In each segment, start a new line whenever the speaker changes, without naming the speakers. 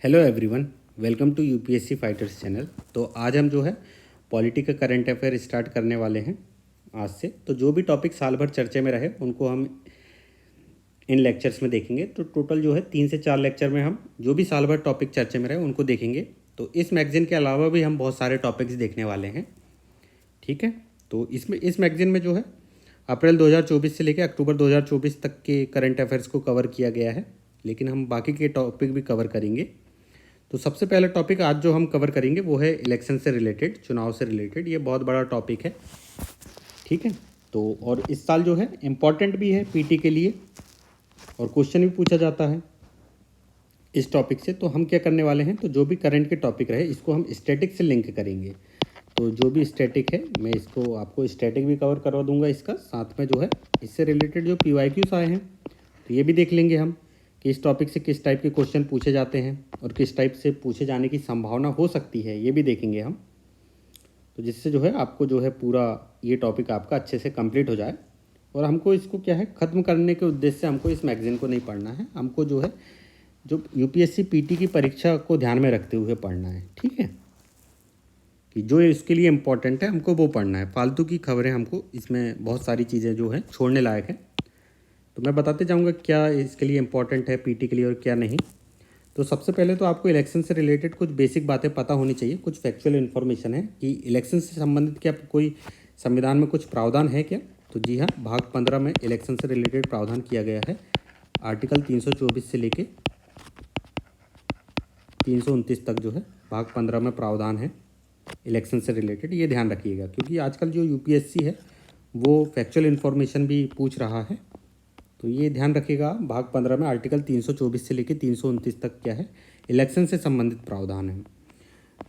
Hello everyone, welcome to UPSC fighters channel. तो आज हम जो है पॉलिटी का करंट अफेयर स्टार्ट करने वाले हैं आज से। तो जो भी टॉपिक साल भर चर्चे में रहे उनको हम इन लेक्चर्स में देखेंगे। तो टोटल जो है 3 से 4 लेक्चर में हम जो भी साल भर टॉपिक चर्चे में रहे उनको देखेंगे। तो इस मैगज़ीन के अलावा भी हम बहुत सारे टॉपिक्स देखने वाले हैं, ठीक है। तो इस मैगज़ीन में जो है अप्रैल 2024 से लेकर अक्टूबर 2024 तक के करंट अफेयर्स को कवर किया गया है, लेकिन हम बाकी के टॉपिक भी कवर करेंगे। तो सबसे पहला टॉपिक आज जो हम कवर करेंगे वो है इलेक्शन से रिलेटेड, चुनाव से रिलेटेड। ये बहुत बड़ा टॉपिक है, ठीक है। तो और इस साल जो है इम्पॉर्टेंट भी है पीटी के लिए, और क्वेश्चन भी पूछा जाता है इस टॉपिक से। तो हम क्या करने वाले हैं, तो जो भी करंट के टॉपिक रहे इसको हम स्टैटिक से लिंक करेंगे। तो जो भी स्टैटिक है मैं इसको आपको स्टैटिक भी कवर करवा दूंगा इसका, साथ में जो है इससे रिलेटेड जो PYQs आए हैं तो ये भी देख लेंगे हम कि इस टॉपिक से किस टाइप के क्वेश्चन पूछे जाते हैं और किस टाइप से पूछे जाने की संभावना हो सकती है, ये भी देखेंगे हम। तो जिससे जो है आपको जो है पूरा ये टॉपिक आपका अच्छे से कंप्लीट हो जाए। और हमको इसको क्या है, ख़त्म करने के उद्देश्य से हमको इस मैगज़ीन को नहीं पढ़ना है, हमको जो है जो यूपीएससी पीटी की परीक्षा को ध्यान में रखते हुए पढ़ना है, ठीक है। कि जो इसके लिए इम्पोर्टेंट है हमको वो पढ़ना है। फालतू की खबरें हमको इसमें बहुत सारी चीज़ें जो है छोड़ने लायक है। तो मैं बताते जाऊंगा क्या इसके लिए इम्पोर्टेंट है पीटी के लिए और क्या नहीं। तो सबसे पहले तो आपको इलेक्शन से रिलेटेड कुछ बेसिक बातें पता होनी चाहिए, कुछ फैक्चुअल इन्फॉर्मेशन है कि इलेक्शन से संबंधित क्या कोई संविधान में कुछ प्रावधान है क्या। तो जी हाँ, भाग 15 में इलेक्शन से रिलेटेड प्रावधान किया गया है। आर्टिकल 324 से लेके 329 तक जो है भाग 15 में प्रावधान है इलेक्शन से रिलेटेड। ये ध्यान रखिएगा क्योंकि आजकल जो यूपीएससी है वो फैक्चुअल इन्फॉर्मेशन भी पूछ रहा है। तो ये ध्यान रखिएगा, भाग 15 में आर्टिकल 324 से लेकर 329 तक क्या है, इलेक्शन से संबंधित प्रावधान है।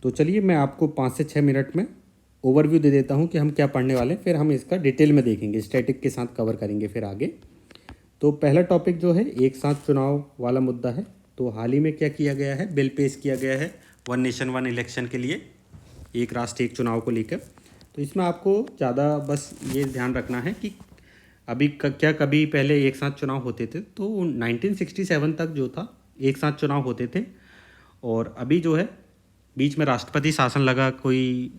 तो चलिए मैं आपको 5 से 6 मिनट में ओवरव्यू दे देता हूँ कि हम क्या पढ़ने वाले हैं, फिर हम इसका डिटेल में देखेंगे, स्टैटिक के साथ कवर करेंगे फिर आगे। तो पहला टॉपिक जो है एक साथ चुनाव वाला मुद्दा है। तो हाल ही में क्या किया गया है, बिल पेश किया गया है वन नेशन वन इलेक्शन के लिए, एक राष्ट्र एक चुनाव को लेकर। तो इसमें आपको ज़्यादा बस ये ध्यान रखना है कि अभी क्या कभी पहले एक साथ चुनाव होते थे, तो 1967 तक जो था एक साथ चुनाव होते थे। और अभी जो है बीच में राष्ट्रपति शासन लगा कोई,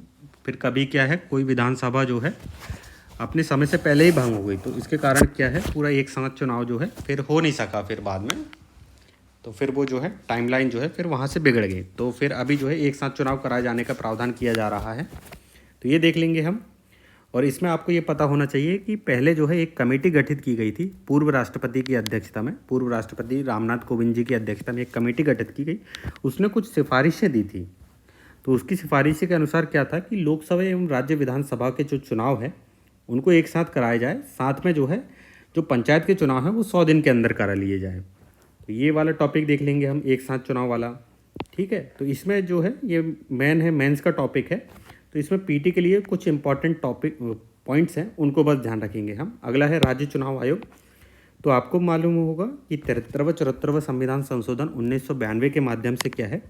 फिर कभी क्या है कोई विधानसभा जो है अपने समय से पहले ही भंग हो गई। तो इसके कारण क्या है पूरा एक साथ चुनाव जो है फिर हो नहीं सका फिर बाद में। तो फिर वो जो है टाइमलाइन जो है फिर वहाँ से बिगड़ गई। तो फिर अभी जो है एक साथ चुनाव कराए जाने का प्रावधान किया जा रहा है। तो ये देख लेंगे हम। और इसमें आपको ये पता होना चाहिए कि पहले जो है एक कमेटी गठित की गई थी पूर्व राष्ट्रपति की अध्यक्षता में, पूर्व राष्ट्रपति रामनाथ कोविंद जी की अध्यक्षता में एक कमेटी गठित की गई। उसने कुछ सिफारिशें दी थी। तो उसकी सिफारिशें के अनुसार क्या था कि लोकसभा एवं राज्य विधानसभा के जो चुनाव है उनको एक साथ कराए जाए, साथ में जो है जो पंचायत के चुनाव हैं वो 100 दिन के अंदर करा लिए जाए। तो ये वाला टॉपिक देख लेंगे हम, एक साथ चुनाव वाला, ठीक है। तो इसमें जो है ये मेन है, मेंस का टॉपिक है। तो इसमें पीटी के लिए कुछ इंपॉर्टेंट टॉपिक पॉइंट्स हैं, उनको बस ध्यान रखेंगे हम। अगला है राज्य चुनाव आयोग। तो आपको मालूम होगा कि 73वां 74वां संविधान संशोधन 1992 के माध्यम से क्या है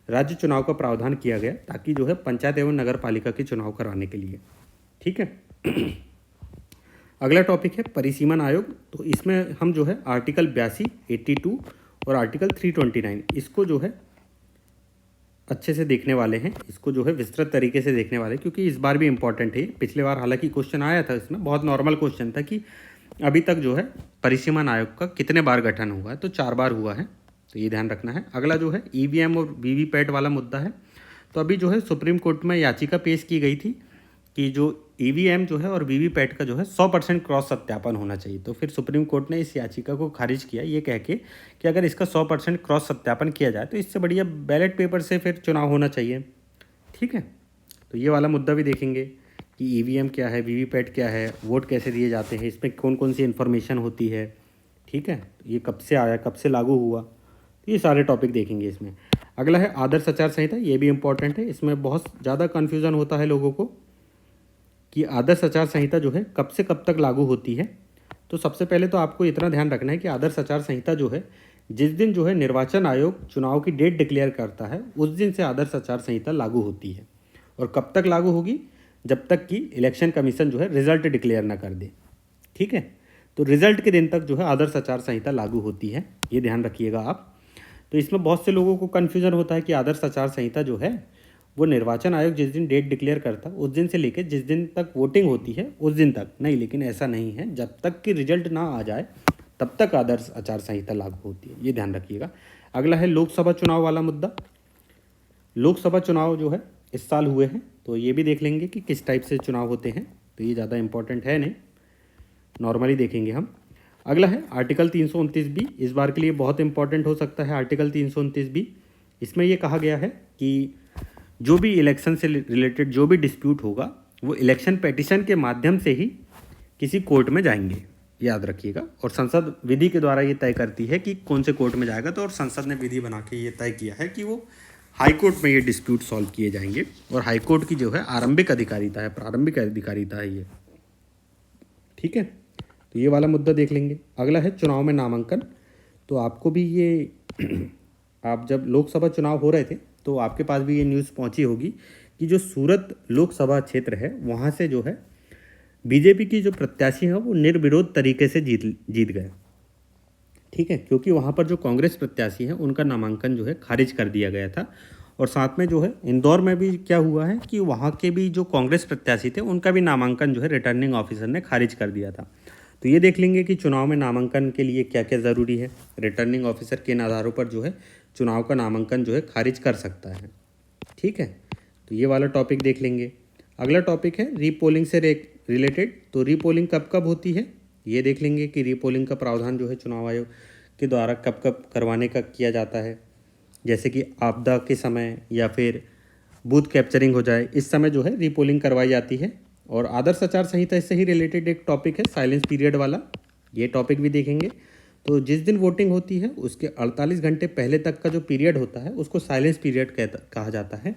राज्य चुनाव का प्रावधान किया गया, ताकि जो है पंचायत एवं नगर पालिका के चुनाव कराने के लिए, ठीक है। अगला टॉपिक है परिसीमन आयोग। तो इसमें हम जो है आर्टिकल 82, 82 और आर्टिकल 329 इसको जो है अच्छे से देखने वाले हैं, इसको जो है विस्तृत तरीके से देखने वाले हैं, क्योंकि इस बार भी इम्पॉर्टेंट है। पिछले बार हालांकि क्वेश्चन आया था, इसमें बहुत नॉर्मल क्वेश्चन था कि अभी तक जो है परिसीमन आयोग का कितने बार गठन हुआ है, तो 4 बार हुआ है। तो ये ध्यान रखना है। अगला जो है ईवीएम और वीवीपैट वाला मुद्दा है। तो अभी जो है सुप्रीम कोर्ट में याचिका पेश की गई थी कि जो ईवीएम जो है और वीवीपैट का जो है 100% क्रॉस सत्यापन होना चाहिए। तो फिर सुप्रीम कोर्ट ने इस याचिका को खारिज किया, ये कह के कि अगर इसका 100% क्रॉस सत्यापन किया जाए तो इससे बढ़िया बैलेट पेपर से फिर चुनाव होना चाहिए, ठीक है। तो ये वाला मुद्दा भी देखेंगे कि ईवीएम क्या है, वीवीपैट क्या है, वोट कैसे दिए जाते हैं, इसमें कौन कौन सी इन्फॉर्मेशन होती है, ठीक है। ये कब से आया, कब से लागू हुआ, तो ये सारे टॉपिक देखेंगे इसमें। अगला है आदर्श आचार संहिता। ये भी इम्पॉर्टेंट है। इसमें बहुत ज़्यादा कन्फ्यूज़न होता है लोगों को कि आदर्श आचार संहिता जो है कब से कब तक लागू होती है। तो सबसे पहले तो आपको इतना ध्यान रखना है कि आदर्श आचार संहिता जो है जिस दिन जो है निर्वाचन आयोग चुनाव की डेट डिक्लेयर करता है उस दिन से आदर्श आचार संहिता लागू होती है। और कब तक लागू होगी, जब तक कि इलेक्शन कमीशन जो है रिजल्ट डिक्लेयर ना कर दे, ठीक है। तो रिजल्ट के दिन तक जो है आदर्श आचार संहिता लागू होती है, ये ध्यान रखिएगा आप। तो इसमें बहुत से लोगों को कन्फ्यूजन होता है कि आदर्श आचार संहिता जो है वो निर्वाचन आयोग जिस दिन डेट डिक्लेयर करता है उस दिन से लेकर जिस दिन तक वोटिंग होती है उस दिन तक नहीं, लेकिन ऐसा नहीं है। जब तक कि रिजल्ट ना आ जाए तब तक आदर्श आचार संहिता लागू होती है, ये ध्यान रखिएगा। अगला है लोकसभा चुनाव वाला मुद्दा। लोकसभा चुनाव जो है इस साल हुए हैं, तो ये भी देख लेंगे कि किस टाइप से चुनाव होते हैं, तो ये ज़्यादा इंपॉर्टेंट है नहीं, नॉर्मली देखेंगे हम। अगला है आर्टिकल 329B, इस बार के लिए बहुत इंपॉर्टेंट हो सकता है आर्टिकल 329B। इसमें ये कहा गया है कि जो भी इलेक्शन से रिलेटेड जो भी डिस्प्यूट होगा वो इलेक्शन पेटिशन के माध्यम से ही किसी कोर्ट में जाएंगे, याद रखिएगा। और संसद विधि के द्वारा ये तय करती है कि कौन से कोर्ट में जाएगा, तो और संसद ने विधि बना के ये तय किया है कि वो हाई कोर्ट में ये डिस्प्यूट सॉल्व किए जाएंगे। और हाई कोर्ट की जो है आरंभिक अधिकारिता है, प्रारंभिक अधिकारिता है ये, ठीक है। तो ये वाला मुद्दा देख लेंगे। अगला है चुनाव में नामांकन। तो आपको भी ये आप जब लोकसभा चुनाव हो रहे थे तो आपके पास भी ये न्यूज़ पहुंची होगी कि जो सूरत लोकसभा क्षेत्र है वहाँ से जो है बीजेपी की जो प्रत्याशी है वो निर्विरोध तरीके से जीत गए, ठीक है, क्योंकि वहाँ पर जो कांग्रेस प्रत्याशी हैं उनका नामांकन जो है खारिज कर दिया गया था। और साथ में जो है इंदौर में भी क्या हुआ है कि वहाँ के भी जो कांग्रेस प्रत्याशी थे उनका भी नामांकन जो है रिटर्निंग ऑफिसर ने खारिज कर दिया था। तो ये देख लेंगे कि चुनाव में नामांकन के लिए क्या क्या ज़रूरी है, रिटर्निंग ऑफिसर किन आधारों पर जो है चुनाव का नामांकन जो है खारिज कर सकता है, ठीक है। तो ये वाला टॉपिक देख लेंगे। अगला टॉपिक है रीपोलिंग से रिलेटेड। तो रीपोलिंग कब कब होती है ये देख लेंगे कि रीपोलिंग का प्रावधान जो है चुनाव आयोग के द्वारा कब कब करवाने का किया जाता है। जैसे कि आपदा के समय या फिर बूथ कैप्चरिंग हो जाए, इस समय जो है रीपोलिंग करवाई जाती है। और आदर्श आचार संहिता इससे ही रिलेटेड एक टॉपिक है साइलेंस पीरियड वाला, ये टॉपिक भी देखेंगे। तो जिस दिन वोटिंग होती है उसके 48 घंटे पहले तक का जो पीरियड होता है उसको साइलेंस पीरियड कहा जाता है।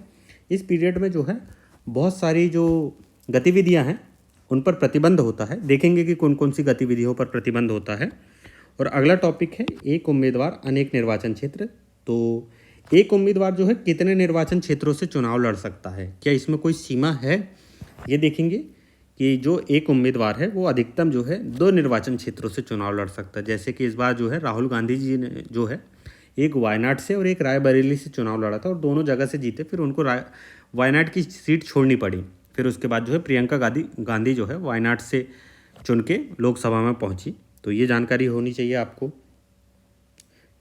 इस पीरियड में जो है बहुत सारी जो गतिविधियां हैं उन पर प्रतिबंध होता है, देखेंगे कि कौन कौन सी गतिविधियों पर प्रतिबंध होता है। और अगला टॉपिक है एक उम्मीदवार अनेक निर्वाचन क्षेत्र। तो एक उम्मीदवार जो है कितने निर्वाचन क्षेत्रों से चुनाव लड़ सकता है, क्या इसमें कोई सीमा है, ये देखेंगे कि जो एक उम्मीदवार है वो अधिकतम जो है 2 निर्वाचन क्षेत्रों से चुनाव लड़ सकता है। जैसे कि इस बार जो है राहुल गांधी जी ने जो है एक वायनाड से और एक रायबरेली से चुनाव लड़ा था और दोनों जगह से जीते, फिर उनको वायनाड की सीट छोड़नी पड़ी। फिर उसके बाद जो है प्रियंका गांधी जो है वायनाड से चुन के लोकसभा में पहुंची। तो ये जानकारी होनी चाहिए आपको,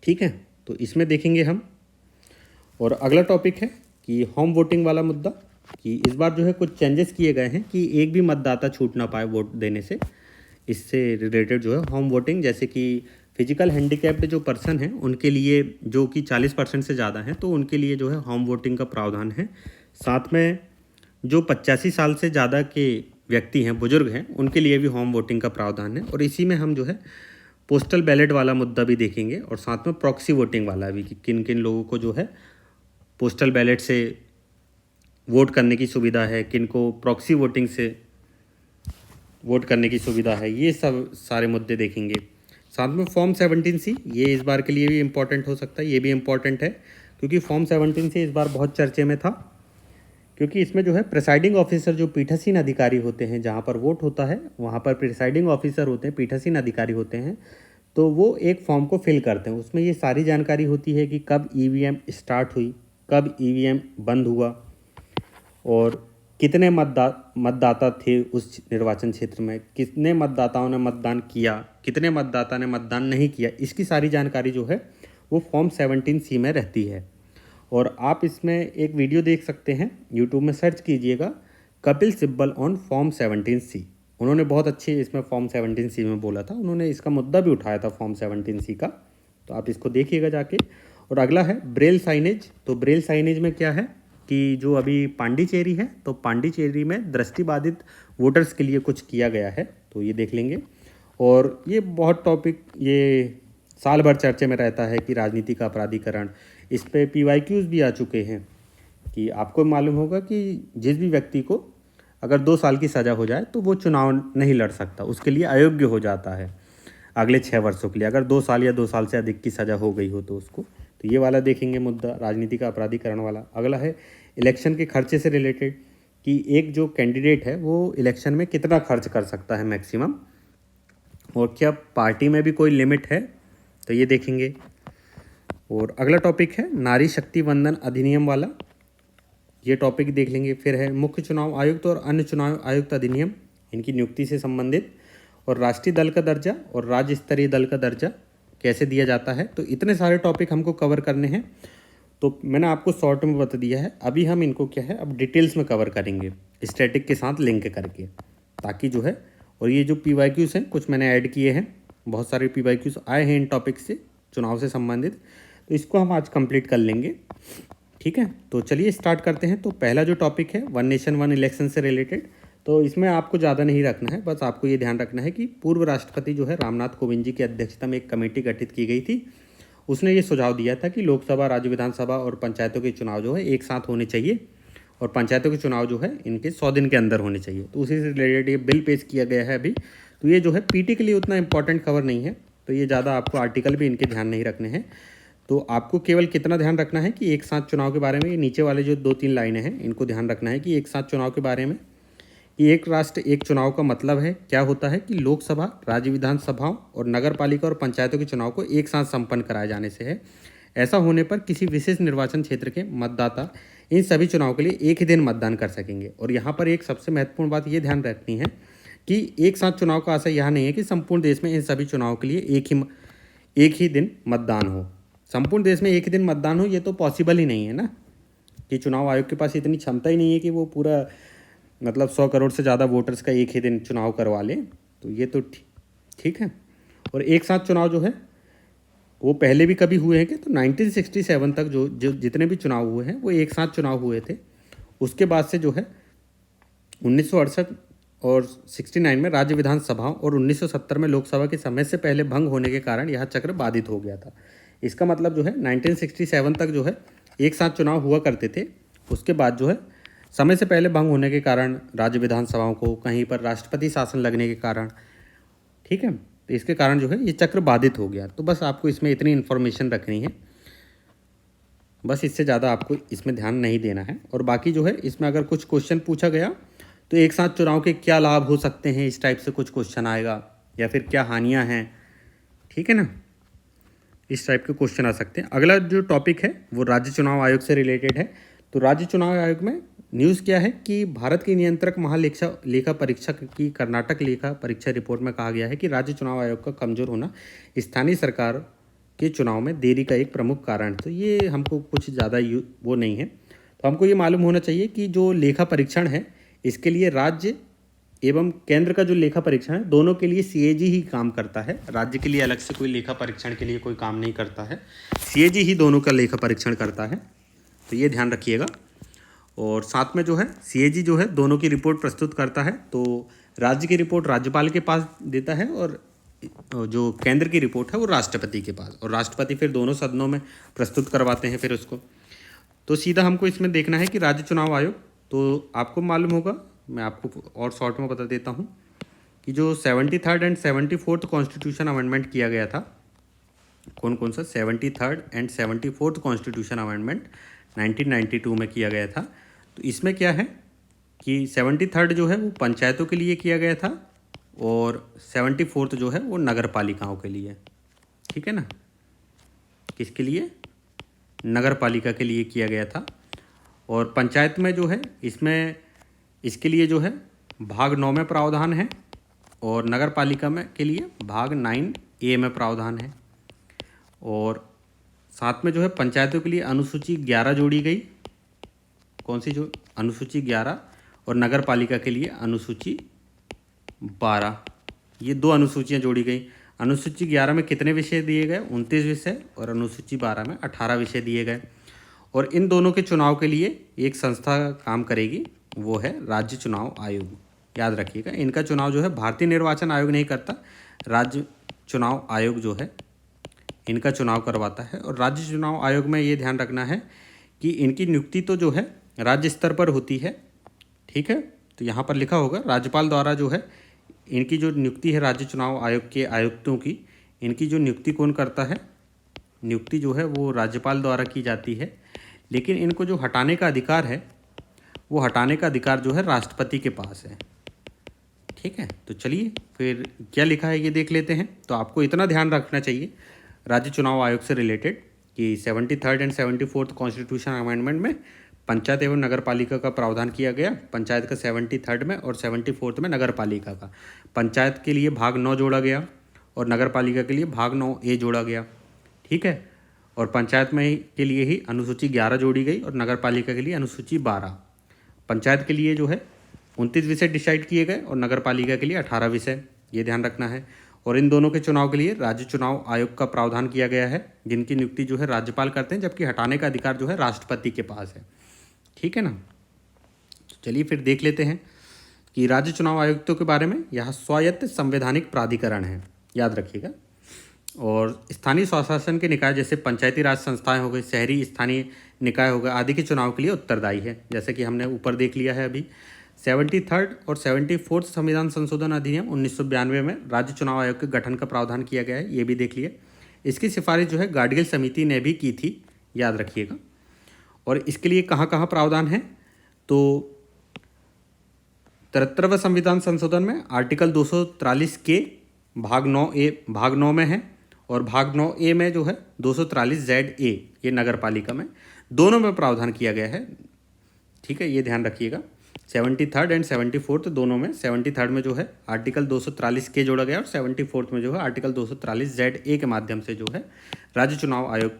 ठीक है। तो इसमें देखेंगे हम। और अगला टॉपिक है कि होम वोटिंग वाला मुद्दा, कि इस बार जो है कुछ चेंजेस किए गए हैं कि एक भी मतदाता छूट ना पाए वोट देने से। इससे रिलेटेड जो है होम वोटिंग, जैसे कि फिजिकल हैंडीकैप्ड जो पर्सन हैं उनके लिए जो कि 40% से ज़्यादा हैं तो उनके लिए जो है होम वोटिंग का प्रावधान है। साथ में जो 85 साल से ज़्यादा के व्यक्ति हैं, बुजुर्ग हैं, उनके लिए भी होम वोटिंग का प्रावधान है। और इसी में हम जो है पोस्टल बैलेट वाला मुद्दा भी देखेंगे और साथ में प्रॉक्सी वोटिंग वाला भी, कि किन किन लोगों को जो है पोस्टल बैलेट से वोट करने की सुविधा है, किन को प्रॉक्सी वोटिंग से वोट करने की सुविधा है, ये सब सारे मुद्दे देखेंगे। साथ में फॉर्म 17C, ये इस बार के लिए भी इम्पॉर्टेंट हो सकता है, ये भी इम्पॉर्टेंट है क्योंकि फॉर्म 17C इस बार बहुत चर्चे में था, क्योंकि इसमें जो है प्रिसाइडिंग ऑफिसर जो पीठासीन अधिकारी होते हैं, जहाँ पर वोट होता है वहाँ पर प्रिसाइडिंग ऑफिसर होते हैं, पीठासीन अधिकारी होते हैं, तो वो एक फॉर्म को फिल करते हैं। उसमें ये सारी जानकारी होती है कि कब ईवीएम स्टार्ट हुई, कब ईवीएम बंद हुआ और कितने मतदाता थे उस निर्वाचन क्षेत्र में, कितने मतदाताओं ने मतदान किया, कितने मतदाता ने मतदान नहीं किया, इसकी सारी जानकारी जो है वो फॉर्म 17C में रहती है। और आप इसमें एक वीडियो देख सकते हैं, यूट्यूब में सर्च कीजिएगा Kapil Sibal on form 17C। उन्होंने बहुत अच्छे इसमें फॉर्म 17C में बोला था, उन्होंने इसका मुद्दा भी उठाया था फॉर्म 17C का, तो आप इसको देखिएगा जाके। और अगला है ब्रेल साइनेज। तो ब्रेल साइनेज में क्या है कि जो अभी पांडिचेरी है, तो पांडिचेरी में दृष्टिबाधित वोटर्स के लिए कुछ किया गया है, तो ये देख लेंगे। और ये बहुत टॉपिक ये साल भर चर्चे में रहता है कि राजनीति का अपराधीकरण, इस पे PYQs भी आ चुके हैं कि आपको मालूम होगा कि जिस भी व्यक्ति को अगर 2 साल की सज़ा हो जाए तो वो चुनाव नहीं लड़ सकता, उसके लिए अयोग्य हो जाता है अगले 6 वर्षों के लिए, अगर 2 साल या 2 साल से अधिक की सज़ा हो गई हो तो उसको। तो ये वाला देखेंगे मुद्दा, राजनीति का अपराधीकरण वाला। अगला है इलेक्शन के खर्चे से रिलेटेड, कि एक जो कैंडिडेट है वो इलेक्शन में कितना खर्च कर सकता है मैक्सिमम, और क्या पार्टी में भी कोई लिमिट है, तो ये देखेंगे। और अगला टॉपिक है नारी शक्ति वंदन अधिनियम वाला, ये टॉपिक देख लेंगे। फिर है मुख्य चुनाव आयुक्त और अन्य चुनाव आयुक्त अधिनियम, इनकी नियुक्ति से संबंधित, और राष्ट्रीय दल का दर्जा और राज्य स्तरीय दल का दर्जा कैसे दिया जाता है। तो इतने सारे टॉपिक हमको कवर करने हैं, तो मैंने आपको शॉर्ट में बता दिया है। अभी हम इनको क्या है अब डिटेल्स में कवर करेंगे स्टैटिक के साथ लिंक करके, ताकि जो है, और ये जो PYQs हैं कुछ मैंने ऐड किए हैं, बहुत सारे PYQs आए हैं इन टॉपिक से चुनाव से संबंधित, तो इसको हम आज कंप्लीट कर लेंगे। ठीक है, तो चलिए स्टार्ट करते हैं। तो पहला जो टॉपिक है वन नेशन वन इलेक्शन से रिलेटेड, तो इसमें आपको ज़्यादा नहीं रखना है, बस आपको ये ध्यान रखना है कि पूर्व राष्ट्रपति जो है रामनाथ कोविंद जी की अध्यक्षता में एक कमेटी गठित की गई थी। उसने ये सुझाव दिया था कि लोकसभा, राज्य विधानसभा और पंचायतों के चुनाव जो है एक साथ होने चाहिए, और पंचायतों के चुनाव जो है इनके 100 दिन के अंदर होने चाहिए। तो उसी से रिलेटेड ये बिल पेश किया गया है अभी। तो ये जो है PT के लिए उतना इंपॉर्टेंट खबर नहीं है, तो ये ज़्यादा आपको आर्टिकल भी इनके ध्यान नहीं रखने हैं। तो आपको केवल कितना ध्यान रखना है कि एक साथ चुनाव के बारे में, ये नीचे वाले जो 2-3 लाइनें हैं इनको ध्यान रखना है कि एक साथ चुनाव के बारे में, कि एक राष्ट्र एक चुनाव का मतलब है क्या होता है कि लोकसभा, राज्य विधानसभाओं और नगर पालिका और पंचायतों के चुनाव को एक साथ संपन्न कराए जाने से है। ऐसा होने पर किसी विशेष निर्वाचन क्षेत्र के मतदाता इन सभी चुनाव के लिए एक ही दिन मतदान कर सकेंगे। और यहाँ पर एक सबसे महत्वपूर्ण बात ये ध्यान रखनी है कि एक साथ चुनाव का आशय यह नहीं है कि संपूर्ण देश में इन सभी चुनाव के लिए एक ही दिन मतदान हो। संपूर्ण देश में एक ही दिन मतदान हो, ये तो पॉसिबल ही नहीं है ना, कि चुनाव आयोग के पास इतनी क्षमता ही नहीं है कि वो पूरा मतलब 100 करोड़ से ज़्यादा वोटर्स का एक ही दिन चुनाव करवा लें। तो ये तो ठीक है। और एक साथ चुनाव जो है वो पहले भी कभी हुए हैं कि, तो 1967 तक जो जितने भी चुनाव हुए हैं वो एक साथ चुनाव हुए थे। उसके बाद से जो है 1968 और 69 में राज्य विधानसभाओं और 1970 में लोकसभा के समय से पहले भंग होने के कारण यह चक्र बाधित हो गया था। इसका मतलब जो है 1967 तक जो है एक साथ चुनाव हुआ करते थे। उसके बाद जो है समय से पहले भंग होने के कारण राज्य विधानसभाओं को कहीं पर राष्ट्रपति शासन लगने के कारण, ठीक है, तो इसके कारण जो है ये चक्र बाधित हो गया। तो बस आपको इसमें इतनी इन्फॉर्मेशन रखनी है, बस इससे ज़्यादा आपको इसमें ध्यान नहीं देना है। और बाकी जो है इसमें अगर कुछ क्वेश्चन पूछा गया तो एक साथ चुनाव के क्या लाभ हो सकते हैं, इस टाइप से कुछ क्वेश्चन आएगा, या फिर क्या हानियाँ हैं, ठीक है ना, इस टाइप के क्वेश्चन आ सकते हैं। अगला जो टॉपिक है वो राज्य चुनाव आयोग से रिलेटेड है। तो राज्य चुनाव आयोग में न्यूज़ क्या है कि भारत की नियंत्रक लेखा परीक्षक की कर्नाटक लेखा परीक्षा रिपोर्ट में कहा गया है कि राज्य चुनाव आयोग का कमज़ोर होना स्थानीय सरकार के चुनाव में देरी का एक प्रमुख कारण। तो ये हमको कुछ ज़्यादा वो नहीं है। तो हमको ये मालूम होना चाहिए कि जो लेखा परीक्षण है इसके लिए राज्य एवं केंद्र का जो लेखा परीक्षण है दोनों के लिए CAG ही काम करता है। राज्य के लिए अलग से कोई लेखा परीक्षण के लिए कोई काम नहीं करता है, CAG ही दोनों का लेखा परीक्षण करता है। तो ये ध्यान रखिएगा। और साथ में जो है CAG जो है दोनों की रिपोर्ट प्रस्तुत करता है। तो राज्य की रिपोर्ट राज्यपाल के पास देता है और जो केंद्र की रिपोर्ट है वो राष्ट्रपति के पास, और राष्ट्रपति फिर दोनों सदनों में प्रस्तुत करवाते हैं फिर उसको। तो सीधा हमको इसमें देखना है कि राज्य चुनाव आयोग, तो आपको मालूम होगा, मैं आपको और शॉर्ट में बता देता हूँ कि जो 73rd and 74th constitution amendment किया गया था, कौन कौन सा, 73rd and 74th constitution amendment 1992 में किया गया था। तो इसमें क्या है कि 73rd जो है वो पंचायतों के लिए किया गया था, और 74th जो है वो नगर पालिकाओं के लिए, ठीक है ना, किसके लिए, नगर पालिका के लिए किया गया था। और पंचायत में जो है इसमें इसके लिए जो है भाग 9 में प्रावधान है, और नगर पालिका में के लिए भाग 9A में प्रावधान है। और साथ में जो है पंचायतों के लिए अनुसूची 11 जोड़ी गई, कौन सी, जो अनुसूची 11, और नगर पालिका के लिए अनुसूची 12, ये 2 अनुसूचियाँ जोड़ी गई। अनुसूची 11 में कितने विषय दिए गए, 29 विषय, और अनुसूची 12 में 18 विषय दिए गए। और इन दोनों के चुनाव के लिए एक संस्था काम करेगी, वो है राज्य चुनाव आयोग। याद रखिएगा, इनका चुनाव जो है भारतीय निर्वाचन आयोग नहीं करता, राज्य चुनाव आयोग जो है इनका चुनाव करवाता है। और राज्य चुनाव आयोग में ये ध्यान रखना है कि इनकी नियुक्ति तो जो है राज्य स्तर पर होती है, ठीक है। तो यहाँ पर लिखा होगा राज्यपाल द्वारा जो है इनकी जो नियुक्ति है राज्य चुनाव आयोग के आयुक्तों की, इनकी जो नियुक्ति कौन करता है, नियुक्ति जो है वो राज्यपाल द्वारा की जाती है। लेकिन इनको जो हटाने का अधिकार है वो हटाने का अधिकार जो है राष्ट्रपति के पास है, ठीक है। तो चलिए फिर क्या लिखा है ये देख लेते हैं। तो आपको इतना ध्यान रखना चाहिए राज्य चुनाव आयोग से रिलेटेड कि 73rd and 74th constitution amendment में पंचायत एवं नगर पालिका का प्रावधान किया गया। पंचायत का 73rd में और 74th में नगर पालिका का। पंचायत के लिए भाग 9 जोड़ा गया और नगर पालिका के लिए भाग 9A जोड़ा गया। ठीक है, और पंचायत में के लिए ही अनुसूची 11 जोड़ी गई और नगर पालिका के लिए अनुसूची 12। पंचायत के लिए जो है 29 विषय डिसाइड किए गए और नगर पालिका के लिए 18 विषय, ये ध्यान रखना है। और इन दोनों के चुनाव के लिए राज्य चुनाव आयोग का प्रावधान किया गया है, जिनकी नियुक्ति जो है राज्यपाल करते हैं, जबकि हटाने का अधिकार जो है राष्ट्रपति के पास है। ठीक है ना। तो चलिए फिर देख लेते हैं कि राज्य चुनाव आयुक्तों के बारे में। यहाँ स्वायत्त संवैधानिक प्राधिकरण है, याद रखिएगा। और स्थानीय स्वशासन के निकाय जैसे पंचायती राज संस्थाएं हो गई, शहरी स्थानीय निकाय हो गए आदि के चुनाव के लिए उत्तरदायी है, जैसे कि हमने ऊपर देख लिया है अभी। 73rd और 74th संविधान संशोधन अधिनियम 1992 में राज्य चुनाव आयोग के गठन का प्रावधान किया गया है, ये भी देख लिए। इसकी सिफारिश जो है गाडगिल समिति ने भी की थी, याद रखिएगा। और इसके लिए कहाँ कहाँ प्रावधान है, तो 73वें संविधान संशोधन में आर्टिकल 243 के भाग 9 में है, और भाग 9A में जो है 243ZA, ये नगर पालिका में, दोनों में प्रावधान किया गया है। ठीक है, ये ध्यान रखिएगा। 73rd एंड 74th दोनों में, 73rd में जो है आर्टिकल 243 के जोड़ा गया और 74th में जो है आर्टिकल 243ZA के माध्यम से जो है राज्य चुनाव आयोग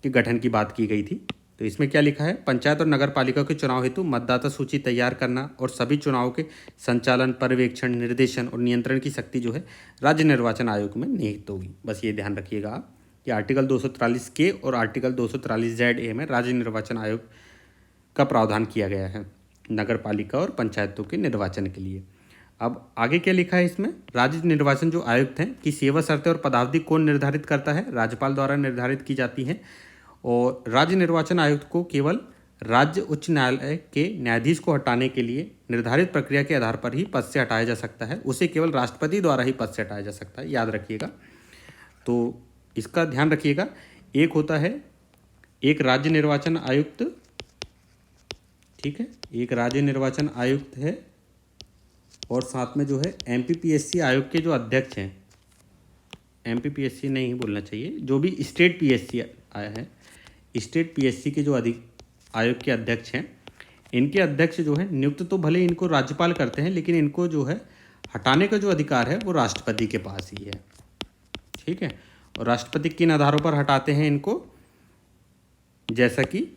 के गठन की बात की गई थी। तो इसमें क्या लिखा है, पंचायत और नगर पालिका के चुनाव हेतु मतदाता सूची तैयार करना और सभी चुनाव के संचालन, पर्यवेक्षण, निर्देशन और नियंत्रण की शक्ति जो है राज्य निर्वाचन आयोग में निहित होगी। बस ये ध्यान रखिएगा आप कि आर्टिकल 243 के और आर्टिकल 243ZA में राज्य निर्वाचन आयोग का प्रावधान किया गया है नगर पालिका और पंचायतों के निर्वाचन के लिए। अब आगे क्या लिखा है इसमें, राज्य निर्वाचन जो आयुक्त हैं कि सेवा शर्तें और पदावधि कौन निर्धारित करता है, राज्यपाल द्वारा निर्धारित की जाती है। और राज्य निर्वाचन आयुक्त को केवल राज्य उच्च न्यायालय के न्यायाधीश को हटाने के लिए निर्धारित प्रक्रिया के आधार पर ही पद से हटाया जा सकता है, उसे केवल राष्ट्रपति द्वारा ही पद से हटाया जा सकता है, याद रखिएगा। तो इसका ध्यान रखिएगा। एक होता है एक राज्य निर्वाचन आयुक्त, ठीक है, एक राज्य निर्वाचन आयुक्त है, और साथ में जो है MPPSC आयोग के जो अध्यक्ष हैं, MPPSC नहीं बोलना चाहिए, जो भी स्टेट PSC आया है, स्टेट PSC के जो आयोग के अध्यक्ष हैं, इनके अध्यक्ष जो है नियुक्त तो भले इनको राज्यपाल करते हैं, लेकिन इनको जो है हटाने का जो अधिकार है वो राष्ट्रपति के पास ही है। ठीक है, और राष्ट्रपति किन आधारों पर हटाते हैं इनको, जैसा कि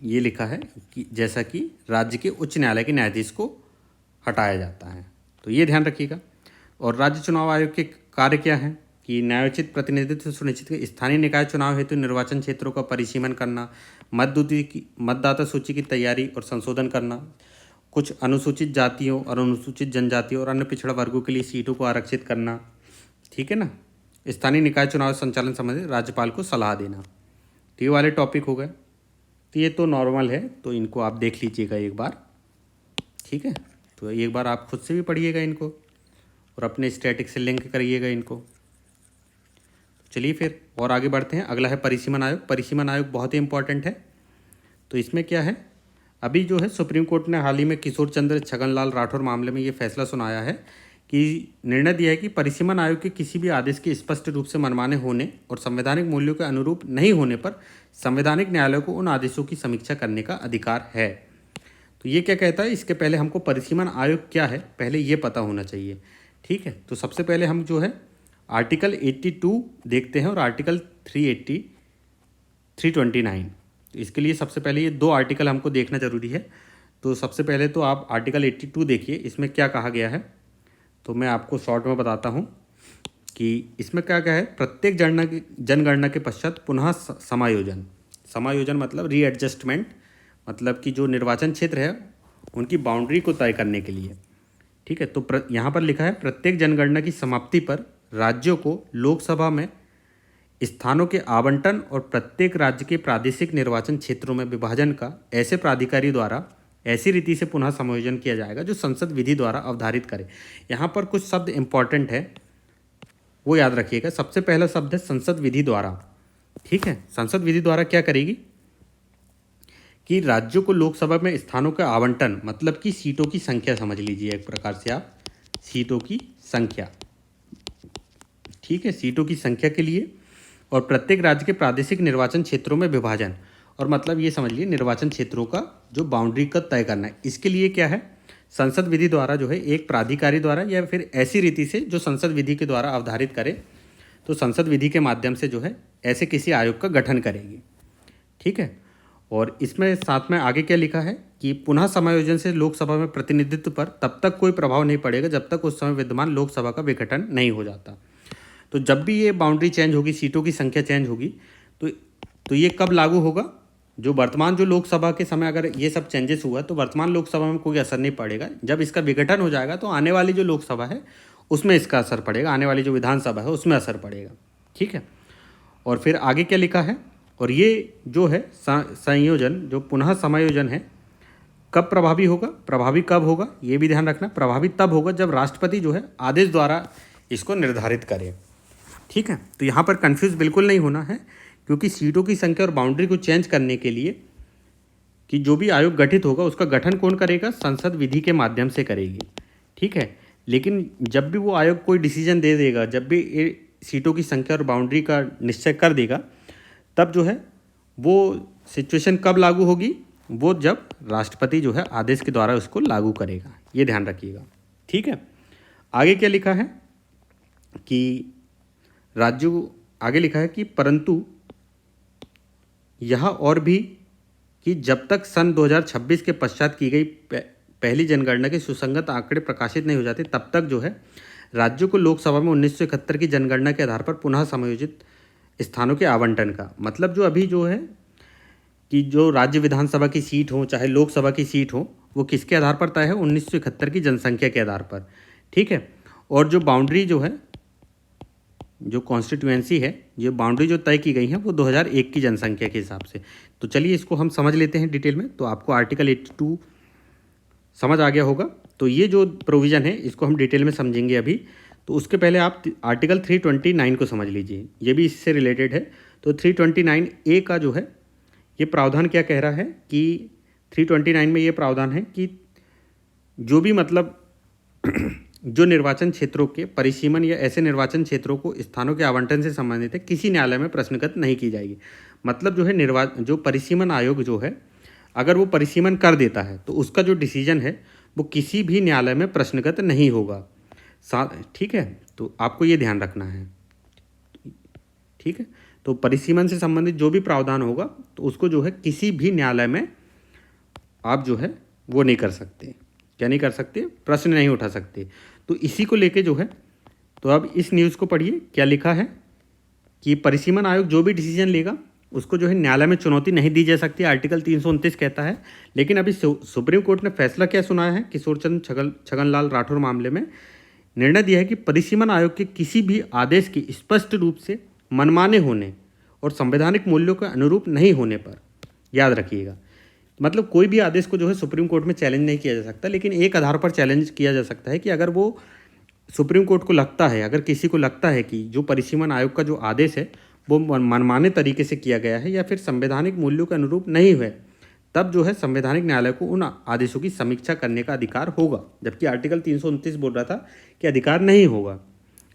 ये लिखा है कि जैसा कि राज्य के उच्च न्यायालय के न्यायाधीश को हटाया जाता है, तो ये ध्यान रखिएगा। और राज्य चुनाव आयोग के कार्य क्या हैं कि न्यायोचित प्रतिनिधित्व सुनिश्चित कर, स्थानीय निकाय चुनाव हेतु निर्वाचन क्षेत्रों का परिसीमन करना, मतदाता सूची की तैयारी और संशोधन करना, कुछ अनुसूचित जातियों और अनुसूचित जनजातियों और अन्य पिछड़ा वर्गों के लिए सीटों को आरक्षित करना। ठीक है ना। स्थानीय निकाय चुनाव संचालन संबंधी राज्यपाल को सलाह देना। तो ये वाले टॉपिक हो गए। तो ये तो नॉर्मल है, तो इनको आप देख लीजिएगा एक बार। ठीक है, तो एक बार आप खुद से भी पढ़िएगा इनको और अपने स्टैटिक से लिंक करिएगा इनको। चलिए फिर और आगे बढ़ते हैं। अगला है परिसीमन आयोग। परिसीमन आयोग बहुत ही इंपॉर्टेंट है। तो इसमें क्या है, अभी जो है सुप्रीम कोर्ट ने हाल ही में किशोर चंद्र छगनलाल राठौर मामले में ये फैसला सुनाया है कि निर्णय दिया है कि परिसीमन आयोग के किसी भी आदेश के स्पष्ट रूप से मनमाने होने और संवैधानिक मूल्यों के अनुरूप नहीं होने पर संवैधानिक न्यायालय को उन आदेशों की समीक्षा करने का अधिकार है। तो ये क्या कहता है, इसके पहले हमको परिसीमन आयोग क्या है पहले ये पता होना चाहिए। ठीक है, तो सबसे पहले हम जो है आर्टिकल 82 देखते हैं और आर्टिकल 329। तो इसके लिए सबसे पहले ये दो आर्टिकल हमको देखना जरूरी है। तो सबसे पहले तो आप आर्टिकल 82 देखिए, इसमें क्या कहा गया है। तो मैं आपको शॉर्ट में बताता हूँ कि इसमें क्या क्या है। प्रत्येक जनगणना के पश्चात पुनः समायोजन मतलब रीएडजस्टमेंट, मतलब कि जो निर्वाचन क्षेत्र है उनकी बाउंड्री को तय करने के लिए। ठीक है, तो यहाँ पर लिखा है प्रत्येक जनगणना की समाप्ति पर राज्यों को लोकसभा में स्थानों के आवंटन और प्रत्येक राज्य के प्रादेशिक निर्वाचन क्षेत्रों में विभाजन का ऐसे प्राधिकारी द्वारा ऐसी रीति से पुनः समायोजन किया जाएगा जो संसद विधि द्वारा अवधारित करे। यहाँ पर कुछ शब्द इंपॉर्टेंट है, वो याद रखिएगा। सबसे पहला शब्द है संसद विधि द्वारा। ठीक है, संसद विधि द्वारा क्या करेगी कि राज्यों को लोकसभा में स्थानों का आवंटन, मतलब कि सीटों की संख्या समझ लीजिए एक प्रकार से आप, सीटों की संख्या। ठीक है, सीटों की संख्या के लिए और प्रत्येक राज्य के प्रादेशिक निर्वाचन क्षेत्रों में विभाजन। और मतलब ये समझ लिए निर्वाचन क्षेत्रों का जो बाउंड्री का तय करना है, इसके लिए क्या है, संसद विधि द्वारा जो है एक प्राधिकारी द्वारा या फिर ऐसी रीति से जो संसद विधि के द्वारा अवधारित करे, तो संसद विधि के माध्यम से जो है ऐसे किसी आयोग का गठन करेगी। ठीक है। और इसमें साथ में आगे क्या लिखा है कि पुनः समायोजन से लोकसभा में प्रतिनिधित्व पर तब तक कोई प्रभाव नहीं पड़ेगा जब तक उस समय विद्यमान लोकसभा का विघटन नहीं हो जाता। तो जब भी ये बाउंड्री चेंज होगी, सीटों की संख्या चेंज होगी, तो ये कब लागू होगा, जो वर्तमान जो लोकसभा के समय अगर ये सब चेंजेस हुआ तो वर्तमान लोकसभा में कोई असर नहीं पड़ेगा। जब इसका विघटन हो जाएगा तो आने वाली जो लोकसभा है उसमें इसका असर पड़ेगा, आने वाली जो विधानसभा है उसमें असर पड़ेगा। ठीक है। और फिर आगे क्या लिखा है, और ये जो है संयोजन, जो पुनः समायोजन है, कब प्रभावी होगा, प्रभावी कब होगा, ये भी ध्यान रखना। प्रभावी तब होगा जब राष्ट्रपति जो है आदेश द्वारा इसको निर्धारित करे। ठीक है। तो यहाँ पर कंफ्यूज बिल्कुल नहीं होना है, क्योंकि सीटों की संख्या और बाउंड्री को चेंज करने के लिए कि जो भी आयोग गठित होगा उसका गठन कौन करेगा, संसद विधि के माध्यम से करेगी। ठीक है। लेकिन जब भी वो आयोग कोई डिसीजन दे देगा, जब भी सीटों की संख्या और बाउंड्री का निश्चय कर देगा, तब जो है वो सिचुएशन कब लागू होगी, वो जब राष्ट्रपति जो है आदेश के द्वारा उसको लागू करेगा। ये ध्यान रखिएगा। ठीक है। आगे क्या लिखा है कि राज्यों, आगे लिखा है कि परंतु यह और भी कि जब तक सन 2026 के पश्चात की गई पहली जनगणना के सुसंगत आंकड़े प्रकाशित नहीं हो जाते, तब तक जो है राज्यों को लोकसभा में 1971 की जनगणना के आधार पर पुनः समायोजित स्थानों के आवंटन का, मतलब जो अभी जो है कि जो राज्य विधानसभा की सीट हो चाहे लोकसभा की सीट हो, वो किसके आधार पर तय है, 1971 की जनसंख्या के आधार पर। ठीक है। और जो बाउंड्री जो है, जो कॉन्स्टिट्यूएंसी है, ये बाउंड्री जो तय की गई है वो 2001 की जनसंख्या के हिसाब से। तो चलिए इसको हम समझ लेते हैं डिटेल में। तो आपको आर्टिकल 82 समझ आ गया होगा। तो ये जो प्रोविज़न है इसको हम डिटेल में समझेंगे अभी। तो उसके पहले आप आर्टिकल 329 को समझ लीजिए, ये भी इससे रिलेटेड है। तो 329A का जो है ये प्रावधान क्या कह रहा है कि 329 में ये प्रावधान है कि जो भी मतलब जो निर्वाचन क्षेत्रों के परिसीमन या ऐसे निर्वाचन क्षेत्रों को स्थानों के आवंटन से संबंधित है, किसी न्यायालय में प्रश्नगत नहीं की जाएगी। मतलब जो है जो परिसीमन आयोग जो है, अगर वो परिसीमन कर देता है तो उसका जो डिसीजन है वो किसी भी न्यायालय में प्रश्नगत नहीं होगा। ठीक है। तो आपको ये ध्यान रखना है। ठीक है। तो परिसीमन से संबंधित जो भी प्रावधान होगा तो उसको जो है किसी भी न्यायालय में आप जो है वो नहीं कर सकते। क्या नहीं कर सकते, प्रश्न नहीं उठा सकते। तो इसी को लेके जो है, तो अब इस न्यूज़ को पढ़िए क्या लिखा है कि परिसीमन आयोग जो भी डिसीजन लेगा उसको जो है न्यायालय में चुनौती नहीं दी जा सकती, आर्टिकल 329 कहता है। लेकिन अभी सुप्रीम कोर्ट ने फैसला क्या सुनाया है, किशोर चंद्र छगनलाल राठौर मामले में निर्णय दिया है कि परिसीमन आयोग के किसी भी आदेश की स्पष्ट रूप से मनमाने होने और संवैधानिक मूल्यों के अनुरूप नहीं होने पर, याद रखिएगा, मतलब कोई भी आदेश को जो है सुप्रीम कोर्ट में चैलेंज नहीं किया जा सकता, लेकिन एक आधार पर चैलेंज किया जा सकता है कि अगर वो सुप्रीम कोर्ट को लगता है, अगर किसी को लगता है कि जो परिसीमन आयोग का जो आदेश है वो मनमाने तरीके से किया गया है या फिर संवैधानिक मूल्यों के अनुरूप नहीं हुए, तब जो है संवैधानिक न्यायालय को उन आदेशों की समीक्षा करने का अधिकार होगा। जबकि आर्टिकल 329 बोल रहा था कि अधिकार नहीं होगा।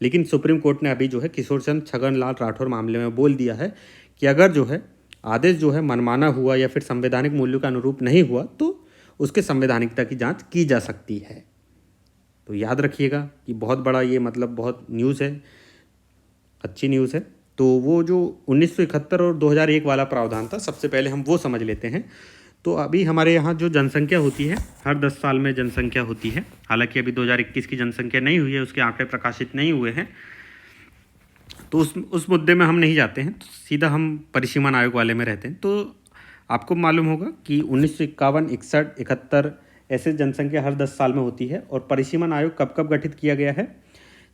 लेकिन सुप्रीम कोर्ट ने अभी जो है किशोर चंद्र छगनलाल राठौर मामले में बोल दिया है कि अगर जो है आदेश जो है मनमाना हुआ या फिर संवैधानिक मूल्यों के अनुरूप नहीं हुआ तो उसके संवैधानिकता की जांच की जा सकती है। तो याद रखिएगा कि बहुत बड़ा ये मतलब बहुत न्यूज़ है, अच्छी न्यूज़ है। तो वो जो 1971 और 2001 वाला प्रावधान था, सबसे पहले हम वो समझ लेते हैं। तो अभी हमारे यहाँ जो जनसंख्या होती है, हर 10 साल में जनसंख्या होती है। हालांकि अभी 2021 की जनसंख्या नहीं हुई है, उसके आंकड़े प्रकाशित नहीं हुए हैं, तो उस मुद्दे में हम नहीं जाते हैं, तो सीधा हम परिसीमन आयोग वाले में रहते हैं। तो आपको मालूम होगा कि 1951, 61, 71 ऐसे जनसंख्या हर 10 साल में होती है। और परिसीमन आयोग कब कब गठित किया गया है,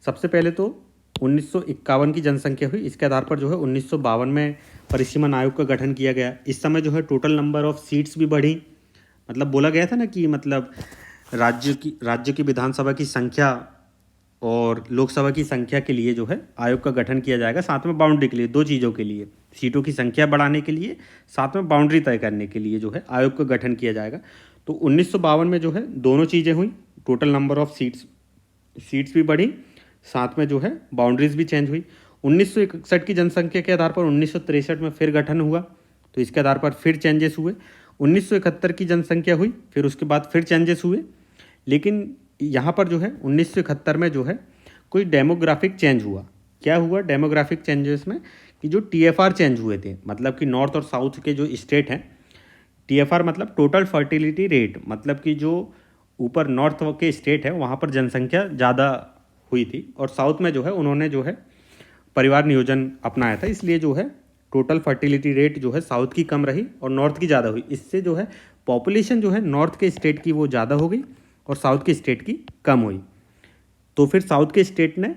सबसे पहले तो 1951 की जनसंख्या हुई, इसके आधार पर जो है 1952 में परिसीमन आयोग का गठन किया गया। इस समय जो है टोटल नंबर ऑफ सीट्स भी बढ़ी, मतलब बोला गया था ना कि मतलब राज्य की विधानसभा की संख्या और लोकसभा की संख्या के लिए जो है आयोग का गठन किया जाएगा, साथ में बाउंड्री के लिए, दो चीज़ों के लिए, सीटों की संख्या बढ़ाने के लिए, साथ में बाउंड्री तय करने के लिए जो है आयोग का गठन किया जाएगा। तो 1952 में जो है दोनों चीज़ें हुई, टोटल नंबर ऑफ सीट्स भी बढ़ी, साथ में जो है बाउंड्रीज भी चेंज हुई। 1961 की जनसंख्या के आधार पर 1963 में फिर गठन हुआ, तो इसके आधार पर फिर चेंजेस हुए। 1971 की जनसंख्या हुई, फिर उसके बाद फिर चेंजेस हुए। लेकिन यहाँ पर जो है 1971 में जो है कोई डेमोग्राफिक चेंज हुआ। क्या हुआ डेमोग्राफिक चेंजेस में कि जो TFR चेंज हुए थे, मतलब कि नॉर्थ और साउथ के जो स्टेट हैं, TFR मतलब टोटल फर्टिलिटी रेट, मतलब कि जो ऊपर नॉर्थ के स्टेट है वहाँ पर जनसंख्या ज़्यादा हुई थी और साउथ में जो है उन्होंने जो है परिवार नियोजन अपनाया था, इसलिए जो है टोटल फर्टिलिटी रेट जो है साउथ की कम रही और नॉर्थ की ज़्यादा हुई। इससे जो है पॉपुलेशन जो है नॉर्थ के स्टेट की वो ज़्यादा हो गई और साउथ के स्टेट की कम हुई। तो फिर साउथ के स्टेट ने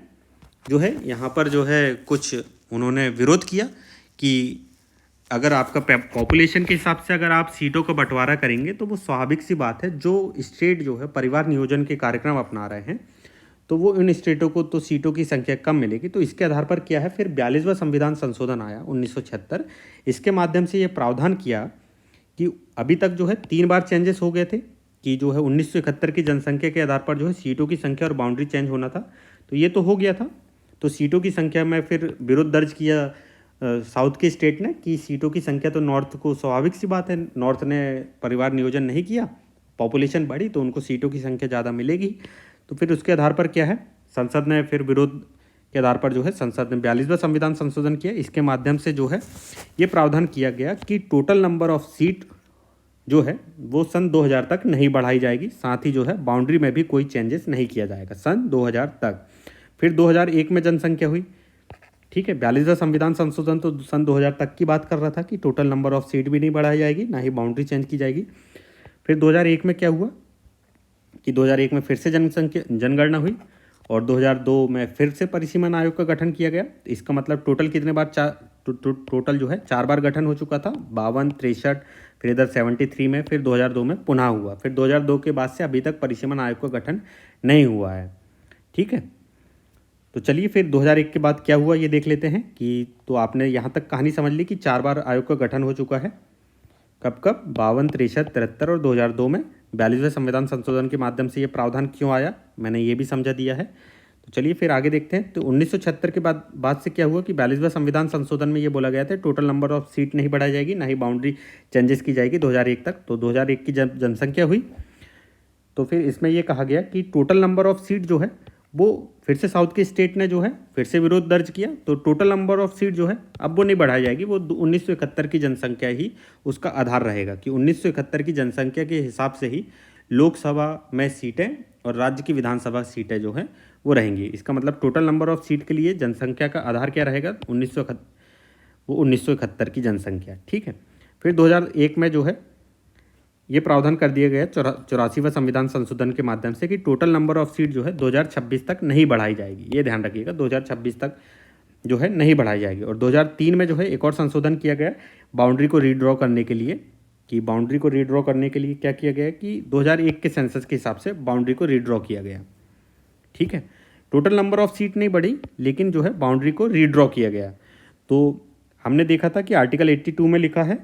जो है यहाँ पर जो है कुछ उन्होंने विरोध किया कि अगर आपका पॉपुलेशन के हिसाब से अगर आप सीटों का बंटवारा करेंगे तो वो स्वाभाविक सी बात है, जो स्टेट जो है परिवार नियोजन के कार्यक्रम अपना रहे हैं तो वो इन स्टेटों को तो सीटों की संख्या कम मिलेगी। तो इसके आधार पर क्या है, फिर 42वां संविधान संशोधन आया 1976। इसके माध्यम से ये प्रावधान किया कि अभी तक जो है 3 बार चेंजेस हो गए थे कि जो है 1971 की जनसंख्या के आधार पर जो है सीटों की संख्या और बाउंड्री चेंज होना था, तो ये तो हो गया था। तो सीटों की संख्या में फिर विरोध दर्ज किया साउथ के स्टेट ने कि सीटों की संख्या तो नॉर्थ को, स्वाभाविक सी बात है, नॉर्थ ने परिवार नियोजन नहीं किया, पॉपुलेशन बढ़ी तो उनको सीटों की संख्या ज़्यादा मिलेगी। तो फिर उसके आधार पर क्या है, संसद ने फिर विरोध के आधार पर जो है संसद ने 42वां संविधान संशोधन किया। इसके माध्यम से जो है ये प्रावधान किया गया कि टोटल नंबर ऑफ सीट जो है वो सन 2000 तक नहीं बढ़ाई जाएगी, साथ ही जो है बाउंड्री में भी कोई चेंजेस नहीं किया जाएगा सन 2000 तक। फिर 2001 में जनसंख्या हुई, ठीक है। 42वां संविधान संशोधन तो सन 2000 तक की बात कर रहा था कि टोटल नंबर ऑफ सीट भी नहीं बढ़ाई जाएगी, ना ही बाउंड्री चेंज की जाएगी। फिर 2001 में क्या हुआ कि 2001 में फिर से जनगणना हुई और 2002 में फिर से परिसीमन आयोग का गठन किया गया। इसका मतलब टोटल कितने बार टोटल जो है 4 बार गठन हो चुका था, 52, 63, फिर इधर 73 में, फिर 2002 में पुनः हुआ। फिर 2002 के बाद से अभी तक परिसीमन आयोग का गठन नहीं हुआ है, ठीक है। तो चलिए फिर 2001 के बाद क्या हुआ ये देख लेते हैं कि, तो आपने यहाँ तक कहानी समझ ली कि 4 बार आयोग का गठन हो चुका है। कब कब, 52, 63, 73 और 2002 में 42वें संविधान संशोधन के माध्यम से ये प्रावधान क्यों आया, मैंने ये भी समझा दिया है। तो चलिए फिर आगे देखते हैं। तो 1976 के बाद से क्या हुआ कि 42वें संविधान संशोधन में ये बोला गया था टोटल नंबर ऑफ सीट नहीं बढ़ाई जाएगी, ना ही बाउंड्री चेंजेस की जाएगी 2001 तक। तो 2001 की जब जनसंख्या हुई तो फिर इसमें यह कहा गया कि टोटल नंबर ऑफ सीट जो है वो फिर से साउथ के स्टेट ने जो है फिर से विरोध दर्ज किया, तो टोटल नंबर ऑफ सीट जो है अब वो नहीं बढ़ाई जाएगी, वो 1971 की जनसंख्या ही उसका आधार रहेगा कि 1971 की जनसंख्या के हिसाब से ही लोकसभा में सीटें और राज्य की विधानसभा सीटें जो हैं वो रहेंगी। इसका मतलब टोटल नंबर ऑफ सीट के लिए जनसंख्या का आधार क्या रहेगा, 1971 की जनसंख्या, ठीक है। फिर 2001 में जो है ये प्रावधान कर दिया गया 84वां संविधान संशोधन के माध्यम से कि टोटल नंबर ऑफ सीट जो है 2026 तक नहीं बढ़ाई जाएगी, ये ध्यान रखिएगा, 2026 तक जो है नहीं बढ़ाई जाएगी। और 2003 में जो है एक और संशोधन किया गया बाउंड्री को रीड्रॉ करने के लिए, कि बाउंड्री को रीड्रॉ करने के लिए क्या किया गया कि 2001 के सेंसस के हिसाब से बाउंड्री को रीड्रॉ किया गया, ठीक है। टोटल नंबर ऑफ सीट नहीं बढ़ी लेकिन जो है बाउंड्री को रीड्रॉ किया गया। तो हमने देखा था कि आर्टिकल 82 में लिखा है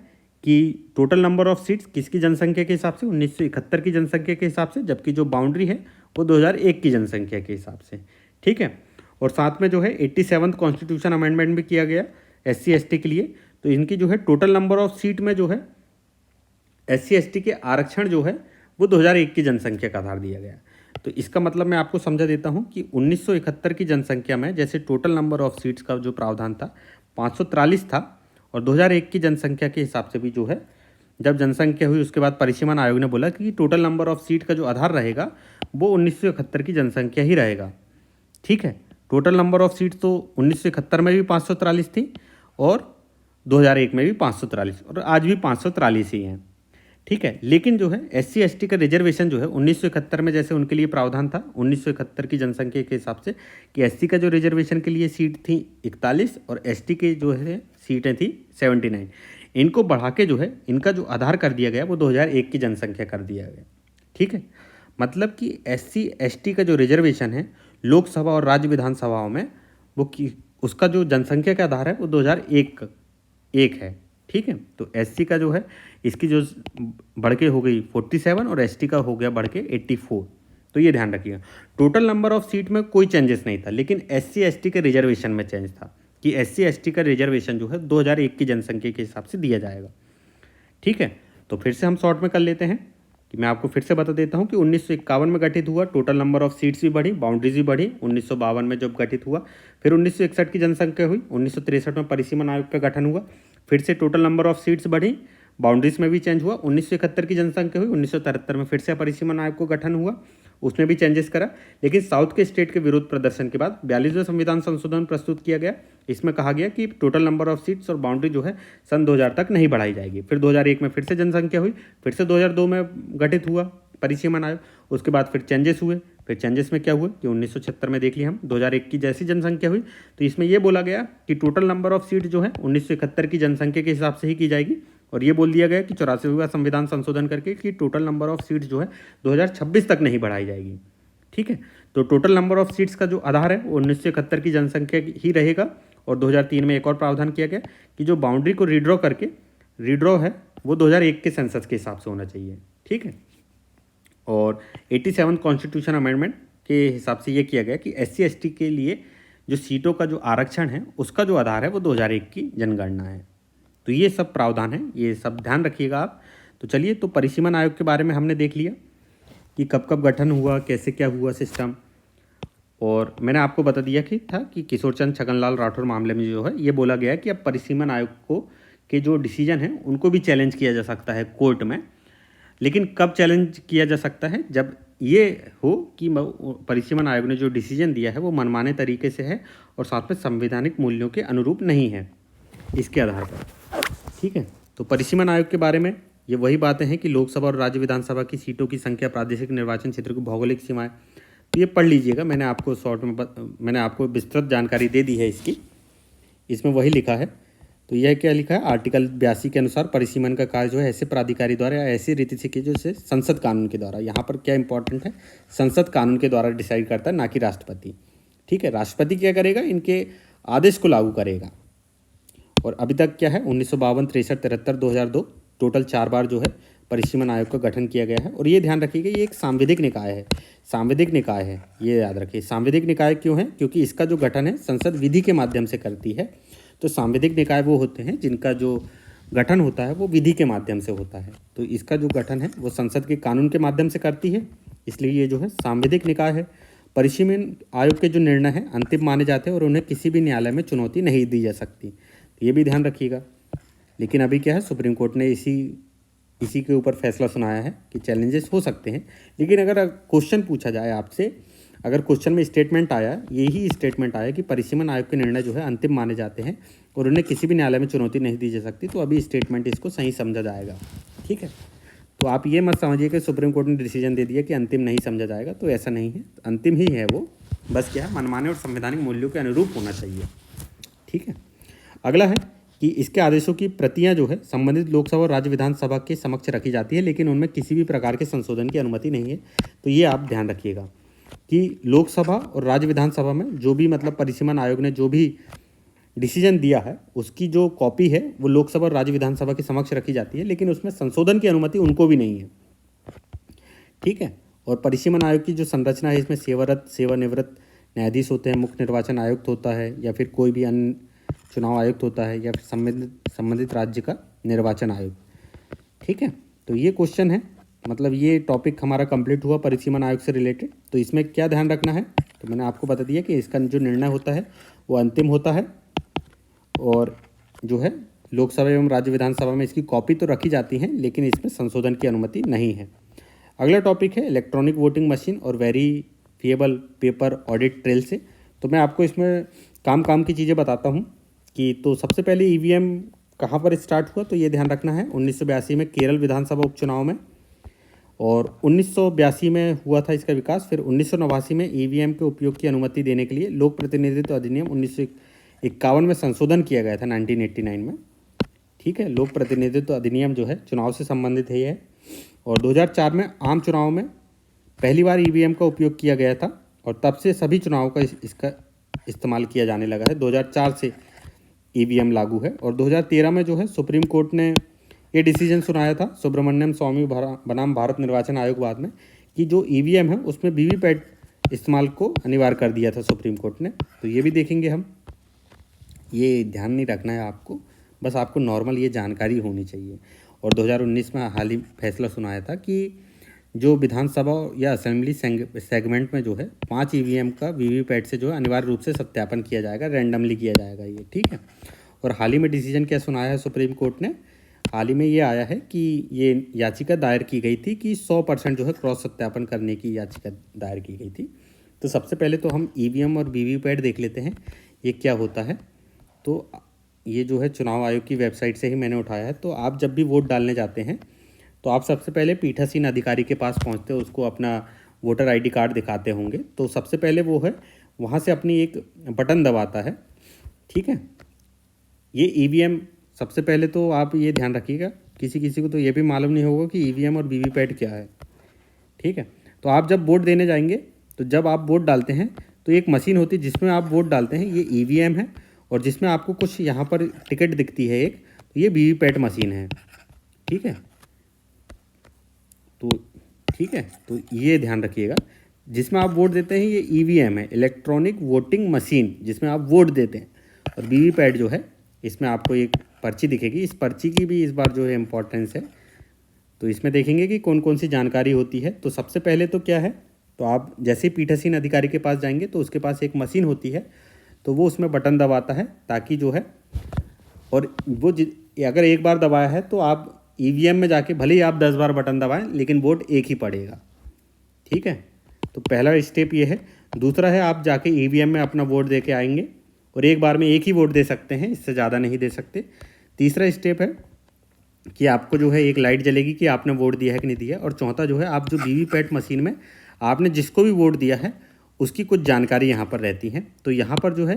कि टोटल नंबर ऑफ सीट्स किसकी जनसंख्या के हिसाब से, 1971 की जनसंख्या के हिसाब से, जबकि जो बाउंड्री है वो 2001 की जनसंख्या के हिसाब से, ठीक है। और साथ में जो है 87वां कॉन्स्टिट्यूशन अमेंडमेंट भी किया गया SC ST के लिए। तो इनकी जो है टोटल नंबर ऑफ सीट में जो है SC ST के आरक्षण जो है वो 2001 की जनसंख्या का आधार दिया गया। तो इसका मतलब मैं आपको समझा देता हूँ कि 1971 की जनसंख्या में जैसे टोटल नंबर ऑफ सीट्स का जो प्रावधान था 543 था, और 2001 की जनसंख्या के हिसाब से भी जो है जब जनसंख्या हुई उसके बाद परिसीमन आयोग ने बोला कि टोटल नंबर ऑफ सीट का जो आधार रहेगा वो 1971 की जनसंख्या ही रहेगा, ठीक है। टोटल नंबर ऑफ सीट तो 1971 में भी 543 थी और 2001 में भी 543 और आज भी 543 ही हैं, ठीक है। लेकिन जो है SC ST का रिजर्वेशन जो है 1971 में जैसे उनके लिए प्रावधान था 1971 की जनसंख्या के हिसाब से कि SC का जो रिजर्वेशन के लिए सीट थी 41 और ST के जो है सीटें थी 79, इनको बढ़ा के जो है इनका जो आधार कर दिया गया वो 2001 की जनसंख्या कर दिया गया, ठीक है। मतलब कि SC ST का जो रिजर्वेशन है लोकसभा और राज्य विधानसभाओं में वो उसका जो जनसंख्या का आधार है वो 2001 है, ठीक है। तो SC का जो है इसकी जो बढ़ के हो गई 47 और ST का हो गया बढ़ के 84। तो ये ध्यान रखिएगा टोटल नंबर ऑफ सीट में कोई चेंजेस नहीं था, लेकिन SC ST के रिजर्वेशन में चेंज था कि SC ST का रिजर्वेशन जो है 2001 की जनसंख्या के हिसाब से दिया जाएगा। ठीक है, तो फिर से हम शॉर्ट में कर लेते हैं कि मैं आपको फिर से बता देता हूं कि 1951 में गठित हुआ, टोटल नंबर ऑफ सीट्स भी बढ़ी, बाउंड्रीज भी बढ़ी 1952 में जब गठित हुआ। फिर 1961 की जनसंख्या हुई, 1963 में परिसीमन आयोग का गठन हुआ, फिर से टोटल नंबर ऑफ सीट्स बढ़ी, बाउंड्रीज में भी चेंज हुआ। 1971 की जनसंख्या हुई, 1973 में फिर से परिसीमन आयोग को गठन हुआ, उसमें भी चेंजेस करा। लेकिन साउथ के स्टेट के विरोध प्रदर्शन के बाद 42वें संविधान संशोधन प्रस्तुत किया गया। इसमें कहा गया कि टोटल नंबर ऑफ सीट्स और बाउंड्री जो है सन 2000 तक नहीं बढ़ाई जाएगी। फिर 2001 में फिर से जनसंख्या हुई, फिर से 2002 में गठित हुआ परिसीमन आयोग, उसके बाद फिर चेंजेस हुए। फिर चेंजेस में क्या हुआ कि 1976 में देख लिया हम, 2001 की जैसी जनसंख्या हुई तो इसमें यह बोला गया कि टोटल नंबर ऑफ सीट जो है 1971 की जनसंख्या के हिसाब से ही की जाएगी। और ये बोल दिया गया कि 84वां संविधान संशोधन करके कि टोटल नंबर ऑफ सीट्स जो है 2026 तक नहीं बढ़ाई जाएगी। ठीक है, तो टोटल नंबर ऑफ सीट्स का जो आधार है वो 1971 की जनसंख्या ही रहेगा। और 2003 में एक और प्रावधान किया गया कि जो बाउंड्री को रीड्रॉ है वो 2001 के सेंसस के हिसाब से होना चाहिए। ठीक है, और 87 कॉन्स्टिट्यूशन अमेंडमेंट के हिसाब से ये किया गया कि SC ST के लिए जो सीटों का जो आरक्षण है उसका जो आधार है वो 2001 की जनगणना है। तो ये सब प्रावधान है, ये सब ध्यान रखिएगा आप। तो चलिए, तो परिसीमन आयोग के बारे में हमने देख लिया कि कब कब गठन हुआ, कैसे क्या हुआ सिस्टम। और मैंने आपको बता दिया कि किशोर चंद छगनलाल राठौर मामले में जो है ये बोला गया है कि अब परिसीमन आयोग को के जो डिसीजन है उनको भी चैलेंज किया जा सकता है कोर्ट में। लेकिन कब चैलेंज किया जा सकता है, जब ये हो कि परिसीमन आयोग ने जो डिसीजन दिया है वो मनमाने तरीके से है और साथ में संवैधानिक मूल्यों के अनुरूप नहीं है इसके आधार पर। ठीक है, तो परिसीमन आयोग के बारे में ये वही बातें हैं कि लोकसभा और राज्य विधानसभा की सीटों की संख्या, प्रादेशिक निर्वाचन क्षेत्र की भौगोलिक सीमाएं, तो ये पढ़ लीजिएगा। मैंने आपको मैंने आपको विस्तृत जानकारी दे दी है इसकी, इसमें वही लिखा है। तो यह क्या लिखा है, आर्टिकल 82 के अनुसार परिसीमन का कार्य जो है ऐसे प्राधिकारी द्वारा या ऐसी रीति से किया जो से संसद कानून के द्वारा, यहाँ पर क्या इंपॉर्टेंट है, संसद कानून के द्वारा डिसाइड करता है, ना कि राष्ट्रपति। ठीक है, राष्ट्रपति क्या करेगा, इनके आदेश को लागू करेगा। और अभी तक क्या है, 1952, 63, 73, 2002 टोटल 4 बार जो है परिसीमन आयोग का गठन किया गया है। और ये ध्यान रखिएगा, ये एक सांविधिक निकाय है, सांविधिक निकाय है, ये याद रखिए। सांविधिक निकाय क्यों है, क्योंकि इसका जो गठन है संसद विधि के माध्यम से करती है। तो सांविधिक निकाय वो होते हैं जिनका जो गठन होता है वो विधि के माध्यम से होता है। तो इसका जो गठन है वो संसद के कानून के माध्यम से करती है, इसलिए ये जो है सांविधिक निकाय है। परिसीमन आयोग के जो निर्णय हैं अंतिम माने जाते हैं और उन्हें किसी भी न्यायालय में चुनौती नहीं दी जा सकती, तो ये भी ध्यान रखिएगा। लेकिन अभी क्या है, सुप्रीम कोर्ट ने इसी के ऊपर फैसला सुनाया है कि चैलेंजेस हो सकते हैं। लेकिन अगर क्वेश्चन पूछा जाए आपसे, अगर क्वेश्चन में स्टेटमेंट आया, यही स्टेटमेंट आया कि परिसीमन आयोग के निर्णय जो है अंतिम माने जाते हैं और उन्हें किसी भी न्यायालय में चुनौती नहीं दी जा सकती, तो अभी स्टेटमेंट इसको सही समझा जाएगा। ठीक है, तो आप ये मत समझिए कि सुप्रीम कोर्ट ने डिसीजन दे दिया कि अंतिम नहीं समझा जाएगा, तो ऐसा नहीं है, अंतिम ही है वो, बस क्या है, मनमाने और संवैधानिक मूल्यों के अनुरूप होना चाहिए। ठीक है, अगला है कि इसके आदेशों की प्रतियां जो है संबंधित लोकसभा और राज्य विधानसभा के समक्ष रखी जाती है, लेकिन उनमें किसी भी प्रकार के संशोधन की अनुमति नहीं है। तो ये आप ध्यान रखिएगा कि लोकसभा और राज्य विधानसभा में जो भी मतलब परिसीमन आयोग ने जो भी डिसीजन दिया है उसकी जो कॉपी है वो लोकसभा और राज्य विधानसभा के समक्ष रखी जाती है, लेकिन उसमें संशोधन की अनुमति उनको भी नहीं है। ठीक है, और परिसीमन आयोग की जो संरचना है इसमें सेवारत, सेवानिवृत्त न्यायाधीश होते हैं, मुख्य निर्वाचन आयुक्त होता है या फिर कोई भी अन्य चुनाव आयुक्त होता है या फिर संबंधित राज्य का निर्वाचन आयोग। ठीक है, तो ये क्वेश्चन है, मतलब ये टॉपिक हमारा कंप्लीट हुआ परिसीमन आयोग से रिलेटेड। तो इसमें क्या ध्यान रखना है, तो मैंने आपको बता दिया कि इसका जो निर्णय होता है वो अंतिम होता है और जो है लोकसभा एवं राज्य विधानसभा में इसकी कॉपी तो रखी जाती है, लेकिन इसमें संशोधन की अनुमति नहीं है। अगला टॉपिक है इलेक्ट्रॉनिक वोटिंग मशीन और वेरीफिएबल पेपर ऑडिट ट्रेल से। तो मैं आपको इसमें काम की चीज़ें बताता हूँ कि तो सबसे पहले EVM कहाँ पर स्टार्ट हुआ, तो ये ध्यान रखना है 1982 में केरल विधानसभा उपचुनाव में, और 1982 में हुआ था इसका विकास। फिर 1989 में EVM के उपयोग की अनुमति देने के लिए लोक प्रतिनिधित्व अधिनियम 1951 में संशोधन किया गया था 1989 में। ठीक है, लोक प्रतिनिधित्व अधिनियम जो है चुनाव से संबंधित है यह। और 2004 में आम चुनाव में पहली बार EVM का उपयोग किया गया था और तब से सभी चुनाव का इसका इस्तेमाल किया जाने लगा है। 2004 से EVM लागू है। और 2013 में जो है सुप्रीम कोर्ट ने ये डिसीजन सुनाया था सुब्रमण्यम स्वामी बनाम भारत निर्वाचन आयोग बाद में, कि जो EVM है उसमें VVPAT इस्तेमाल को अनिवार्य कर दिया था सुप्रीम कोर्ट ने। तो ये भी देखेंगे हम। ये ध्यान नहीं रखना है आपको, बस आपको नॉर्मल ये जानकारी होनी चाहिए। और 2019 में हाल ही फैसला सुनाया था कि जो विधानसभा या असेंबली सेगमेंट में जो है 5 ईवीएम का वीवीपैट से जो है अनिवार्य रूप से सत्यापन किया जाएगा, रैंडमली किया जाएगा ये, ठीक है। और हाल ही में डिसीजन क्या सुनाया है सुप्रीम कोर्ट ने, हाल ही में ये आया है कि ये याचिका दायर की गई थी कि 100% जो है क्रॉस सत्यापन करने की याचिका दायर की गई थी। तो सबसे पहले तो हम ईवीएम और वीवीपैट देख लेते हैं ये क्या होता है। तो ये जो है चुनाव आयोग की वेबसाइट से ही मैंने उठाया है। तो आप जब भी वोट डालने जाते हैं तो आप सबसे पहले पीठासीन अधिकारी के पास पहुंचते हो, उसको अपना वोटर आईडी कार्ड दिखाते होंगे। तो सबसे पहले वो है वहाँ से अपनी एक बटन दबाता है, ठीक है। ये ईवीएम सबसे पहले तो आप ये ध्यान रखिएगा, किसी किसी को तो ये भी मालूम नहीं होगा कि ईवीएम और वीवीपैट क्या है, ठीक है। तो आप जब वोट देने जाएंगे तो जब आप वोट डालते हैं तो एक मशीन होती है जिसमें आप वोट डालते हैं, ये ईवीएम है। और जिसमें आपको कुछ यहाँ पर टिकट दिखती है एक, तो ये वीवीपैट मशीन है, ठीक है। तो ठीक है, तो ये ध्यान रखिएगा, जिसमें आप वोट देते हैं ये ईवीएम है, इलेक्ट्रॉनिक वोटिंग मशीन, जिसमें आप वोट देते हैं। और वीवीपैट जो है इसमें आपको एक पर्ची दिखेगी, इस पर्ची की भी इस बार जो है इम्पोर्टेंस है। तो इसमें देखेंगे कि कौन कौन सी जानकारी होती है। तो सबसे पहले तो क्या है, तो आप जैसे पीठासीन अधिकारी के पास जाएंगे तो उसके पास एक मशीन होती है, तो वो उसमें बटन दबाता है ताकि जो है, और वो अगर एक बार दबाया है तो आप ईवीएम में जाके भले ही आप 10 बार बटन दबाएं लेकिन वोट एक ही पड़ेगा, ठीक है। तो पहला स्टेप ये है। दूसरा है आप जाके ईवीएम में अपना वोट दे के आएंगे और एक बार में एक ही वोट दे सकते हैं, इससे ज़्यादा नहीं दे सकते। तीसरा स्टेप है कि आपको जो है एक लाइट जलेगी कि आपने वोट दिया है कि नहीं दिया। और चौथा जो है, आप जो वीवीपैट मशीन में आपने जिसको भी वोट दिया है उसकी कुछ जानकारी यहाँ पर रहती हैं। तो यहाँ पर जो है,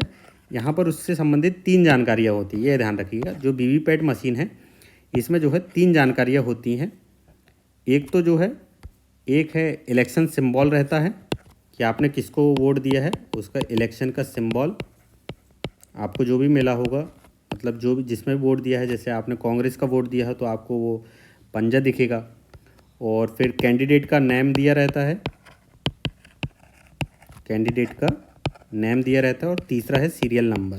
यहाँ पर उससे संबंधित 3 जानकारियाँ होती हैं, ये ध्यान रखिएगा। जो वीवीपैट मशीन है इसमें जो है 3 जानकारियाँ होती हैं। एक तो जो है, एक है इलेक्शन सिंबल रहता है कि आपने किसको वोट दिया है, उसका इलेक्शन का सिंबल आपको जो भी मिला होगा, मतलब जो भी जिसमें वोट दिया है, जैसे आपने कांग्रेस का वोट दिया है तो आपको वो पंजा दिखेगा। और फिर कैंडिडेट का नेम दिया रहता है, कैंडिडेट का नेम दिया रहता है। और तीसरा है सीरियल नंबर।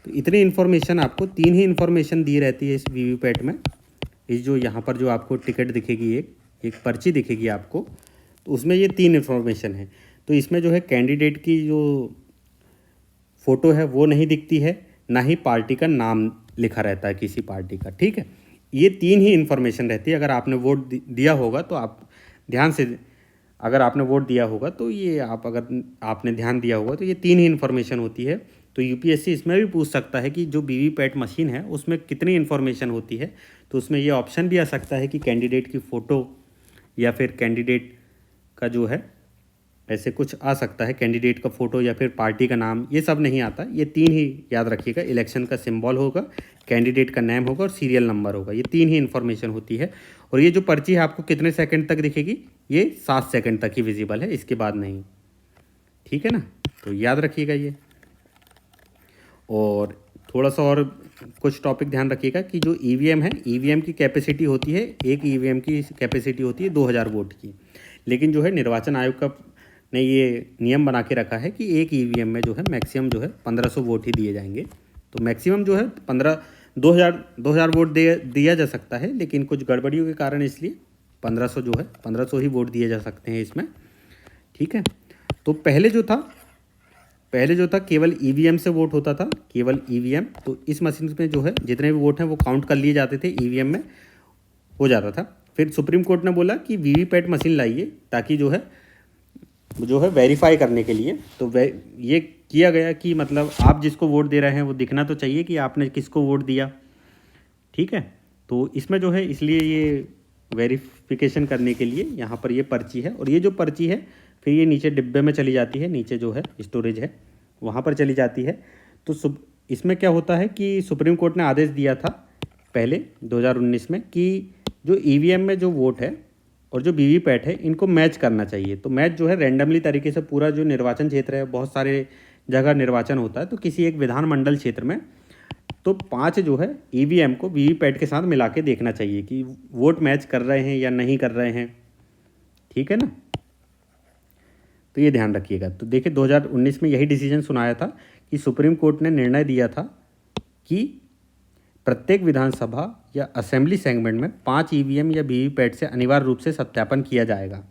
तो इतनी इन्फॉर्मेशन आपको, 3 ही इन्फॉर्मेशन दी रहती है इस वीवीपैट में। इस जो यहाँ पर जो आपको टिकट दिखेगी, एक पर्ची दिखेगी आपको, तो उसमें ये 3 इन्फॉर्मेशन है। तो इसमें जो है कैंडिडेट की जो फ़ोटो है वो नहीं दिखती है, ना ही पार्टी का नाम लिखा रहता है किसी पार्टी का, ठीक है। ये 3 ही इन्फॉर्मेशन रहती है। अगर आपने वोट दिया होगा तो आप ध्यान से, अगर आपने वोट दिया होगा तो ये अगर आपने ध्यान दिया होगा तो ये 3 ही इन्फॉर्मेशन होती है। तो यूपीएससी इसमें भी पूछ सकता है कि जो वीवीपैट मशीन है उसमें कितनी इन्फॉर्मेशन होती है। तो उसमें ये ऑप्शन भी आ सकता है कि कैंडिडेट की फ़ोटो या फिर कैंडिडेट का जो है ऐसे कुछ आ सकता है, कैंडिडेट का फ़ोटो या फिर पार्टी का नाम, ये सब नहीं आता। ये 3 ही याद रखिएगा, इलेक्शन का सिंबल होगा, कैंडिडेट का नेम होगा और सीरियल नंबर होगा। ये 3 ही इन्फॉर्मेशन होती है। और ये जो पर्ची है आपको कितने सेकंड तक दिखेगी, ये 7 सेकंड तक ही विजिबल है, इसके बाद नहीं, ठीक है ना। तो याद रखिएगा ये। और थोड़ा सा और कुछ टॉपिक ध्यान रखिएगा कि जो ईवीएम है, ईवीएम की कैपेसिटी होती है, एक ईवीएम की कैपेसिटी होती है 2000 वोट की। लेकिन जो है निर्वाचन आयोग का ने ये नियम बना के रखा है कि एक ईवीएम में जो है मैक्सिमम जो है 1500 वोट ही दिए जाएंगे। तो मैक्सिमम जो है 2000 वोट दिया जा सकता है, लेकिन कुछ गड़बड़ियों के कारण इसलिए 1500 जो है 1500 ही वोट दिए जा सकते हैं इसमें, ठीक है। तो पहले जो था केवल ईवीएम से वोट होता था, केवल ईवीएम। तो इस मशीन में जो है जितने भी वोट हैं वो काउंट कर लिए जाते थे, ईवीएम में हो जाता था। फिर सुप्रीम कोर्ट ने बोला कि वीवीपैट मशीन लाइए ताकि जो है वेरीफाई करने के लिए। तो ये किया गया कि मतलब आप जिसको वोट दे रहे हैं वो दिखना तो चाहिए कि आपने किसको वोट दिया, ठीक है। तो इसमें जो है इसलिए ये वेरिफिकेशन करने के लिए यहाँ पर ये पर्ची है। और ये जो पर्ची है फिर ये नीचे डिब्बे में चली जाती है, नीचे जो है स्टोरेज है वहाँ पर चली जाती है। तो इसमें क्या होता है कि सुप्रीम कोर्ट ने आदेश दिया था पहले 2019 में कि जो ईवीएम में जो वोट है और जो वीवीपैट है इनको मैच करना चाहिए। तो मैच जो है रैंडमली तरीके से पूरा जो निर्वाचन क्षेत्र है, बहुत सारे जगह निर्वाचन होता है, तो किसी एक विधानमंडल क्षेत्र में तो 5 जो है ईवीएम को वीवीपैट के साथ मिला के देखना चाहिए कि वोट मैच कर रहे हैं या नहीं कर रहे हैं, ठीक है ना। तो ये ध्यान रखिएगा। तो देखिए 2019 में यही डिसीजन सुनाया था कि सुप्रीम कोर्ट ने निर्णय दिया था कि प्रत्येक विधानसभा या असेंबली सेगमेंट में 5 ईवीएम या वीवीपैट से अनिवार्य रूप से सत्यापन किया जाएगा।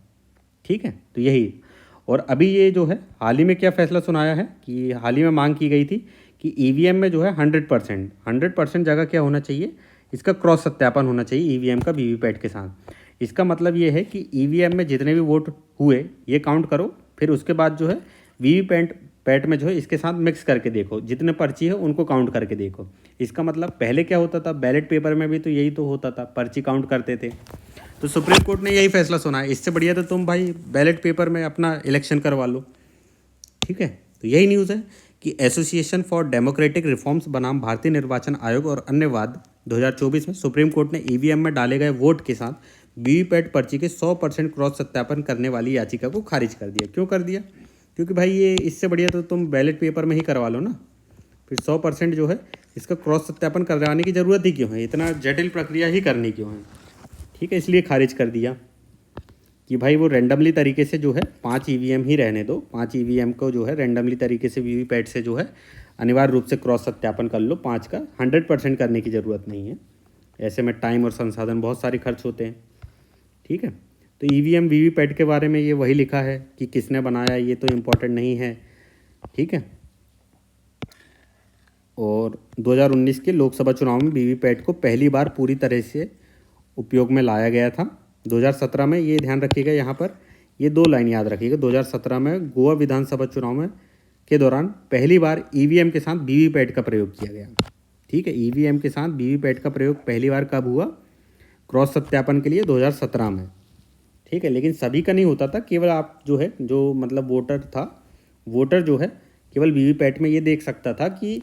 ठीक है, तो यही। और अभी ये जो है हाल ही में क्या फैसला सुनाया है कि हाल ही में मांग की गई थी कि ईवीएम में जो है 100% जगह क्या होना चाहिए, इसका क्रॉस सत्यापन होना चाहिए ईवीएम का वीवीपैट के साथ। इसका मतलब ये है कि ईवीएम में जितने भी वोट हुए ये काउंट करो, फिर उसके बाद जो है वीवीपैट में जो है इसके साथ मिक्स करके देखो, जितने पर्ची है उनको काउंट करके देखो। इसका मतलब पहले क्या होता था, बैलेट पेपर में भी तो यही तो होता था, पर्ची काउंट करते थे। तो सुप्रीम कोर्ट ने यही फैसला सुना है। इससे बढ़िया तो तुम भाई बैलेट पेपर में अपना इलेक्शन करवा लो। ठीक है, तो यही न्यूज़ है कि एसोसिएशन फॉर डेमोक्रेटिक रिफॉर्म्स बनाम भारतीय निर्वाचन आयोग और अन्य वाद 2024 में सुप्रीम कोर्ट ने ईवीएम में डाले गए वोट के साथ वीवीपैट पर्ची के 100% क्रॉस सत्यापन करने वाली याचिका को खारिज कर दिया। क्यों कर दिया? क्योंकि भाई ये इससे बढ़िया तो तुम बैलेट पेपर में ही करवा लो ना, फिर 100% जो है इसका क्रॉस सत्यापन करवाने की ज़रूरत ही क्यों है, इतना जटिल प्रक्रिया ही करनी क्यों है। ठीक है, इसलिए खारिज कर दिया कि भाई वो रेंडमली तरीके से जो है 5 ईवीएम ही रहने दो, 5 ईवीएम को जो है रेंडमली तरीके से वीवीपैट से जो है अनिवार्य रूप से क्रॉस सत्यापन कर लो 5 का, 100% करने की ज़रूरत नहीं है। ऐसे में टाइम और संसाधन बहुत सारे खर्च होते हैं। ठीक है, तो ईवीएम वीवीपैट के बारे में ये वही लिखा है कि किसने बनाया ये तो इम्पोर्टेंट नहीं है। ठीक है, और 2019 के लोकसभा चुनाव में वीवीपैट को पहली बार पूरी तरह से उपयोग में लाया गया था। 2017 में, ये ध्यान रखिएगा यहाँ पर, ये 2 लाइन याद रखिएगा। 2017 में गोवा विधानसभा चुनाव में के दौरान पहली बार ईवीएम के साथ वीवीपैट का प्रयोग किया गया। ठीक है, ईवीएम के साथ वीवीपैट का प्रयोग पहली बार कब हुआ? क्रॉस सत्यापन के लिए 2017 में। ठीक है, लेकिन सभी का नहीं होता था, केवल आप जो है जो मतलब वोटर था, वोटर जो है केवल वीवीपैट में ये देख सकता था कि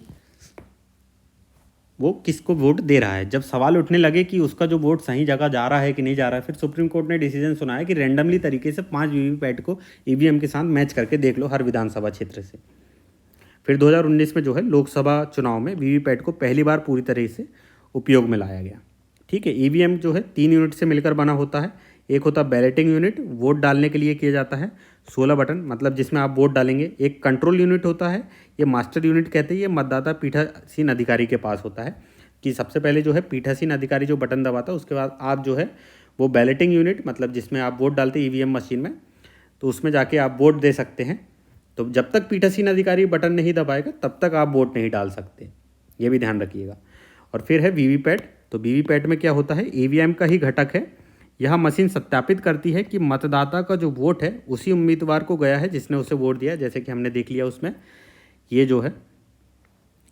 वो किसको वोट दे रहा है। जब सवाल उठने लगे कि उसका जो वोट सही जगह जा रहा है कि नहीं जा रहा है, फिर सुप्रीम कोर्ट ने डिसीजन सुनाया कि रेंडमली तरीके से 5 वीवीपैट को ईवीएम के साथ मैच करके देख लो हर विधानसभा क्षेत्र से। फिर 2019 में जो है लोकसभा चुनाव में वीवीपैट को पहली बार पूरी तरह से उपयोग में लाया गया। ठीक है, ईवीएम जो है 3 यूनिट से मिलकर बना होता है। एक होता है बैलेटिंग यूनिट, वोट डालने के लिए किया जाता है, 16 बटन मतलब जिसमें आप वोट डालेंगे। एक कंट्रोल यूनिट होता है, ये मास्टर यूनिट कहते हैं, ये मतदाता पीठासीन अधिकारी के पास होता है कि सबसे पहले जो है पीठासीन अधिकारी जो बटन दबाता है, उसके बाद आप जो है वो बैलेटिंग यूनिट मतलब जिसमें आप वोट डालते हैं ईवीएम मशीन में, तो उसमें जाके आप वोट दे सकते हैं। तो जब तक पीठासीन अधिकारी बटन नहीं दबाएगा तब तक आप वोट नहीं डाल सकते, ये भी ध्यान रखिएगा। और फिर है वीवीपैट। तो वीवीपैट में क्या होता है, ईवीएम का ही घटक है। यह मशीन सत्यापित करती है कि मतदाता का जो वोट है उसी उम्मीदवार को गया है जिसने उसे वोट दिया। जैसे कि हमने देख लिया उसमें, ये जो है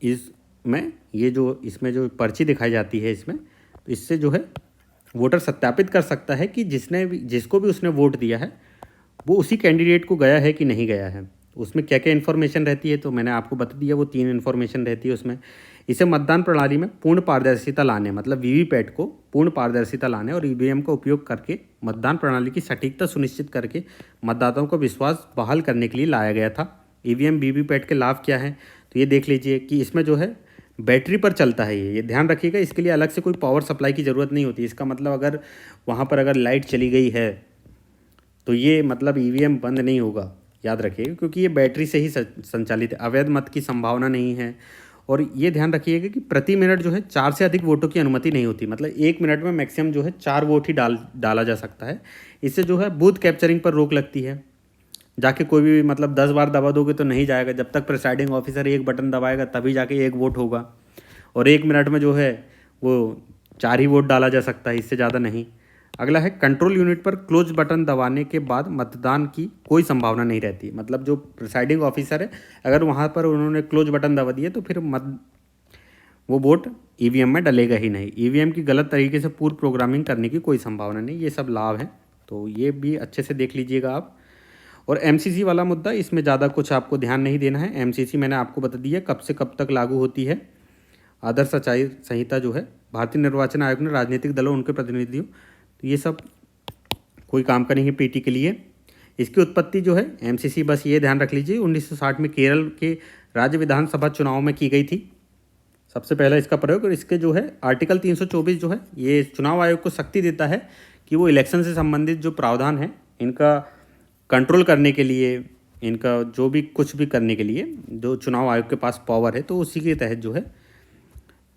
इसमें ये जो इसमें जो पर्ची दिखाई जाती है इसमें, तो इससे जो है वोटर सत्यापित कर सकता है कि जिसको भी उसने वोट दिया है वो उसी कैंडिडेट को गया है कि नहीं गया है। उसमें क्या क्या इन्फॉर्मेशन रहती है तो मैंने आपको बता दिया, वो 3 इन्फॉर्मेशन रहती है उसमें। इसे मतदान प्रणाली में पूर्ण पारदर्शिता लाने, मतलब वीवीपैट को पूर्ण पारदर्शिता लाने और ईवीएम का उपयोग करके मतदान प्रणाली की सटीकता सुनिश्चित करके मतदाताओं का विश्वास बहाल करने के लिए लाया गया था। ईवीएम वीवीपैट के लाभ क्या हैं तो ये देख लीजिए कि इसमें जो है बैटरी पर चलता है। ये ध्यान रखिएगा, इसके लिए अलग से कोई पावर सप्लाई की ज़रूरत नहीं होती। इसका मतलब अगर वहाँ पर अगर लाइट चली गई है तो ये मतलब ईवीएम बंद नहीं होगा, याद रखिएगा, क्योंकि ये बैटरी से ही संचालित है। अवैध मत की संभावना नहीं है। और ये ध्यान रखिएगा कि प्रति मिनट जो है 4 से अधिक वोटों की अनुमति नहीं होती, मतलब 1 मिनट में मैक्सिमम जो है 4 वोट ही डाला जा सकता है। इससे जो है बूथ कैप्चरिंग पर रोक लगती है। जाके कोई भी मतलब 10 बार दबा दोगे तो नहीं जाएगा, जब तक प्रिसाइडिंग ऑफिसर एक बटन दबाएगा तभी जाके 1 वोट होगा। और 1 मिनट में जो है वो 4 ही वोट डाला जा सकता है, इससे ज़्यादा नहीं। अगला है कंट्रोल यूनिट पर क्लोज बटन दबाने के बाद मतदान की कोई संभावना नहीं रहती। मतलब जो प्रिसाइडिंग ऑफिसर है अगर वहाँ पर उन्होंने क्लोज बटन दबा दिया तो फिर वो वोट ईवीएम में डलेगा ही नहीं। ईवीएम की गलत तरीके से पूर्व प्रोग्रामिंग करने की कोई संभावना नहीं। ये सब लाभ हैं, तो ये भी अच्छे से देख लीजिएगा आप। और एमसीसी वाला मुद्दा, इसमें ज़्यादा कुछ आपको ध्यान नहीं देना है। एमसीसी मैंने आपको बता दिया कब से कब तक लागू होती है। आदर्श आचार संहिता जो है भारतीय निर्वाचन आयोग ने राजनीतिक दलों उनके प्रतिनिधियों, तो ये सब कोई काम का नहीं है पीटी के लिए। इसकी उत्पत्ति जो है एमसीसी, बस ये ध्यान रख लीजिए, 1960 में केरल के राज्य विधानसभा चुनाव में की गई थी सबसे पहला इसका प्रयोग। और इसके जो है आर्टिकल 324 जो है ये चुनाव आयोग को शक्ति देता है कि वो इलेक्शन से संबंधित जो प्रावधान है इनका कंट्रोल करने के लिए, इनका जो भी कुछ भी करने के लिए जो चुनाव आयोग के पास पावर है, तो उसी के तहत जो है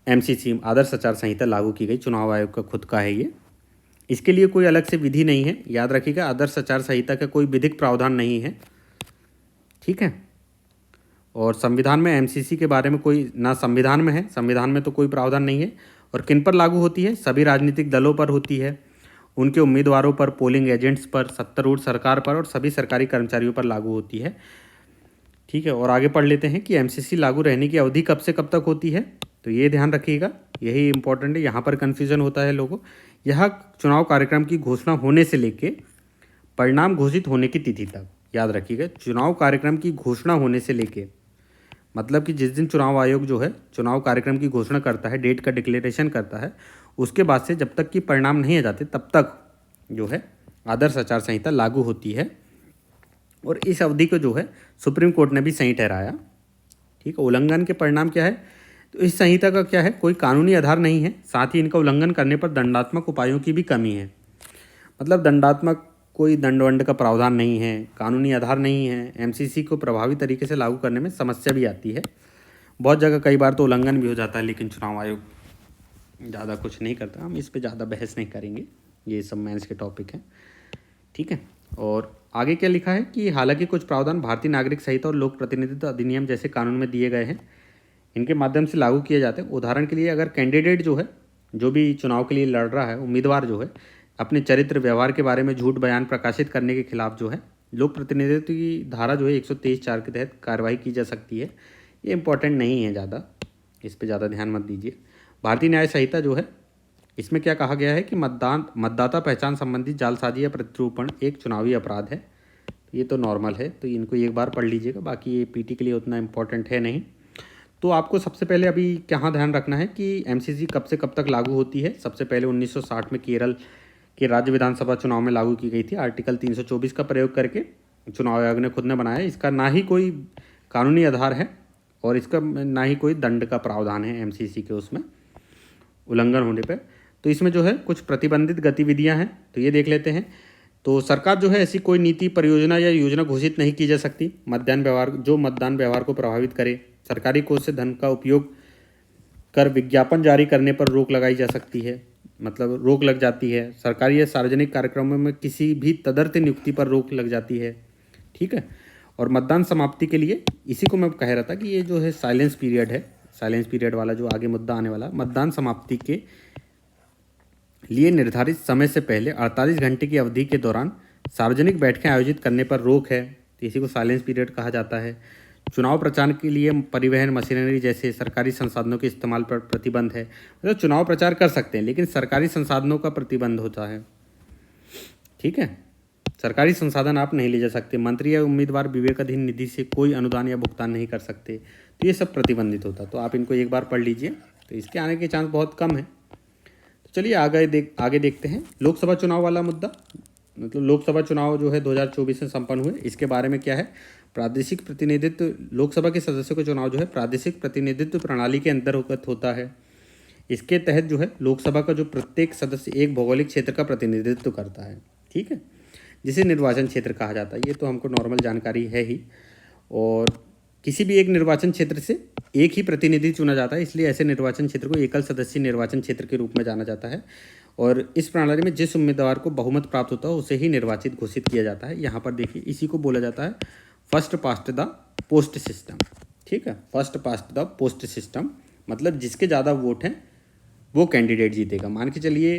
एमसीसी आदर्श आचार संहिता लागू की गई, चुनाव आयोग का खुद का है ये। इसके लिए कोई अलग से विधि नहीं है, याद रखिएगा, आदर्श आचार संहिता का कोई विधिक प्रावधान नहीं है, ठीक है। और संविधान में एमसीसी के बारे में कोई ना संविधान में है, संविधान में तो कोई प्रावधान नहीं है। और किन पर लागू होती है? सभी राजनीतिक दलों पर होती है, उनके उम्मीदवारों पर, पोलिंग एजेंट्स पर, सत्तारूढ़ सरकार पर और सभी सरकारी कर्मचारियों पर लागू होती है, ठीक है। और आगे पढ़ लेते हैं कि एमसीसी लागू रहने की अवधि कब से कब तक होती है, तो ये ध्यान रखिएगा, यही इंपॉर्टेंट है, यहाँ पर कन्फ्यूजन होता है लोगों। यह चुनाव कार्यक्रम की घोषणा होने से लेके परिणाम घोषित होने की तिथि तक, याद रखिएगा, चुनाव कार्यक्रम की घोषणा होने से लेके, मतलब कि जिस दिन चुनाव आयोग जो है चुनाव कार्यक्रम की घोषणा करता है, डेट का डिक्लेरेशन करता है, उसके बाद से जब तक कि परिणाम नहीं आ जाते तब तक जो है आदर्श आचार संहिता लागू होती है। और इस अवधि को जो है सुप्रीम कोर्ट ने भी सही ठहराया, ठीक है। उल्लंघन के परिणाम क्या है? तो इस संहिता का क्या है, कोई कानूनी आधार नहीं है, साथ ही इनका उल्लंघन करने पर दंडात्मक उपायों की भी कमी है। मतलब दंडात्मक कोई दंड का प्रावधान नहीं है, कानूनी आधार नहीं है, एमसीसी को प्रभावी तरीके से लागू करने में समस्या भी आती है। बहुत जगह कई बार तो उल्लंघन भी हो जाता है, लेकिन चुनाव आयोग ज़्यादा कुछ नहीं करता। हम इस पे ज़्यादा बहस नहीं करेंगे, ये सब मेंस के टॉपिक हैं, ठीक है। और आगे क्या लिखा है कि हालांकि कुछ प्रावधान भारतीय नागरिक संहिता और लोक प्रतिनिधित्व अधिनियम जैसे कानून में दिए गए हैं, इनके माध्यम से लागू किए जाते हैं। उदाहरण के लिए अगर कैंडिडेट जो है, जो भी चुनाव के लिए लड़ रहा है, उम्मीदवार जो है, अपने चरित्र व्यवहार के बारे में झूठ बयान प्रकाशित करने के खिलाफ जो है लोक प्रतिनिधित्व की धारा जो है 123(4) के तहत कार्रवाई की जा सकती है। ये इंपॉर्टेंट नहीं है ज़्यादा, इस पर ज़्यादा ध्यान मत दीजिए। भारतीय न्याय संहिता जो है, इसमें क्या कहा गया है कि मतदाता पहचान संबंधी जालसाजी या प्रतिरूपण एक चुनावी अपराध है। ये तो नॉर्मल है, तो इनको एक बार पढ़ लीजिएगा, बाकी ये पीटी के लिए उतना इम्पोर्टेंट है नहीं। तो आपको सबसे पहले अभी कहाँ ध्यान रखना है कि एमसीसी कब से कब तक लागू होती है। सबसे पहले 1960 में केरल के राज्य विधानसभा चुनाव में लागू की गई थी, आर्टिकल 324 का प्रयोग करके चुनाव आयोग ने खुद ने बनाया। इसका ना ही कोई कानूनी आधार है और इसका ना ही कोई दंड का प्रावधान है एमसीसी के उसमें उल्लंघन होने पर। तो इसमें जो है कुछ प्रतिबंधित गतिविधियां हैं, तो ये देख लेते हैं। तो सरकार जो है ऐसी कोई नीति, परियोजना या योजना घोषित नहीं की जा सकती मतदान व्यवहार को प्रभावित करे। सरकारी कोष से धन का उपयोग कर विज्ञापन जारी करने पर रोक लगाई जा सकती है, मतलब रोक लग जाती है। सरकारी या सार्वजनिक कार्यक्रमों में किसी भी तदर्थ नियुक्ति पर रोक लग जाती है, ठीक है। और मतदान समाप्ति के लिए, इसी को मैं कह रहा था कि ये जो है साइलेंस पीरियड है, साइलेंस पीरियड वाला जो आगे मुद्दा आने वाला, मतदान समाप्ति के लिए निर्धारित समय से पहले 48 घंटे की अवधि के दौरान सार्वजनिक बैठकें आयोजित करने पर रोक है, तो इसी को साइलेंस पीरियड कहा जाता है। चुनाव प्रचार के लिए परिवहन मशीनरी जैसे सरकारी संसाधनों के इस्तेमाल पर प्रतिबंध है। मतलब चुनाव प्रचार कर सकते हैं लेकिन सरकारी संसाधनों का प्रतिबंध होता है, ठीक है। सरकारी संसाधन आप नहीं ले जा सकते। मंत्री या उम्मीदवार विवेकाधीन निधि से कोई अनुदान या भुगतान नहीं कर सकते, तो ये सब प्रतिबंधित होता। तो आप इनको एक बार पढ़ लीजिए, तो इसके आने के चांस बहुत कम है। तो चलिए आगे देखते हैं लोकसभा चुनाव वाला मुद्दा। मतलब लोकसभा चुनाव जो है 2024 में संपन्न हुए, इसके बारे में क्या है, प्रादेशिक प्रतिनिधित्व, लोकसभा के सदस्यों का चुनाव जो है प्रादेशिक प्रतिनिधित्व प्रणाली के अंतर्गत होता है। इसके तहत जो है लोकसभा का जो प्रत्येक सदस्य एक भौगोलिक क्षेत्र का प्रतिनिधित्व करता है, ठीक है, जिसे निर्वाचन क्षेत्र कहा जाता है। ये तो हमको नॉर्मल जानकारी है ही। और किसी भी एक निर्वाचन क्षेत्र से एक ही प्रतिनिधि चुना जाता है, इसलिए ऐसे निर्वाचन क्षेत्र को एकल सदस्यीय निर्वाचन क्षेत्र के रूप में जाना जाता है। और इस प्रणाली में जिस उम्मीदवार को बहुमत प्राप्त होता है उसे ही निर्वाचित घोषित किया जाता है। यहाँ पर देखिए, इसी को बोला जाता है first past the post system, ठीक है। First past the post system मतलब जिसके ज़्यादा वोट हैं वो कैंडिडेट जीतेगा। मान के चलिए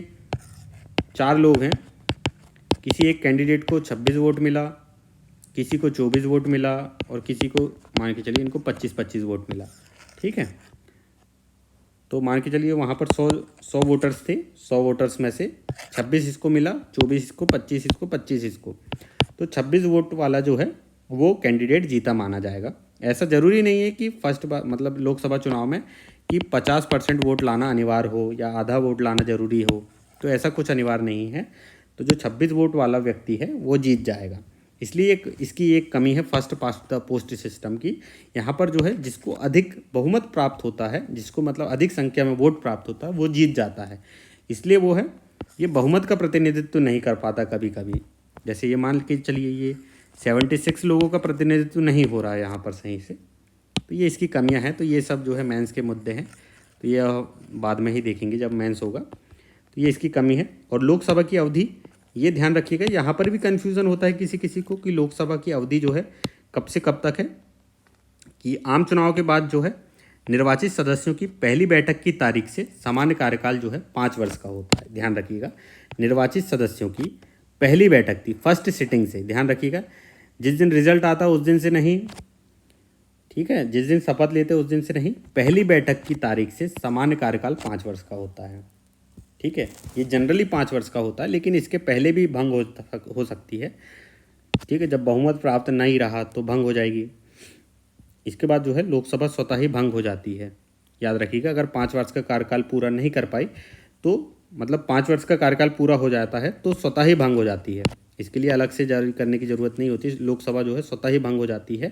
4 लोग हैं, किसी एक कैंडिडेट को 26 वोट मिला, किसी को 24 वोट मिला और किसी को मान के चलिए इनको 25-25 वोट मिला, ठीक है। तो मान के चलिए वहाँ पर 100 वोटर्स थे, 100 वोटर्स में से 26 इसको मिला, 24 इसको, 25 इसको, 25 इसको। तो 26 वोट वाला जो है वो कैंडिडेट जीता माना जाएगा। ऐसा ज़रूरी नहीं है कि मतलब लोकसभा चुनाव में कि 50% वोट लाना अनिवार्य हो या आधा वोट लाना ज़रूरी हो, तो ऐसा कुछ अनिवार्य नहीं है। तो जो 26 वोट वाला व्यक्ति है वो जीत जाएगा। इसलिए इसकी एक कमी है first past the post system की। यहाँ पर जो है जिसको अधिक बहुमत प्राप्त होता है, जिसको मतलब अधिक संख्या में वोट प्राप्त होता है, वो जीत जाता है। इसलिए वो है ये बहुमत का प्रतिनिधित्व नहीं कर पाता कभी कभी। जैसे ये मान के चलिए ये 76 लोगों का प्रतिनिधित्व नहीं हो रहा है यहाँ पर सही से, तो ये इसकी कमियाँ हैं। तो ये सब जो है मेंस के मुद्दे हैं, तो ये बाद में ही देखेंगे जब मेंस होगा। तो ये इसकी कमी है। और लोकसभा की अवधि, ये ध्यान रखिएगा, यहाँ पर भी कन्फ्यूज़न होता है किसी किसी को कि लोकसभा की अवधि जो है कब से कब तक है। कि आम चुनाव के बाद जो है निर्वाचित सदस्यों की पहली बैठक की तारीख से सामान्य कार्यकाल जो है 5 वर्ष का होता है। ध्यान रखिएगा, निर्वाचित सदस्यों की पहली बैठक थी, फर्स्ट सिटिंग से, ध्यान रखिएगा, जिस दिन रिजल्ट आता उस दिन से नहीं, ठीक है, जिस दिन शपथ लेते उस दिन से नहीं, पहली बैठक की तारीख से सामान्य कार्यकाल 5 वर्ष का होता है। ठीक है, ये जनरली 5 वर्ष का होता है, लेकिन इसके पहले भी भंग हो सकती है। ठीक है, जब बहुमत प्राप्त नहीं रहा तो भंग हो जाएगी। इसके बाद जो है लोकसभा स्वतः ही भंग हो जाती है। याद रखिएगा, अगर 5 वर्ष का कार्यकाल पूरा नहीं कर पाई तो मतलब 5 वर्ष का कार्यकाल पूरा हो जाता है तो स्वतः ही भंग हो जाती है। इसके लिए अलग से जारी करने की ज़रूरत नहीं होती, लोकसभा जो है स्वतः ही भंग हो जाती है।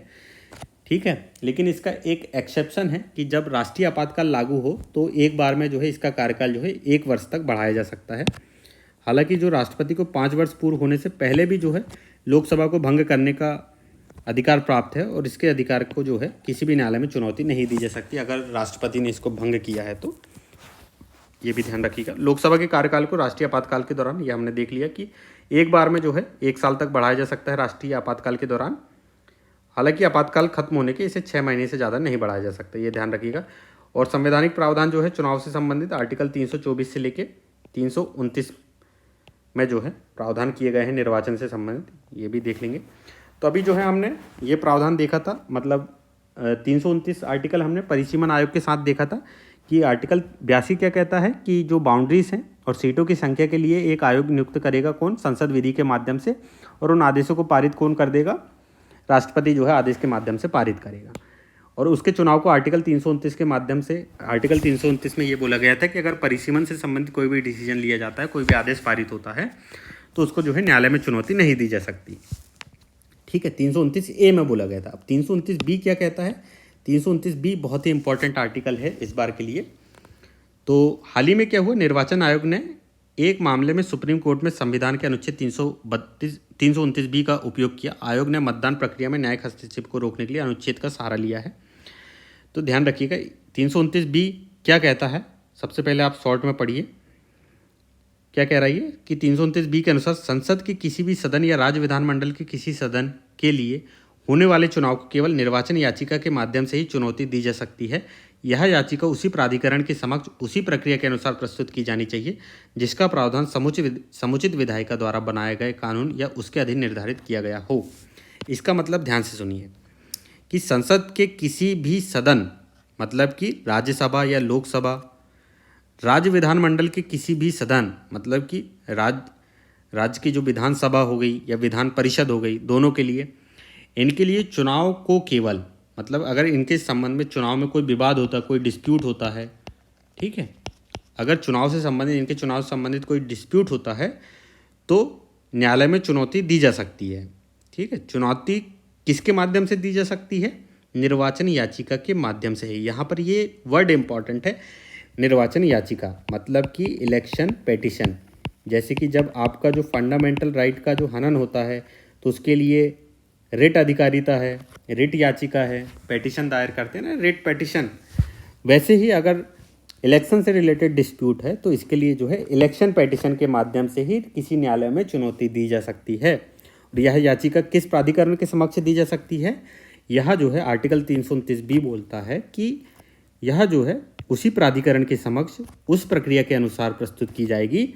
ठीक है, लेकिन इसका एक एक्सेप्शन है कि जब राष्ट्रीय आपातकाल लागू हो तो एक बार में जो है इसका कार्यकाल जो है 1 वर्ष तक बढ़ाया जा सकता है। हालांकि जो राष्ट्रपति को 5 वर्ष पूर्ण होने से पहले भी जो है लोकसभा को भंग करने का अधिकार प्राप्त है और इसके अधिकार को जो है किसी भी न्यायालय में चुनौती नहीं दी जा सकती अगर राष्ट्रपति ने इसको भंग किया है तो। ये भी ध्यान रखिएगा। लोकसभा के कार्यकाल को राष्ट्रीय आपातकाल के दौरान, ये हमने देख लिया कि एक बार में जो है 1 साल तक बढ़ाया जा सकता है राष्ट्रीय आपातकाल के दौरान। हालांकि आपातकाल खत्म होने के इसे 6 महीने से ज़्यादा नहीं बढ़ाया जा सकता, ये ध्यान रखिएगा। और संवैधानिक प्रावधान जो है चुनाव से संबंधित आर्टिकल 324 से लेके 329 में जो है प्रावधान किए गए हैं निर्वाचन से संबंधित, ये भी देख लेंगे। तो अभी जो है हमने ये प्रावधान देखा था, मतलब 329 आर्टिकल हमने परिसीमन आयोग के साथ देखा था कि आर्टिकल 82 क्या कहता है कि जो बाउंड्रीज हैं और सीटों की संख्या के लिए एक आयोग नियुक्त करेगा, कौन, संसद विधि के माध्यम से, और उन आदेशों को पारित कौन कर देगा, राष्ट्रपति जो है आदेश के माध्यम से पारित करेगा। और उसके चुनाव को आर्टिकल 329 के माध्यम से, आर्टिकल 329 में ये बोला गया था कि अगर परिसीमन से संबंधित कोई भी डिसीजन लिया जाता है, कोई भी आदेश पारित होता है तो उसको जो है न्यायालय में चुनौती नहीं दी जा सकती। ठीक है, 329A में बोला गया था। अब 329B क्या कहता है? 329B बहुत ही इंपॉर्टेंट आर्टिकल है इस बार के लिए। तो हाल ही में क्या हुआ, निर्वाचन आयोग ने एक मामले में सुप्रीम कोर्ट में संविधान के अनुच्छेद 329B का उपयोग किया। आयोग ने मतदान प्रक्रिया में न्यायिक हस्तक्षेप को रोकने के लिए अनुच्छेद का सहारा लिया है। तो ध्यान रखिएगा 329B क्या कहता है, सबसे पहले आप शॉर्ट में पढ़िए क्या कह रही है कि 329B के अनुसार संसद के किसी भी सदन या राज्य विधानमंडल के किसी सदन के लिए होने वाले चुनाव को केवल निर्वाचन याचिका के माध्यम से ही चुनौती दी जा सकती है। यह याचिका उसी प्राधिकरण के समक्ष उसी प्रक्रिया के अनुसार प्रस्तुत की जानी चाहिए जिसका प्रावधान समुचित विधायिका द्वारा बनाए गए कानून या उसके अधीन निर्धारित किया गया हो। इसका मतलब ध्यान से सुनिए कि संसद के किसी भी सदन, मतलब कि राज्यसभा या लोकसभा, राज्य विधानमंडल के किसी भी सदन, मतलब कि राज्य की जो विधानसभा हो गई या विधान परिषद हो गई, दोनों के लिए, इनके लिए चुनाव को केवल, मतलब अगर इनके संबंध में चुनाव में कोई विवाद होता है, कोई डिस्प्यूट होता है, ठीक है, अगर चुनाव से संबंधित, इनके चुनाव से संबंधित कोई डिस्प्यूट होता है तो न्यायालय में चुनौती दी जा सकती है। ठीक है, चुनौती किसके माध्यम से दी जा सकती है? निर्वाचन याचिका के माध्यम से है। यहाँ पर ये वर्ड इंपॉर्टेंट है, निर्वाचन याचिका, मतलब कि इलेक्शन पेटिशन। जैसे कि जब आपका जो फंडामेंटल राइट का जो हनन होता है तो उसके लिए रिट अधिकारिता है, रिट याचिका है, पेटिशन दायर करते हैं ना, रिट पेटिशन। वैसे ही अगर इलेक्शन से रिलेटेड डिस्प्यूट है तो इसके लिए जो है इलेक्शन पेटिशन के माध्यम से ही किसी न्यायालय में चुनौती दी जा सकती है। और यह याचिका किस प्राधिकरण के समक्ष दी जा सकती है? यह जो है आर्टिकल 329B बोलता है कि यह जो है उसी प्राधिकरण के समक्ष उस प्रक्रिया के अनुसार प्रस्तुत की जाएगी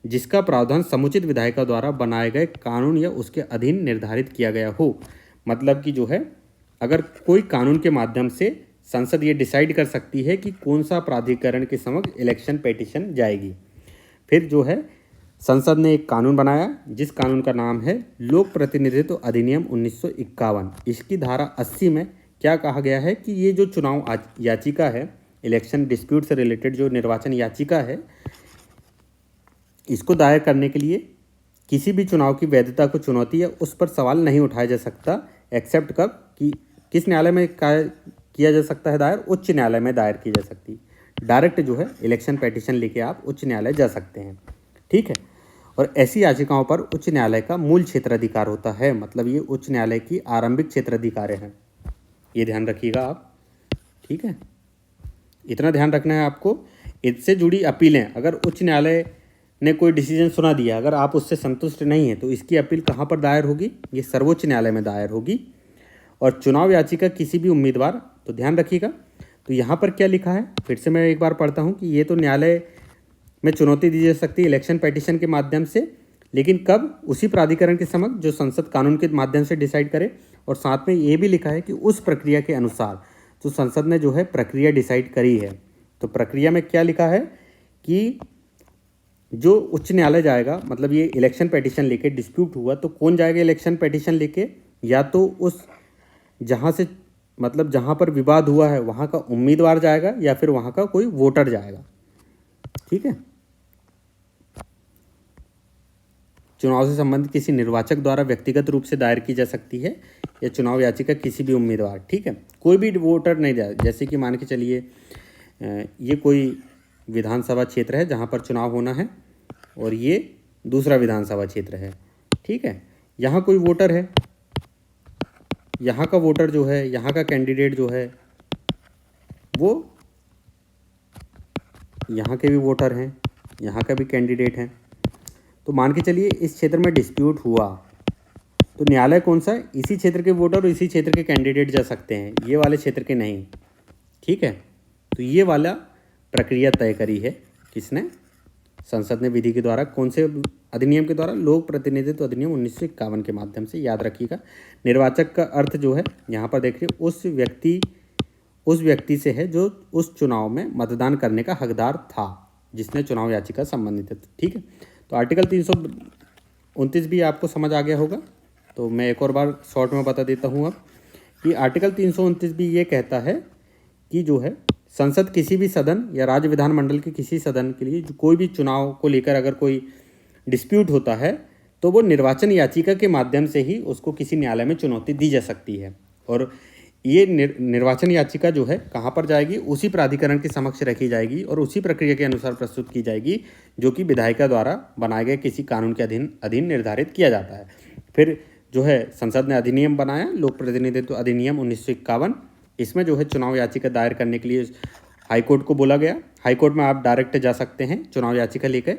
जिसका प्रावधान समुचित विधायिका द्वारा बनाए गए कानून या उसके अधीन निर्धारित किया गया हो। मतलब कि जो है अगर कोई कानून के माध्यम से संसद ये डिसाइड कर सकती है कि कौन सा प्राधिकरण के समक्ष इलेक्शन पेटिशन जाएगी। फिर जो है संसद ने एक कानून बनाया जिस कानून का नाम है लोक प्रतिनिधित्व अधिनियम 1951। इसकी धारा 80 में क्या कहा गया है कि ये जो चुनाव याचिका है, इलेक्शन डिस्प्यूट से रिलेटेड जो निर्वाचन याचिका है, इसको दायर करने के लिए किसी भी चुनाव की वैधता को चुनौती या उस पर सवाल नहीं उठाया जा सकता, एक्सेप्ट कब, कि किस न्यायालय में किया जा सकता है दायर? उच्च न्यायालय में दायर की जा सकती। डायरेक्ट जो है इलेक्शन पेटिशन लेके आप उच्च न्यायालय जा सकते हैं। ठीक है, और ऐसी याचिकाओं पर उच्च न्यायालय का मूल क्षेत्राधिकार होता है, मतलब ये उच्च न्यायालय की आरंभिक क्षेत्राधिकार है, ये ध्यान रखिएगा आप। ठीक है, इतना ध्यान रखना है आपको। इससे जुड़ी अपीलें, अगर उच्च न्यायालय ने कोई डिसीजन सुना दिया, अगर आप उससे संतुष्ट नहीं हैं तो इसकी अपील कहाँ पर दायर होगी? ये सर्वोच्च न्यायालय में दायर होगी। और चुनाव याचिका किसी भी उम्मीदवार, तो ध्यान रखिएगा, तो यहाँ पर क्या लिखा है, फिर से मैं एक बार पढ़ता हूँ कि ये तो न्यायालय में चुनौती दी जा सकती है इलेक्शन पेटिशन के माध्यम से, लेकिन कब? उसी प्राधिकरण के समक्ष जो संसद कानून के माध्यम से डिसाइड करे। और साथ में ये भी लिखा है कि उस प्रक्रिया के अनुसार जो संसद ने जो है प्रक्रिया डिसाइड करी है। तो प्रक्रिया में क्या लिखा है कि जो उच्च न्यायालय जाएगा, मतलब ये इलेक्शन पेटिशन लेके डिस्प्यूट हुआ तो कौन जाएगा इलेक्शन पेटिशन लेके? या तो उस जहाँ से, मतलब जहाँ पर विवाद हुआ है वहाँ का उम्मीदवार जाएगा, या फिर वहाँ का कोई वोटर जाएगा। ठीक है। चुनाव से संबंधित किसी निर्वाचक द्वारा व्यक्तिगत रूप से दायर की जा सकती है, या चुनाव याचिका किसी भी उम्मीदवार, ठीक है, कोई भी वोटर नहीं जाए। जैसे कि मान के चलिए ये कोई विधानसभा क्षेत्र है जहाँ पर चुनाव होना है, और ये दूसरा विधानसभा क्षेत्र है, ठीक है। यहाँ कोई वोटर है, यहाँ का वोटर जो है, यहाँ का कैंडिडेट जो है वो यहाँ के भी वोटर हैं, यहाँ का भी कैंडिडेट हैं। तो मान के चलिए इस क्षेत्र में डिस्प्यूट हुआ, तो न्यायालय कौन सा है? इसी क्षेत्र के वोटर और इसी क्षेत्र के कैंडिडेट जा सकते हैं, ये वाले क्षेत्र के नहीं, ठीक है। तो ये वाला प्रक्रिया तय करी है किसने? संसद ने विधि के द्वारा। कौन से अधिनियम के द्वारा? लोक प्रतिनिधित्व अधिनियम 1951 के माध्यम से। याद रखिएगा, निर्वाचक का अर्थ जो है यहाँ पर देखिए उस व्यक्ति से है जो उस चुनाव में मतदान करने का हकदार था, जिसने चुनाव याचिका संबंधित है, ठीक है। तो आर्टिकल 329 भी आपको समझ आ गया होगा, तो मैं एक और बार शॉर्ट में बता देता हूँ अब कि आर्टिकल 329 भी ये कहता है कि जो है संसद किसी भी सदन या राज्य विधानमंडल के किसी सदन के लिए कोई भी चुनाव को लेकर अगर कोई डिस्प्यूट होता है तो वो निर्वाचन याचिका के माध्यम से ही उसको किसी न्यायालय में चुनौती दी जा सकती है। और ये निर्वाचन याचिका जो है कहाँ पर जाएगी? उसी प्राधिकरण के समक्ष रखी जाएगी और उसी प्रक्रिया के अनुसार प्रस्तुत की जाएगी जो कि विधायिका द्वारा बनाए गए किसी कानून के अधीन निर्धारित किया जाता है। फिर जो है संसद ने अधिनियम बनाया, लोक प्रतिनिधित्व अधिनियम 1951। इसमें जो है चुनाव याचिका दायर करने के लिए हाईकोर्ट को बोला गया। हाईकोर्ट में आप डायरेक्ट जा सकते हैं चुनाव याचिका लेकर,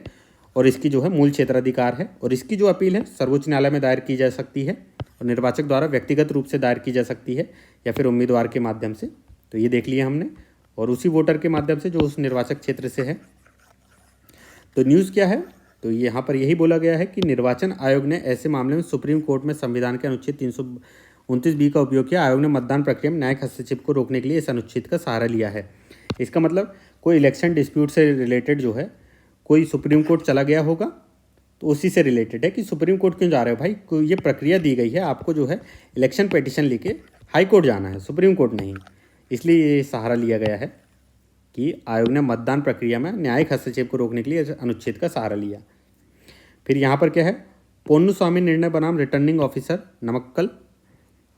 और इसकी जो है मूल क्षेत्राधिकार है, और इसकी जो अपील है सर्वोच्च न्यायालय में दायर की जा सकती है, और निर्वाचक द्वारा व्यक्तिगत रूप से दायर की जा सकती है या फिर उम्मीदवार के माध्यम से। तो ये देख लिया हमने, और उसी वोटर के माध्यम से जो उस निर्वाचक क्षेत्र से है। तो न्यूज़ क्या है? तो यहाँ पर यही बोला गया है कि निर्वाचन आयोग ने ऐसे मामले में सुप्रीम कोर्ट में संविधान के अनुच्छेद 329B का उपयोग किया। आयोग ने मतदान प्रक्रिया में न्यायिक हस्तक्षेप को रोकने के लिए इस अनुच्छेद का सहारा लिया है। इसका मतलब कोई इलेक्शन डिस्प्यूट से रिलेटेड जो है कोई सुप्रीम कोर्ट चला गया होगा, तो उसी से रिलेटेड है कि सुप्रीम कोर्ट क्यों जा रहे हो भाई? कोई ये प्रक्रिया दी गई है आपको जो है इलेक्शन पिटीशन लेके हाई कोर्ट जाना है, सुप्रीम कोर्ट नहीं। इसलिए ये सहारा लिया गया है कि आयोग ने मतदान प्रक्रिया में न्यायिक हस्तक्षेप को रोकने के लिए अनुच्छेद का सहारा लिया। फिर यहाँ पर क्या है? पोन्नुस्वामी निर्णय बनाम रिटर्निंग ऑफिसर नमक्कल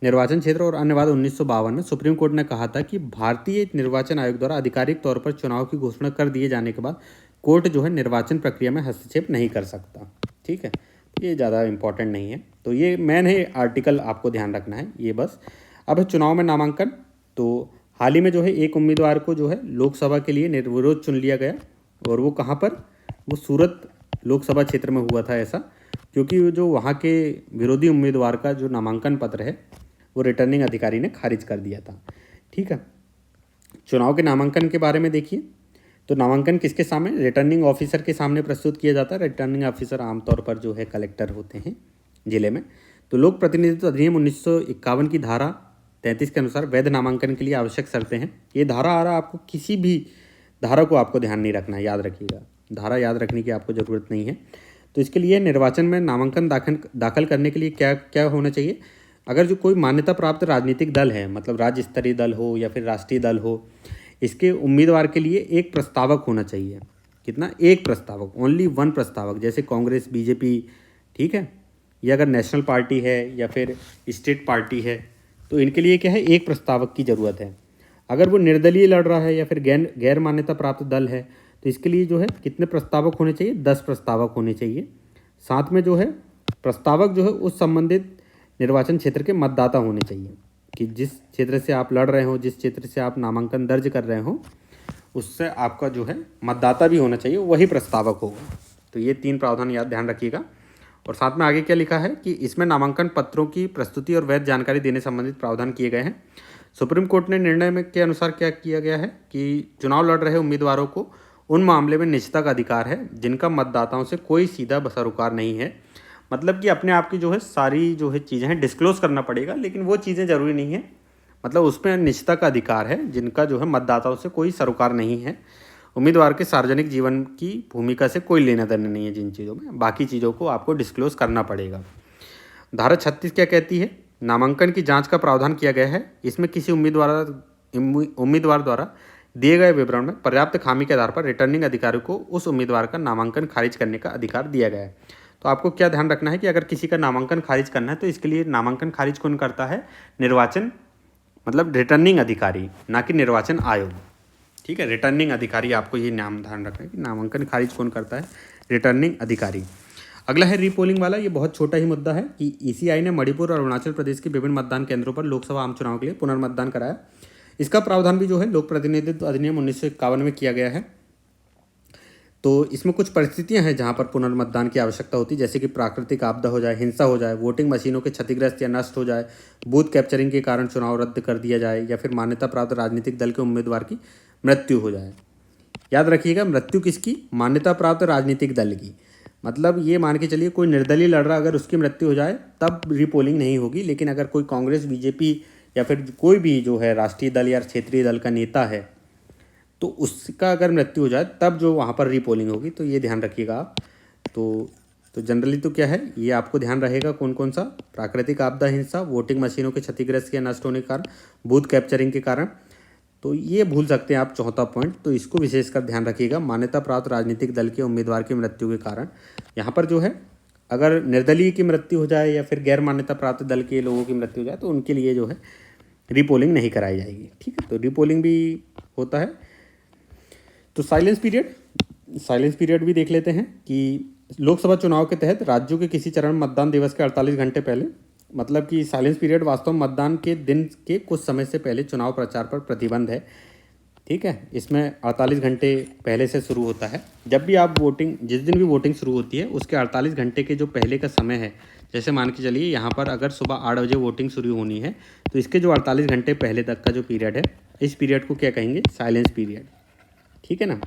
निर्वाचन क्षेत्र और अन्य वाद 1952 में सुप्रीम कोर्ट ने कहा था कि भारतीय निर्वाचन आयोग द्वारा आधिकारिक तौर पर चुनाव की घोषणा कर दिए जाने के बाद कोर्ट जो है निर्वाचन प्रक्रिया में हस्तक्षेप नहीं कर सकता। ठीक है, ये ज़्यादा इम्पोर्टेंट नहीं है, तो ये मेन है आर्टिकल, आपको ध्यान रखना है ये बस। अब है चुनाव में नामांकन। तो हाल ही में जो है एक उम्मीदवार को जो है लोकसभा के लिए निर्विरोध चुन लिया गया, और वो कहाँ पर? वो सूरत लोकसभा क्षेत्र में हुआ था ऐसा, क्योंकि जो वहाँ के विरोधी उम्मीदवार का जो नामांकन पत्र है वो रिटर्निंग अधिकारी ने खारिज कर दिया था। ठीक है, चुनाव के नामांकन के बारे में देखिए। तो नामांकन किसके सामने? रिटर्निंग ऑफिसर के सामने प्रस्तुत किया जाता है। रिटर्निंग ऑफिसर आमतौर पर जो है कलेक्टर होते हैं जिले में। तो लोक प्रतिनिधित्व अधिनियम 1951 की धारा 33 के अनुसार वैध नामांकन के लिए आवश्यक शर्तें हैं। ये धारा आ रहा, आपको किसी भी धारा को आपको ध्यान नहीं रखना है, याद रखिएगा, धारा याद रखने की आपको ज़रूरत नहीं है। तो इसके लिए निर्वाचन में नामांकन दाखिल करने के लिए क्या क्या होना चाहिए? अगर जो कोई मान्यता प्राप्त राजनीतिक दल है, मतलब राज्य स्तरीय दल हो या फिर राष्ट्रीय दल हो, इसके उम्मीदवार के लिए एक प्रस्तावक होना चाहिए। कितना? एक प्रस्तावक, ओनली वन प्रस्तावक। जैसे कांग्रेस, बीजेपी, ठीक है, या अगर नेशनल पार्टी है या फिर स्टेट पार्टी है, तो इनके लिए क्या है? एक प्रस्तावक की ज़रूरत है। अगर वो निर्दलीय लड़ रहा है या फिर गैर मान्यता प्राप्त दल है, तो इसके लिए जो है कितने प्रस्तावक होने चाहिए? 10 प्रस्तावक होने चाहिए। साथ में जो है प्रस्तावक जो है उस संबंधित निर्वाचन क्षेत्र के मतदाता होने चाहिए, कि जिस क्षेत्र से आप लड़ रहे हो, जिस क्षेत्र से आप नामांकन दर्ज कर रहे हो, उससे आपका जो है मतदाता भी होना चाहिए, वही प्रस्तावक होगा। तो ये 3 प्रावधान याद ध्यान रखिएगा। और साथ में आगे क्या लिखा है कि इसमें नामांकन पत्रों की प्रस्तुति और वैध जानकारी देने संबंधित प्रावधान किए गए हैं। सुप्रीम कोर्ट ने निर्णय में के अनुसार क्या किया गया है कि चुनाव लड़ रहे उम्मीदवारों को उन मामले में निजता का अधिकार है जिनका मतदाताओं से कोई सीधा सरोकार नहीं है। मतलब कि अपने आप की जो है सारी जो है चीज़ें हैं डिस्क्लोज करना पड़ेगा, लेकिन वो चीज़ें ज़रूरी नहीं है। मतलब उसमें निजता का अधिकार है जिनका जो है मतदाताओं से कोई सरोकार नहीं है। उम्मीदवार के सार्वजनिक जीवन की भूमिका से कोई लेना देना नहीं है जिन चीज़ों में, बाकी चीज़ों को आपको डिस्क्लोज करना पड़ेगा। धारा 36 क्या कहती है? नामांकन की जांच का प्रावधान किया गया है। इसमें किसी उम्मीदवार द्वारा दिए गए विवरण में पर्याप्त खामी के आधार पर रिटर्निंग अधिकारी को उस उम्मीदवार का नामांकन खारिज करने का अधिकार दिया गया है। तो आपको क्या ध्यान रखना है कि अगर किसी का नामांकन खारिज करना है तो इसके लिए नामांकन खारिज कौन करता है? निर्वाचन मतलब रिटर्निंग अधिकारी, ना कि निर्वाचन आयोग। ठीक है, रिटर्निंग अधिकारी, आपको ये नाम ध्यान रखना है कि नामांकन खारिज कौन करता है? रिटर्निंग अधिकारी। अगला है रीपोलिंग वाला। ये बहुत छोटा ही मुद्दा है कि ईसीआई ने मणिपुर और अरुणाचल प्रदेश के विभिन्न मतदान केंद्रों पर लोकसभा आम चुनाव के लिए पुनर्मतदान कराया। इसका प्रावधान भी जो है लोक प्रतिनिधित्व अधिनियम 1951 में किया गया है। तो इसमें कुछ परिस्थितियां हैं जहां पर पुनर्मतदान की आवश्यकता होती है, जैसे कि प्राकृतिक आपदा हो जाए, हिंसा हो जाए, वोटिंग मशीनों के क्षतिग्रस्त या नष्ट हो जाए, बूथ कैप्चरिंग के कारण चुनाव रद्द कर दिया जाए, या फिर मान्यता प्राप्त राजनीतिक दल के उम्मीदवार की मृत्यु हो जाए। याद रखिएगा, मृत्यु किसकी? मान्यता प्राप्त राजनीतिक दल की। मतलब ये मान के चलिए कोई निर्दलीय लड़ रहा, अगर उसकी मृत्यु हो जाए तब रीपोलिंग नहीं होगी, लेकिन अगर कोई कांग्रेस, बीजेपी या फिर कोई भी जो है राष्ट्रीय दल या क्षेत्रीय दल का नेता है तो उसका अगर मृत्यु हो जाए तब जो वहाँ पर रीपोलिंग होगी। तो ये ध्यान रखिएगा आप। तो जनरली तो क्या है, ये आपको ध्यान रहेगा कौन कौन सा? प्राकृतिक आपदा, हिंसा, वोटिंग मशीनों के क्षतिग्रस्त या नष्ट होने के कारण, बूथ कैप्चरिंग के कारण। तो ये भूल सकते हैं आप चौथा पॉइंट, तो इसको विशेषकर ध्यान रखिएगा। मान्यता प्राप्त राजनीतिक दल के उम्मीदवार की मृत्यु के कारण, यहाँ पर जो है अगर निर्दलीय की मृत्यु हो जाए या फिर गैर मान्यता प्राप्त दल के लोगों की मृत्यु हो जाए तो उनके लिए जो है रीपोलिंग नहीं कराई जाएगी। ठीक है, तो रीपोलिंग भी होता है। तो साइलेंस पीरियड भी देख लेते हैं कि लोकसभा चुनाव के तहत राज्यों के किसी चरण मतदान दिवस के 48 घंटे पहले, मतलब कि साइलेंस पीरियड वास्तव में मतदान के दिन के कुछ समय से पहले चुनाव प्रचार पर प्रतिबंध है। ठीक है, इसमें 48 घंटे पहले से शुरू होता है। जब भी आप वोटिंग, जिस दिन भी वोटिंग शुरू होती है उसके 48 घंटे के जो पहले का समय है, जैसे मान के चलिए यहाँ पर अगर सुबह 8 बजे वोटिंग शुरू होनी है तो इसके जो 48 घंटे पहले तक का जो पीरियड है, इस पीरियड को क्या कहेंगे? Silence period. ठीक है ना।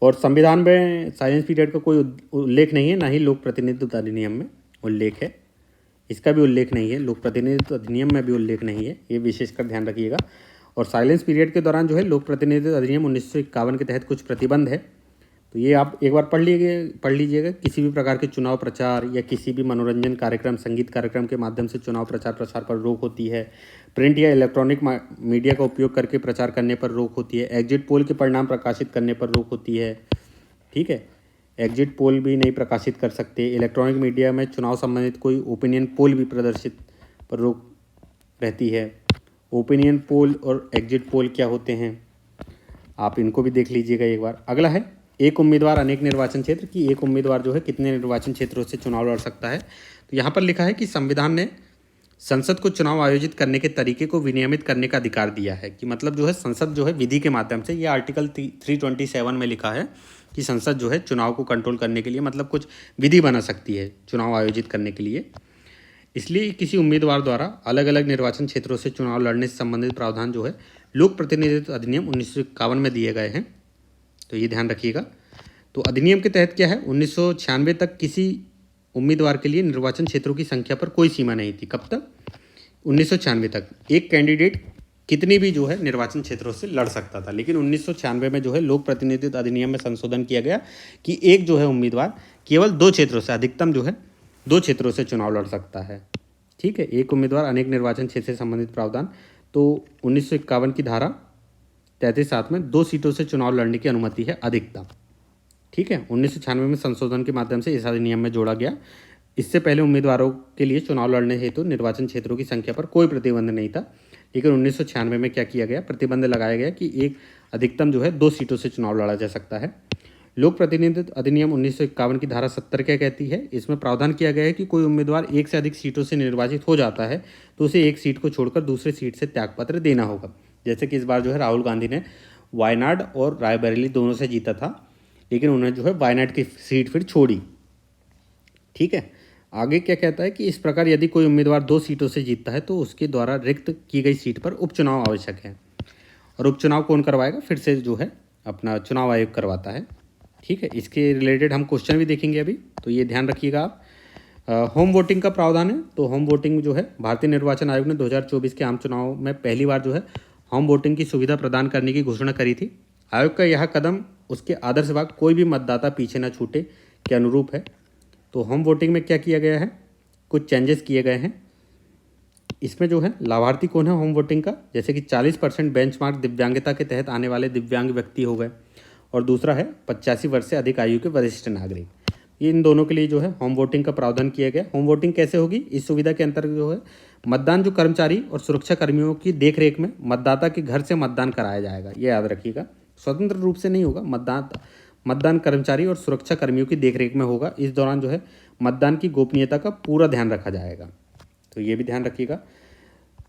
और संविधान में साइलेंस पीरियड का कोई उल्लेख नहीं है, ना ही लोक प्रतिनिधित्व अधिनियम में उल्लेख है। इसका भी उल्लेख नहीं है, लोक प्रतिनिधित्व अधिनियम में भी उल्लेख नहीं है, ये विशेषकर ध्यान रखिएगा। और साइलेंस पीरियड के दौरान जो है लोक प्रतिनिधित्व अधिनियम 1951 के तहत कुछ प्रतिबंध है, तो ये आप एक बार पढ़ लीजिएगा। किसी भी प्रकार के चुनाव प्रचार या किसी भी मनोरंजन कार्यक्रम, संगीत कार्यक्रम के माध्यम से चुनाव प्रचार प्रसार पर रोक होती है। प्रिंट या इलेक्ट्रॉनिक मीडिया का उपयोग करके प्रचार करने पर रोक होती है। एग्जिट पोल के परिणाम प्रकाशित करने पर रोक होती है। ठीक है, एग्जिट पोल भी नहीं प्रकाशित कर सकते। इलेक्ट्रॉनिक मीडिया में चुनाव संबंधित कोई ओपिनियन पोल भी प्रदर्शित पर रोक रहती है। ओपिनियन पोल और एग्जिट पोल क्या होते हैं, आप इनको भी देख लीजिएगा एक बार। अगला है एक उम्मीदवार अनेक निर्वाचन क्षेत्र, की एक उम्मीदवार जो है कितने निर्वाचन क्षेत्रों से चुनाव लड़ सकता है। तो यहाँ पर लिखा है कि संविधान ने संसद को चुनाव आयोजित करने के तरीके को विनियमित करने का अधिकार दिया है। कि मतलब जो है संसद जो है विधि के माध्यम से, ये आर्टिकल 327 में लिखा है कि संसद जो है चुनाव को कंट्रोल करने के लिए मतलब कुछ विधि बना सकती है चुनाव आयोजित करने के लिए। इसलिए किसी उम्मीदवार द्वारा अलग अलग निर्वाचन क्षेत्रों से चुनाव लड़ने से संबंधित प्रावधान जो है लोक प्रतिनिधित्व अधिनियम 1951 में दिए गए हैं। तो ये ध्यान रखिएगा। तो अधिनियम के तहत क्या है, 1996 तक किसी उम्मीदवार के लिए निर्वाचन क्षेत्रों की संख्या पर कोई सीमा नहीं थी। कब तक? 1996 तक एक कैंडिडेट कितनी भी जो है निर्वाचन क्षेत्रों से लड़ सकता था। लेकिन 1996 में जो है लोक प्रतिनिधित्व अधिनियम में संशोधन किया गया कि एक जो है उम्मीदवार केवल 2 क्षेत्रों से, अधिकतम जो है 2 क्षेत्रों से चुनाव लड़ सकता है। ठीक है, एक उम्मीदवार अनेक निर्वाचन क्षेत्र से संबंधित प्रावधान। तो 1951 की धारा 33(7) में 2 सीटों से चुनाव लड़ने की अनुमति है अधिकतम। ठीक है, 1996 में संशोधन के माध्यम से इस अधिनियम में जोड़ा गया। इससे पहले उम्मीदवारों के लिए चुनाव लड़ने हेतु निर्वाचन क्षेत्रों की संख्या पर कोई प्रतिबंध नहीं था। लेकिन 1996 में क्या किया गया, प्रतिबंध लगाया गया कि एक अधिकतम जो है 2 सीटों से चुनाव लड़ा जा सकता है। लोक प्रतिनिधित्व अधिनियम 1951 की धारा 70 क्या कहती है, इसमें प्रावधान किया गया है कि कोई उम्मीदवार एक से अधिक सीटों से निर्वाचित हो जाता है तो उसे एक सीट को छोड़कर दूसरे सीट से त्यागपत्र देना होगा। जैसे कि इस बार जो है राहुल गांधी ने वायनाड और रायबरेली दोनों से जीता था, लेकिन उन्होंने जो है वायनाड की सीट फिर छोड़ी। ठीक है, आगे क्या कहता है कि इस प्रकार यदि कोई उम्मीदवार 2 सीटों से जीतता है तो उसके द्वारा रिक्त की गई सीट पर उपचुनाव आवश्यक है। और उपचुनाव कौन करवाएगा? फिर से जो है अपना चुनाव आयोग करवाता है। ठीक है, इसके रिलेटेड हम क्वेश्चन भी देखेंगे अभी, तो ये ध्यान रखिएगा आप। होम वोटिंग का प्रावधान है, तो होम वोटिंग जो है भारतीय निर्वाचन आयोग ने 2024 के आम चुनाव में पहली बार जो है होम वोटिंग की सुविधा प्रदान करने की घोषणा करी थी। आयोग का यह कदम उसके आदर्श भाग कोई भी मतदाता पीछे न छूटे के अनुरूप है। तो होम वोटिंग में क्या किया गया है? कुछ चेंजेस किए गए हैं। इसमें जो है लाभार्थी कौन है होम वोटिंग का? जैसे कि 40% बेंचमार्क दिव्यांगता के तहत आने वाले दिव्यांग व्यक्ति हो गए, और दूसरा है 85 वर्ष से अधिक आयु के वरिष्ठ नागरिक। ये इन दोनों के लिए जो है होम वोटिंग का प्रावधान किया गया। होम वोटिंग कैसे होगी? इस सुविधा के अंतर्गत जो है मतदान जो कर्मचारी और सुरक्षा कर्मियों की देखरेख में मतदाता के घर से मतदान कराया जाएगा। ये याद रखिएगा, स्वतंत्र रूप से नहीं होगा, मतदान कर्मचारी और सुरक्षा कर्मियों की देखरेख में होगा। इस दौरान जो है मतदान की गोपनीयता का पूरा ध्यान रखा जाएगा, तो ये भी ध्यान रखिएगा।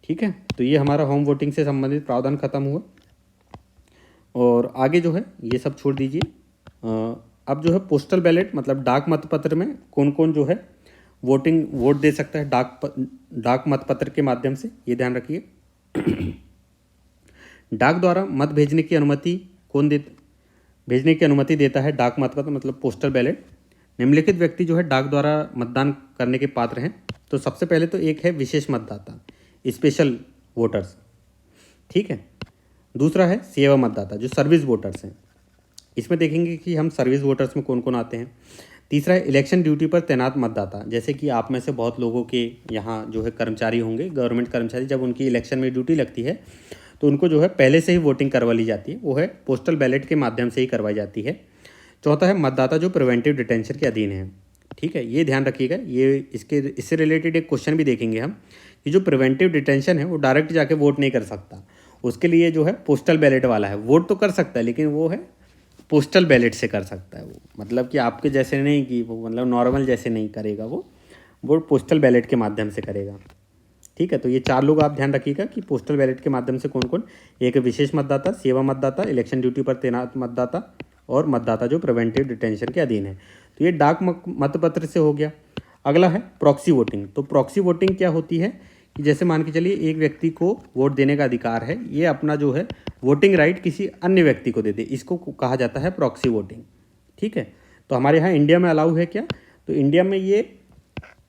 ठीक है, तो ये हमारा होम वोटिंग से संबंधित प्रावधान खत्म हुआ। और आगे जो है ये सब छोड़ दीजिए। अब जो है पोस्टल बैलेट मतलब डाक मतपत्र में कौन कौन जो है वोट दे सकता है डाक मतपत्र के माध्यम से, ये ध्यान रखिए। डाक द्वारा मत भेजने की अनुमति भेजने की अनुमति देता है डाक मतपत्र मतलब पोस्टल बैलेट। निम्नलिखित व्यक्ति जो है डाक द्वारा मतदान करने के पात्र हैं। तो सबसे पहले तो एक है विशेष मतदाता, स्पेशल वोटर्स। ठीक है, दूसरा है सेवा मतदाता जो सर्विस वोटर्स हैं। इसमें देखेंगे कि हम सर्विस वोटर्स में कौन कौन आते हैं। तीसरा है इलेक्शन ड्यूटी पर तैनात मतदाता, जैसे कि आप में से बहुत लोगों के यहाँ जो है कर्मचारी होंगे, गवर्नमेंट कर्मचारी, जब उनकी इलेक्शन में ड्यूटी लगती है तो उनको जो है पहले से ही वोटिंग करवा ली जाती है, वो है पोस्टल बैलेट के माध्यम से ही करवाई जाती है। चौथा है मतदाता जो प्रिवेंटिव डिटेंशन के अधीन है। ठीक है, ये ध्यान रखिएगा, ये इससे रिलेटेड एक क्वेश्चन भी देखेंगे हम कि जो प्रिवेंटिव डिटेंशन है वो डायरेक्ट जाके वोट नहीं कर सकता, उसके लिए जो है पोस्टल बैलेट वाला है। वोट तो कर सकता है लेकिन वो है पोस्टल बैलेट से कर सकता है, वो मतलब कि आपके जैसे नहीं कि वो मतलब नॉर्मल जैसे नहीं करेगा, वो पोस्टल बैलेट के माध्यम से करेगा। ठीक है, तो ये 4 लोग आप ध्यान रखिएगा कि पोस्टल बैलेट के माध्यम से कौन कौन, एक विशेष मतदाता, सेवा मतदाता, इलेक्शन ड्यूटी पर तैनात मतदाता और मतदाता जो प्रिवेंटिव डिटेंशन के अधीन है। तो ये डाक मतपत्र से हो गया। अगला है प्रॉक्सी वोटिंग। तो प्रॉक्सी वोटिंग क्या होती है कि जैसे मान के चलिए एक व्यक्ति को वोट देने का अधिकार है, ये अपना जो है वोटिंग राइट किसी अन्य व्यक्ति को दे दे, इसको कहा जाता है प्रॉक्सी वोटिंग। ठीक है, तो हमारे यहाँ इंडिया में अलाउ है क्या? तो इंडिया में ये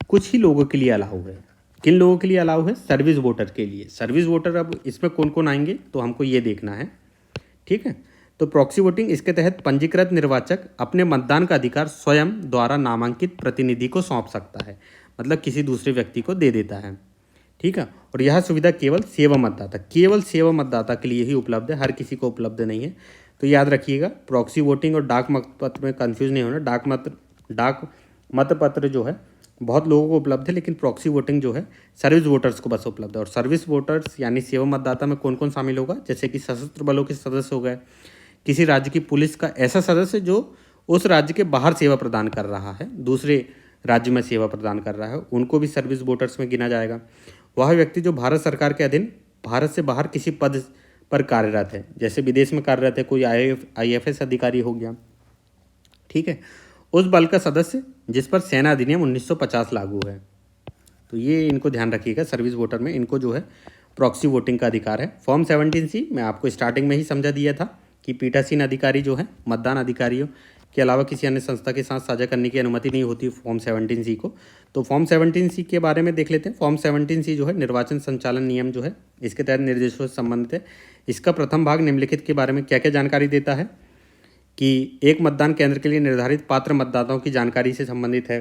कुछ ही लोगों के लिए अलाउ है। किन लोगों के लिए अलाउ है? सर्विस वोटर के लिए। सर्विस वोटर, अब इसमें कौन कौन आएंगे तो हमको ये देखना है। ठीक है, तो प्रॉक्सी वोटिंग, इसके तहत पंजीकृत निर्वाचक अपने मतदान का अधिकार स्वयं द्वारा नामांकित प्रतिनिधि को सौंप सकता है, मतलब किसी दूसरे व्यक्ति को दे देता है। ठीक है, और यह सुविधा केवल सेवा मतदाता के लिए ही उपलब्ध है, हर किसी को उपलब्ध नहीं है। तो याद रखिएगा, प्रॉक्सी वोटिंग और डाक मतपत्र में कंफ्यूज नहीं होना। डाक मतपत्र जो है बहुत लोगों को उपलब्ध है, लेकिन प्रॉक्सी वोटिंग जो है सर्विस वोटर्स को बस उपलब्ध है। और सर्विस वोटर्स यानी सेवा मतदाता में कौन कौन शामिल होगा? जैसे कि सशस्त्र बलों के सदस्य हो गए, किसी राज्य की पुलिस का ऐसा सदस्य जो उस राज्य के बाहर सेवा प्रदान कर रहा है, दूसरे राज्य में सेवा प्रदान कर रहा है, उनको भी सर्विस वोटर्स में गिना जाएगा। वह व्यक्ति जो भारत सरकार के अधीन भारत से बाहर किसी पद पर कार्यरत है, जैसे विदेश में कार्यरत है, कोई IAFS अधिकारी हो गया। ठीक है, उस बल का सदस्य जिस पर सेना अधिनियम 1950 लागू है। तो ये इनको ध्यान रखिएगा, सर्विस वोटर में इनको जो है प्रॉक्सी वोटिंग का अधिकार है। फॉर्म 17C मैं आपको स्टार्टिंग में ही समझा दिया था कि पीठासीन अधिकारी जो है मतदान अधिकारियों के अलावा किसी अन्य संस्था के साथ साझा करने की अनुमति नहीं होती फॉर्म 17C को। तो फॉर्म 17C के बारे में देख लेते हैं। फॉर्म 17C जो है निर्वाचन संचालन नियम जो है इसके तहत निर्देशों से संबंधित है। इसका प्रथम भाग निम्नलिखित के बारे में क्या क्या जानकारी देता है कि एक मतदान केंद्र के लिए निर्धारित पात्र मतदाताओं की जानकारी से संबंधित है।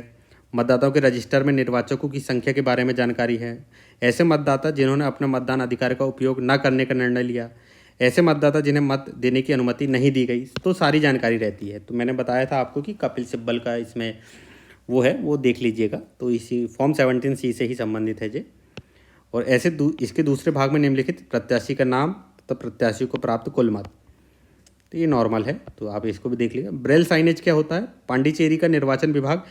मतदाताओं के रजिस्टर में निर्वाचकों की संख्या के बारे में जानकारी है। ऐसे मतदाता जिन्होंने अपने मतदान अधिकार का उपयोग न करने का निर्णय लिया, ऐसे मतदाता जिन्हें मत देने की अनुमति नहीं दी गई, तो सारी जानकारी रहती है। तो मैंने बताया था आपको कि कपिल सिब्बल का इसमें वो है, वो देख लीजिएगा। तो इसी फॉर्म 17C से ही संबंधित है जे। और ऐसे इसके दूसरे भाग में निम्नलिखित प्रत्याशी का नाम तथा प्रत्याशी को प्राप्त कुल मत, तो ये नॉर्मल है, तो आप इसको भी देख लीजिएगा। ब्रेल साइनेज क्या होता है? पांडिचेरी का निर्वाचन विभाग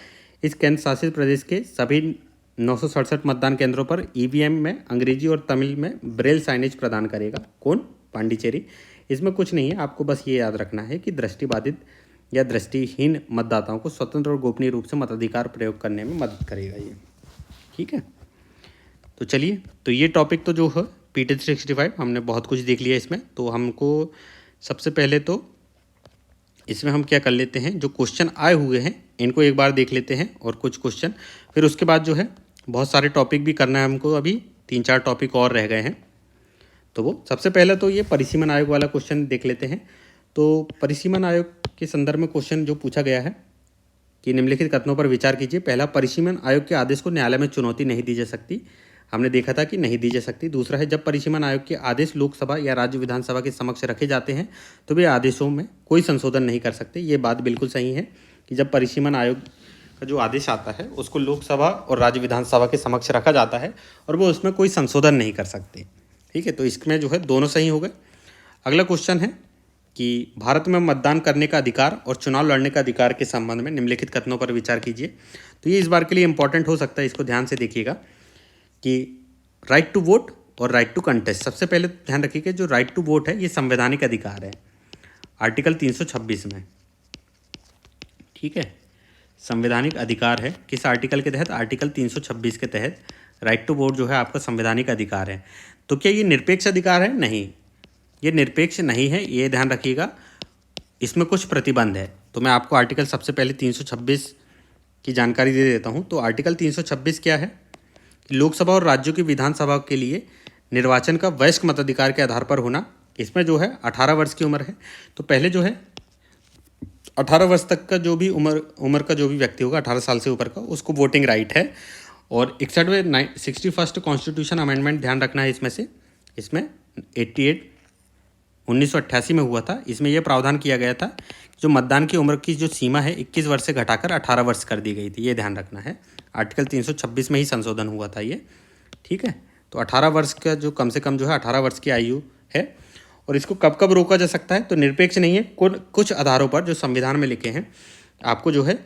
इस केंद्र शासित प्रदेश के सभी 967 मतदान केंद्रों पर EVM में अंग्रेजी और तमिल में ब्रेल साइनेज प्रदान करेगा। कौन? पांडिचेरी। इसमें कुछ नहीं है, आपको बस ये याद रखना है कि दृष्टिबाधित या दृष्टिहीन मतदाताओं को स्वतंत्र और गोपनीय रूप से मताधिकार प्रयोग करने में मदद करेगा ये। ठीक है, तो चलिए, तो ये टॉपिक तो जो है PT 365 हमने बहुत कुछ देख लिया इसमें। तो हमको सबसे पहले तो इसमें हम क्या कर लेते हैं, जो क्वेश्चन आए हुए हैं इनको एक बार देख लेते हैं और कुछ क्वेश्चन, फिर उसके बाद जो है बहुत सारे टॉपिक भी करना है हमको, अभी 3-4 टॉपिक और रह गए हैं। तो वो सबसे पहले तो ये परिसीमन आयोग वाला क्वेश्चन देख लेते हैं। तो परिसीमन आयोग के संदर्भ में क्वेश्चन जो पूछा गया है कि निम्नलिखित कथनों पर विचार कीजिए। पहला, परिसीमन आयोग के आदेश को न्यायालय में चुनौती नहीं दी जा सकती। हमने देखा था कि नहीं दी जा सकती। दूसरा है, जब परिसीमन आयोग के आदेश लोकसभा या राज्य विधानसभा के समक्ष रखे जाते हैं तो वे आदेशों में कोई संशोधन नहीं कर सकते। ये बात बिल्कुल सही है कि जब परिसीमन आयोग का जो आदेश आता है उसको लोकसभा और राज्य विधानसभा के समक्ष रखा जाता है और वो उसमें कोई संशोधन नहीं कर सकते। ठीक है, तो इसमें जो है दोनों सही हो गए। अगला क्वेश्चन है कि भारत में मतदान करने का अधिकार और चुनाव लड़ने का अधिकार के संबंध में निम्नलिखित कथनों पर विचार कीजिए। तो ये इस बार के लिए इंपॉर्टेंट हो सकता है, इसको ध्यान से देखिएगा कि राइट टू वोट और राइट टू कंटेस्ट। सबसे पहले ध्यान रखिएगा, जो राइट टू वोट है ये संवैधानिक अधिकार है आर्टिकल 326 में। ठीक है, संवैधानिक अधिकार है, किस आर्टिकल के तहत? आर्टिकल 326 के तहत राइट टू वोट जो है आपका संवैधानिक अधिकार है। तो क्या ये निरपेक्ष अधिकार है? नहीं, ये निरपेक्ष नहीं है, ये ध्यान रखिएगा। इसमें कुछ प्रतिबंध है। तो मैं आपको आर्टिकल सबसे पहले 326 की जानकारी दे देता हूँ। तो आर्टिकल 326 क्या है कि लोकसभा और राज्यों की विधानसभा के लिए निर्वाचन का वयस्क मताधिकार के आधार पर होना। इसमें जो है 18 वर्ष की उम्र है। तो पहले जो है 18 वर्ष तक का जो भी उम्र का जो भी व्यक्ति होगा 18 साल से ऊपर का, उसको वोटिंग राइट है। और 61वें 61st कॉन्स्टिट्यूशन अमेंडमेंट ध्यान रखना है इसमें से। इसमें 88 1988 में हुआ था। इसमें यह प्रावधान किया गया था जो मतदान की उम्र की जो सीमा है 21 वर्ष से घटाकर 18 वर्ष कर दी गई थी। ये ध्यान रखना है, आर्टिकल 326 में ही संशोधन हुआ था ये। ठीक है, तो 18 वर्ष का जो कम से कम जो है 18 वर्ष की आयु है। और इसको कब कब रोका जा सकता है? तो निरपेक्ष नहीं है, कुछ आधारों पर जो संविधान में लिखे हैं आपको जो है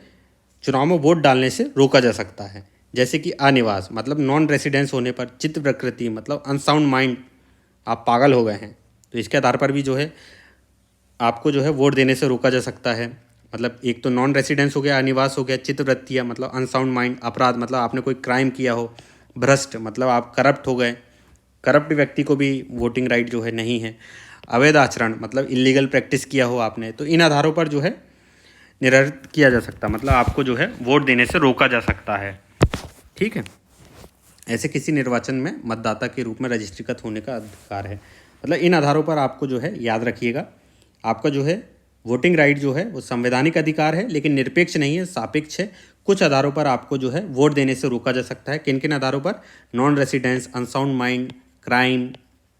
चुनाव में वोट डालने से रोका जा सकता है। जैसे कि अनिवास मतलब नॉन रेसिडेंस होने पर, चित्त प्रकृति मतलब अनसाउंड माइंड, आप पागल हो गए हैं, तो इसके आधार पर भी जो है आपको जो है वोट देने से रोका जा सकता है। मतलब एक तो नॉन रेसिडेंस हो गया, अनिवास हो गया, चित्तवृत्तियाँ मतलब अनसाउंड माइंड, अपराध मतलब आपने कोई क्राइम किया हो, भ्रष्ट मतलब आप करप्ट हो गए, करप्ट व्यक्ति को भी वोटिंग राइट जो है नहीं है, अवैध आचरण मतलब इलीगल प्रैक्टिस किया हो आपने, तो इन आधारों पर जो है निरस्त किया जा सकता, मतलब आपको जो है वोट देने से रोका जा सकता है। ठीक है, ऐसे किसी निर्वाचन में मतदाता के रूप में रजिस्ट्रीकृत होने का अधिकार है। मतलब इन आधारों पर आपको जो है याद रखिएगा, आपका जो है वोटिंग राइट जो है वो संवैधानिक अधिकार है, लेकिन निरपेक्ष नहीं है, सापेक्ष है। कुछ आधारों पर आपको जो है वोट देने से रोका जा सकता है। किन किन आधारों पर? Non residence, unsound mind, crime,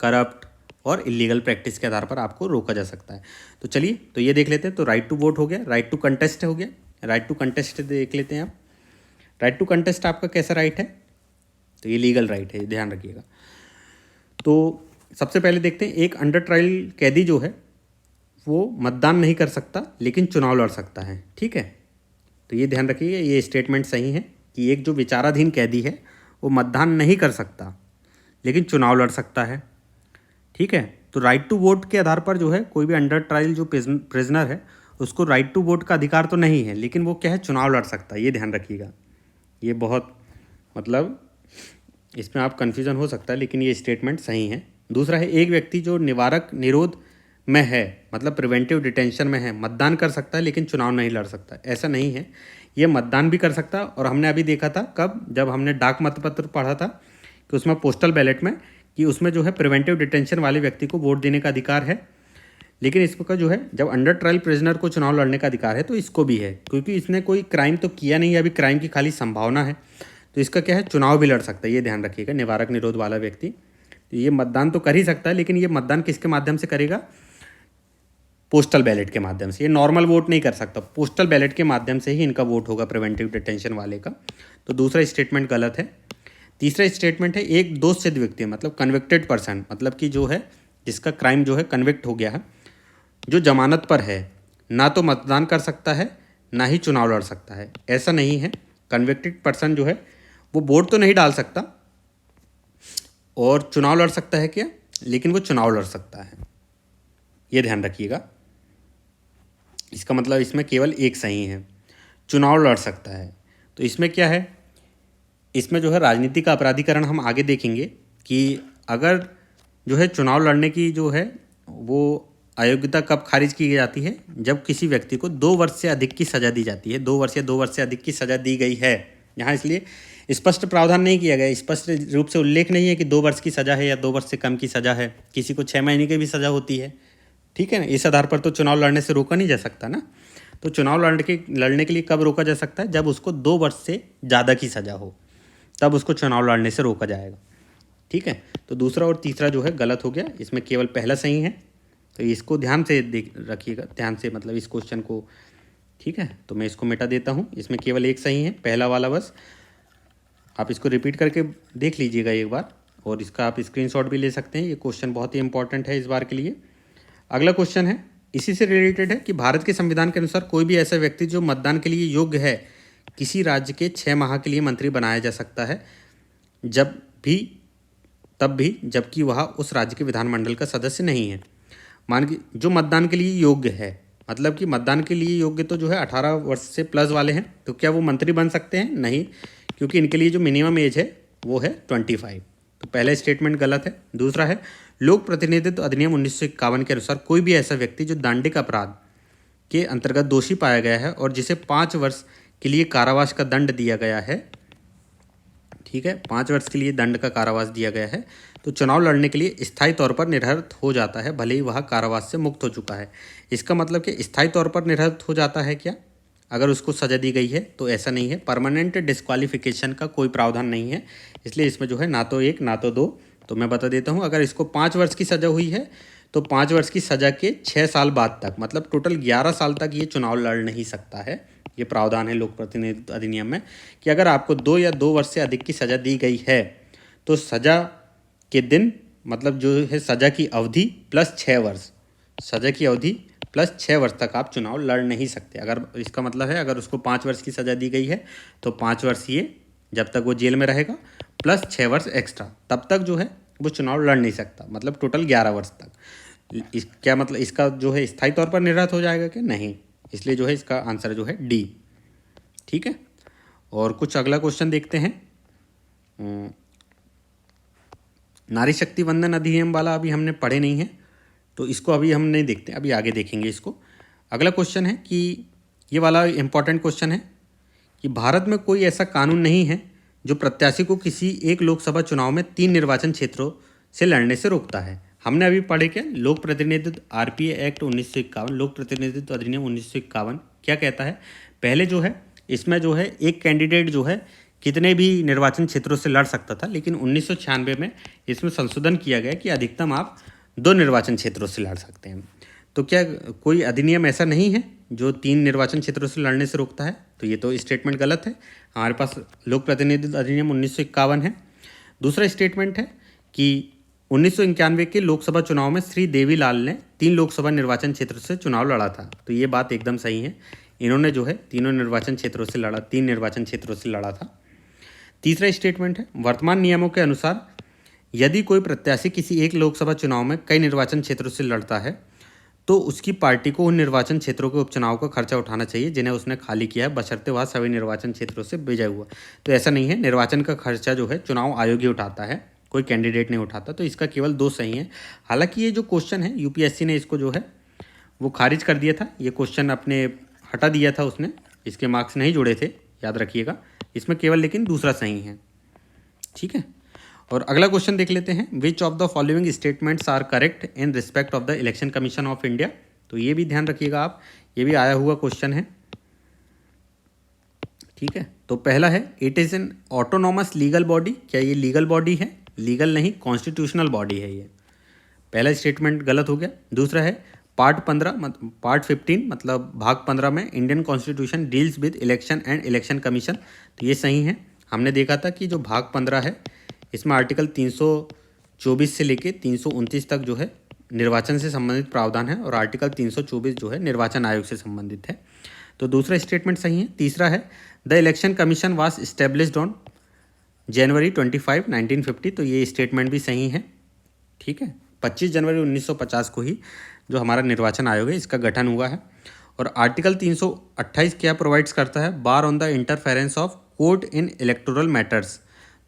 corrupt और इलीगल प्रैक्टिस के आधार पर आपको रोका जा सकता है। तो चलिए, तो ये देख लेते हैं। तो राइट टू वोट हो गया, राइट टू कंटेस्ट हो गया। राइट टू कंटेस्ट देख लेते हैं आप। राइट टू कंटेस्ट आपका कैसा राइट है? तो ये लीगल राइट है, ध्यान रखिएगा। तो सबसे पहले देखते हैं, एक अंडर ट्रायल कैदी जो है वो मतदान नहीं कर सकता लेकिन चुनाव लड़ सकता है। ठीक है, तो ये ध्यान रखिए, ये स्टेटमेंट सही है कि एक जो विचाराधीन कैदी है वो मतदान नहीं कर सकता लेकिन चुनाव लड़ सकता है। ठीक है, तो राइट टू वोट के आधार पर जो है कोई भी अंडर ट्रायल जो प्रिजनर है उसको राइट टू वोट का अधिकार तो नहीं है, लेकिन वो क्या है, चुनाव लड़ सकता है। ये ध्यान रखिएगा, ये बहुत मतलब इसमें आप कन्फ्यूज़न हो सकता है, लेकिन ये स्टेटमेंट सही है। दूसरा है, एक व्यक्ति जो निवारक निरोध में है मतलब प्रिवेंटिव डिटेंशन में है, मतदान कर सकता है लेकिन चुनाव नहीं लड़ सकता। ऐसा नहीं है, ये मतदान भी कर सकता। और हमने अभी देखा था कब, जब हमने डाक मतपत्र पढ़ा था कि उसमें पोस्टल बैलेट में कि उसमें जो है प्रिवेंटिव डिटेंशन वाले व्यक्ति को वोट देने का अधिकार है, लेकिन इसका जो है जब अंडर ट्रायल प्रिजनर को चुनाव लड़ने का अधिकार है तो इसको भी है, क्योंकि इसने कोई क्राइम तो किया नहीं है, अभी क्राइम की खाली संभावना है, तो इसका क्या है, चुनाव भी लड़ सकता है। ये ध्यान रखिएगा, निवारक निरोध वाला व्यक्ति। तो ये मतदान तो कर ही सकता है, लेकिन ये मतदान किसके माध्यम से करेगा? पोस्टल बैलेट के माध्यम से। ये नॉर्मल वोट नहीं कर सकता, पोस्टल बैलेट के माध्यम से ही इनका वोट होगा प्रिवेंटिव डिटेंशन वाले का। तो दूसरा स्टेटमेंट गलत है। तीसरा स्टेटमेंट है, एक दोष सिद्ध व्यक्ति मतलब कन्विक्टेड पर्सन, मतलब कि जो है जिसका क्राइम जो है कन्विक्ट हो गया है, जो जमानत पर है, ना तो मतदान कर सकता है ना ही चुनाव लड़ सकता है। ऐसा नहीं है, कन्विक्टेड पर्सन जो है वो वोट तो नहीं डाल सकता और चुनाव लड़ सकता है क्या, लेकिन वो चुनाव लड़ सकता है। ये ध्यान रखिएगा। इसका मतलब इसमें केवल एक सही है। चुनाव लड़ सकता है, तो इसमें क्या है, इसमें जो है राजनीतिक अपराधीकरण हम आगे देखेंगे कि अगर जो है चुनाव लड़ने की जो है वो अयोग्यता कब खारिज की जाती है, जब किसी व्यक्ति को 2 वर्ष से अधिक की सज़ा दी जाती है। 2 वर्ष या 2 वर्ष से अधिक की सज़ा दी गई है। यहाँ इसलिए स्पष्ट प्रावधान नहीं किया गया, स्पष्ट रूप से उल्लेख नहीं है कि 2 वर्ष की सज़ा है या 2 वर्ष से कम की सज़ा है। किसी को 6 महीने की भी सज़ा होती है, ठीक है ना। इस आधार पर तो चुनाव लड़ने से रोका नहीं जा सकता ना। तो चुनाव लड़ने के लिए कब रोका जा सकता है, जब उसको 2 वर्ष से ज़्यादा की सज़ा हो, तब उसको चुनाव लड़ने से रोका जाएगा, ठीक है। तो दूसरा और तीसरा जो है गलत हो गया, इसमें केवल पहला सही है। तो इसको ध्यान से रखिएगा, ध्यान से मतलब इस क्वेश्चन को, ठीक है। तो मैं इसको मिटा देता हूँ, इसमें केवल एक सही है, पहला वाला बस। आप इसको रिपीट करके देख लीजिएगा एक बार, और इसका आप स्क्रीनशॉट भी ले सकते हैं। ये क्वेश्चन बहुत ही इंपॉर्टेंट है इस बार के लिए। अगला क्वेश्चन है, इसी से रिलेटेड है कि भारत के संविधान के अनुसार कोई भी ऐसा व्यक्ति जो मतदान के लिए योग्य है किसी राज्य के 6 माह के लिए मंत्री बनाया जा सकता है, तब भी जबकि वह उस राज्य के विधानमंडल का सदस्य नहीं है। मान के जो मतदान के लिए योग्य है, मतलब कि मतदान के लिए योग्य तो जो है 18 वर्ष से प्लस वाले हैं, तो क्या वो मंत्री बन सकते हैं? नहीं, क्योंकि इनके लिए जो मिनिमम एज है वो है 25। तो पहला स्टेटमेंट गलत है। दूसरा है, लोक प्रतिनिधित्व अधिनियम 1951 के अनुसार कोई भी ऐसा व्यक्ति जो दंडिक अपराध के अंतर्गत दोषी पाया गया है और जिसे 5 वर्ष के लिए कारावास का दंड दिया गया है, ठीक है, 5 वर्ष के लिए दंड का कारावास दिया गया है, तो चुनाव लड़ने के लिए स्थायी तौर पर निरर्हत हो जाता है, भले ही वह कारावास से मुक्त हो चुका है। इसका मतलब कि स्थायी तौर पर निरर्हत हो जाता है क्या, अगर उसको सजा दी गई है? तो ऐसा नहीं है। परमानेंट डिस्क्वालिफिकेशन का कोई प्रावधान नहीं है, इसलिए इसमें जो है ना तो 1 ना तो 2। तो मैं बता देता हूँ, अगर इसको 5 वर्ष की सज़ा हुई है तो 5 वर्ष की सज़ा के 6 साल बाद तक, मतलब टोटल 11 साल तक ये चुनाव लड़ नहीं सकता है। ये प्रावधान है लोक प्रतिनिधित्व अधिनियम में कि अगर आपको 2 या 2 वर्ष से अधिक की सज़ा दी गई है तो सज़ा के दिन, मतलब जो है सज़ा की अवधि प्लस 6 वर्ष, सज़ा की अवधि प्लस 6 वर्ष तक आप चुनाव लड़ नहीं सकते। अगर इसका मतलब है अगर उसको 5 वर्ष की सज़ा दी गई है तो 5 वर्ष ये जब तक वो जेल में रहेगा, प्लस 6 वर्ष एक्स्ट्रा, तब तक जो है वो चुनाव लड़ नहीं सकता, मतलब टोटल 11 वर्ष तक। क्या मतलब इसका जो है स्थायी तौर पर निरर्हत हो जाएगा क्या? नहीं, इसलिए जो है इसका आंसर जो है डी, ठीक है। और कुछ अगला क्वेश्चन देखते हैं। नारी शक्ति वंदन अधिनियम वाला अभी हमने पढ़े नहीं है, तो इसको अभी हम नहीं देखते, अभी आगे देखेंगे इसको। अगला क्वेश्चन है कि ये वाला इंपॉर्टेंट क्वेश्चन है कि भारत में कोई ऐसा कानून नहीं है जो प्रत्याशी को किसी एक लोकसभा चुनाव में 3 निर्वाचन क्षेत्रों से लड़ने से रोकता है। हमने अभी पढ़े क्या, लोक प्रतिनिधित्व आरपीए एक्ट 1951, लोक प्रतिनिधित्व अधिनियम 1951 क्या कहता है? पहले जो है इसमें जो है एक कैंडिडेट जो है कितने भी निर्वाचन क्षेत्रों से लड़ सकता था, लेकिन 1996 में इसमें संशोधन किया गया कि अधिकतम आप 2 निर्वाचन क्षेत्रों से लड़ सकते हैं। तो क्या कोई अधिनियम ऐसा नहीं है जो 3 निर्वाचन क्षेत्रों से लड़ने से रोकता है? तो ये तो स्टेटमेंट गलत है। हमारे पास लोक प्रतिनिधित्व अधिनियम 1951 है। दूसरा स्टेटमेंट है कि 1991 के लोकसभा चुनाव में श्री देवीलाल ने 3 लोकसभा निर्वाचन क्षेत्र से चुनाव लड़ा था। तो ये बात एकदम सही है, इन्होंने जो है 3 निर्वाचन क्षेत्रों से लड़ा, 3 निर्वाचन क्षेत्रों से लड़ा था। तीसरा स्टेटमेंट है, वर्तमान नियमों के अनुसार यदि कोई प्रत्याशी किसी एक लोकसभा चुनाव में कई निर्वाचन क्षेत्रों से लड़ता है तो उसकी पार्टी को उन निर्वाचन क्षेत्रों के उपचुनाव का खर्चा उठाना चाहिए जिन्हें उसने खाली किया है, बशर्ते वह सभी निर्वाचन क्षेत्रों से विजय हुआ। तो ऐसा नहीं है, निर्वाचन का खर्चा जो है चुनाव आयोग ही उठाता है, कोई कैंडिडेट नहीं उठाता। तो इसका केवल 2 सही है। हालांकि ये जो क्वेश्चन है यूपीएससी ने इसको जो है वो खारिज कर दिया था, ये क्वेश्चन अपने हटा दिया था उसने, इसके मार्क्स नहीं जुड़े थे, याद रखिएगा। इसमें केवल लेकिन दूसरा सही है, ठीक है। और अगला क्वेश्चन देख लेते हैं, which of the following statements are correct in respect of the election commission of India. तो ये भी ध्यान रखिएगा आप, ये भी आया हुआ क्वेश्चन है, ठीक है। तो पहला है, it is an autonomous legal body. क्या ये लीगल बॉडी है? लीगल नहीं, कॉन्स्टिट्यूशनल बॉडी है ये। पहला स्टेटमेंट गलत हो गया। दूसरा है, पार्ट 15 मतलब भाग 15 में Indian constitution deals with election and election commission. तो ये सही है। हमने देखा था कि जो भाग 15 है इसमें आर्टिकल 324 से लेके 329 तक जो है निर्वाचन से संबंधित प्रावधान है और आर्टिकल 324 जो है निर्वाचन आयोग से संबंधित है। तो दूसरा स्टेटमेंट सही है। तीसरा है, the election commission was established on January 25, 1950। तो ये स्टेटमेंट भी सही है, ठीक है। 25 जनवरी 1950 को ही जो हमारा निर्वाचन आयोग है इसका गठन हुआ है। और आर्टिकल 328 क्या प्रोवाइड्स करता है, bar on the interference of court in electoral matters.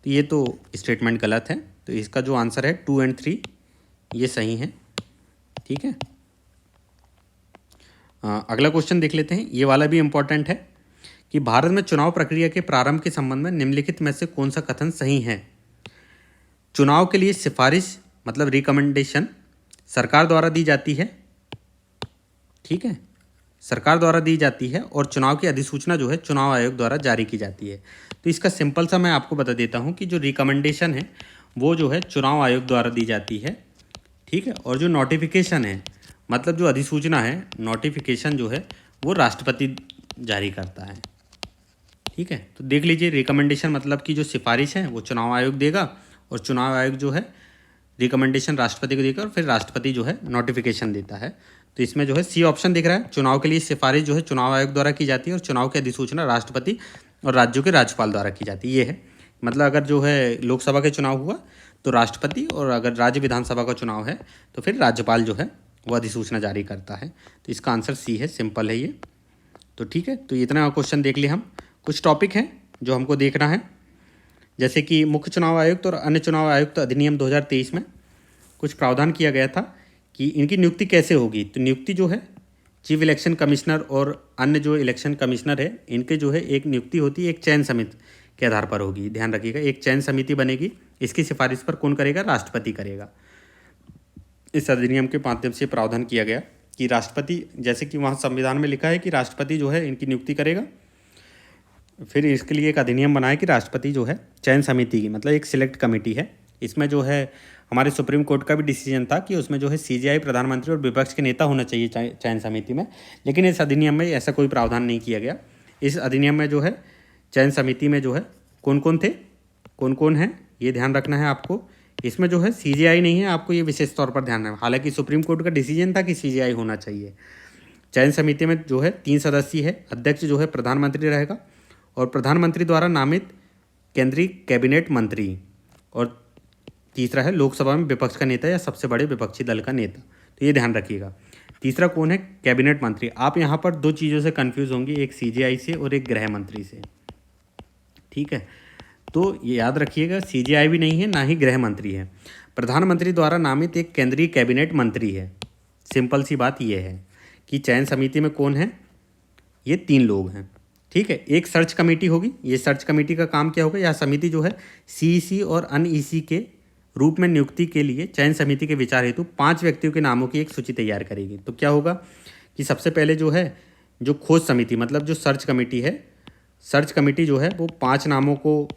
तो ये तो स्टेटमेंट गलत है, तो इसका जो आंसर है 2 और 3 ये सही है। ठीक है, अगला क्वेश्चन देख लेते हैं, ये वाला भी इम्पोर्टेंट है कि भारत में चुनाव प्रक्रिया के प्रारंभ के संबंध में निम्नलिखित में से कौन सा कथन सही है। चुनाव के लिए सिफारिश मतलब रिकमेंडेशन सरकार द्वारा दी जाती है। ठीक है, सरकार द्वारा दी जाती है और चुनाव की अधिसूचना जो है चुनाव आयोग द्वारा जारी की जाती है। तो इसका सिंपल सा मैं आपको बता देता हूँ कि जो रिकमेंडेशन है वो जो है चुनाव आयोग द्वारा दी जाती है। ठीक है, और जो नोटिफिकेशन है मतलब जो अधिसूचना है, नोटिफिकेशन जो है वो राष्ट्रपति जारी करता है। ठीक है, तो देख लीजिए, रिकमेंडेशन मतलब कि जो सिफारिश है वो चुनाव आयोग देगा और चुनाव आयोग जो है रिकमेंडेशन राष्ट्रपति को देगा और फिर राष्ट्रपति जो है नोटिफिकेशन देता है। तो इसमें जो है सी ऑप्शन दिख रहा है, चुनाव के लिए सिफारिश जो है चुनाव आयोग द्वारा की जाती है और चुनाव की अधिसूचना राष्ट्रपति और राज्यों के राज्यपाल द्वारा की जाती है। ये है मतलब अगर जो है लोकसभा के चुनाव हुआ तो राष्ट्रपति, और अगर राज्य विधानसभा का चुनाव है तो फिर राज्यपाल जो है वो अधिसूचना जारी करता है। तो इसका आंसर सी है, सिंपल है ये। तो ठीक है, तो इतना क्वेश्चन देख लिए हम। कुछ टॉपिक हैं जो हमको देखना है, जैसे कि मुख्य चुनाव आयुक्त और अन्य चुनाव आयुक्त अधिनियम 2023 में कुछ प्रावधान किया गया था कि इनकी नियुक्ति कैसे होगी। तो नियुक्ति जो है चीफ इलेक्शन कमिश्नर और अन्य जो इलेक्शन कमिश्नर है इनके जो है एक नियुक्ति होती है एक चयन समिति के आधार पर होगी। ध्यान रखिएगा, एक चयन समिति बनेगी, इसकी सिफारिश पर कौन करेगा, राष्ट्रपति करेगा। इस अधिनियम के माध्यम से प्रावधान किया गया कि राष्ट्रपति, जैसे कि वहाँ संविधान में लिखा है कि राष्ट्रपति जो है इनकी नियुक्ति करेगा, फिर इसके लिए एक अधिनियम बनाया कि राष्ट्रपति जो है चयन समिति की मतलब एक सिलेक्ट कमेटी है। इसमें जो है हमारे सुप्रीम कोर्ट का भी डिसीजन था कि उसमें जो है सीजेआई, प्रधानमंत्री और विपक्ष के नेता होना चाहिए चयन समिति में, लेकिन इस अधिनियम में ऐसा कोई प्रावधान नहीं किया गया। इस अधिनियम में जो है चयन समिति में जो है कौन कौन हैं ये ध्यान रखना है आपको। इसमें जो है सीजेआई नहीं है, आपको ये विशेष तौर पर ध्यान रखना। हालांकि सुप्रीम कोर्ट का डिसीजन था कि सीजेआई होना चाहिए। चयन समिति में जो है 3 सदस्य है, अध्यक्ष जो है प्रधानमंत्री रहेगा और प्रधानमंत्री द्वारा नामित केंद्रीय कैबिनेट मंत्री, और तीसरा है लोकसभा में विपक्ष का नेता या सबसे बड़े विपक्षी दल का नेता। तो ये ध्यान रखिएगा। तीसरा कौन है, कैबिनेट मंत्री। आप यहाँ पर 2 चीज़ों से कंफ्यूज होंगे, एक सीजेआई से और एक गृह मंत्री से। ठीक है, तो ये याद रखिएगा, सीजेआई भी नहीं है ना ही गृह मंत्री है, प्रधानमंत्री द्वारा नामित एक केंद्रीय कैबिनेट मंत्री है। सिंपल सी बात ये है कि चयन समिति में कौन है, ये 3 लोग हैं। ठीक है, एक सर्च कमेटी होगी। ये सर्च कमेटी का काम क्या होगा, यह समिति जो है सीईसी और अनईसी के रूप में नियुक्ति के लिए चयन समिति के विचार हेतु 5 व्यक्तियों के नामों की एक सूची तैयार करेगी। तो क्या होगा कि सबसे पहले जो है जो खोज समिति मतलब जो सर्च कमेटी है, सर्च कमेटी जो है वो 5 नामों को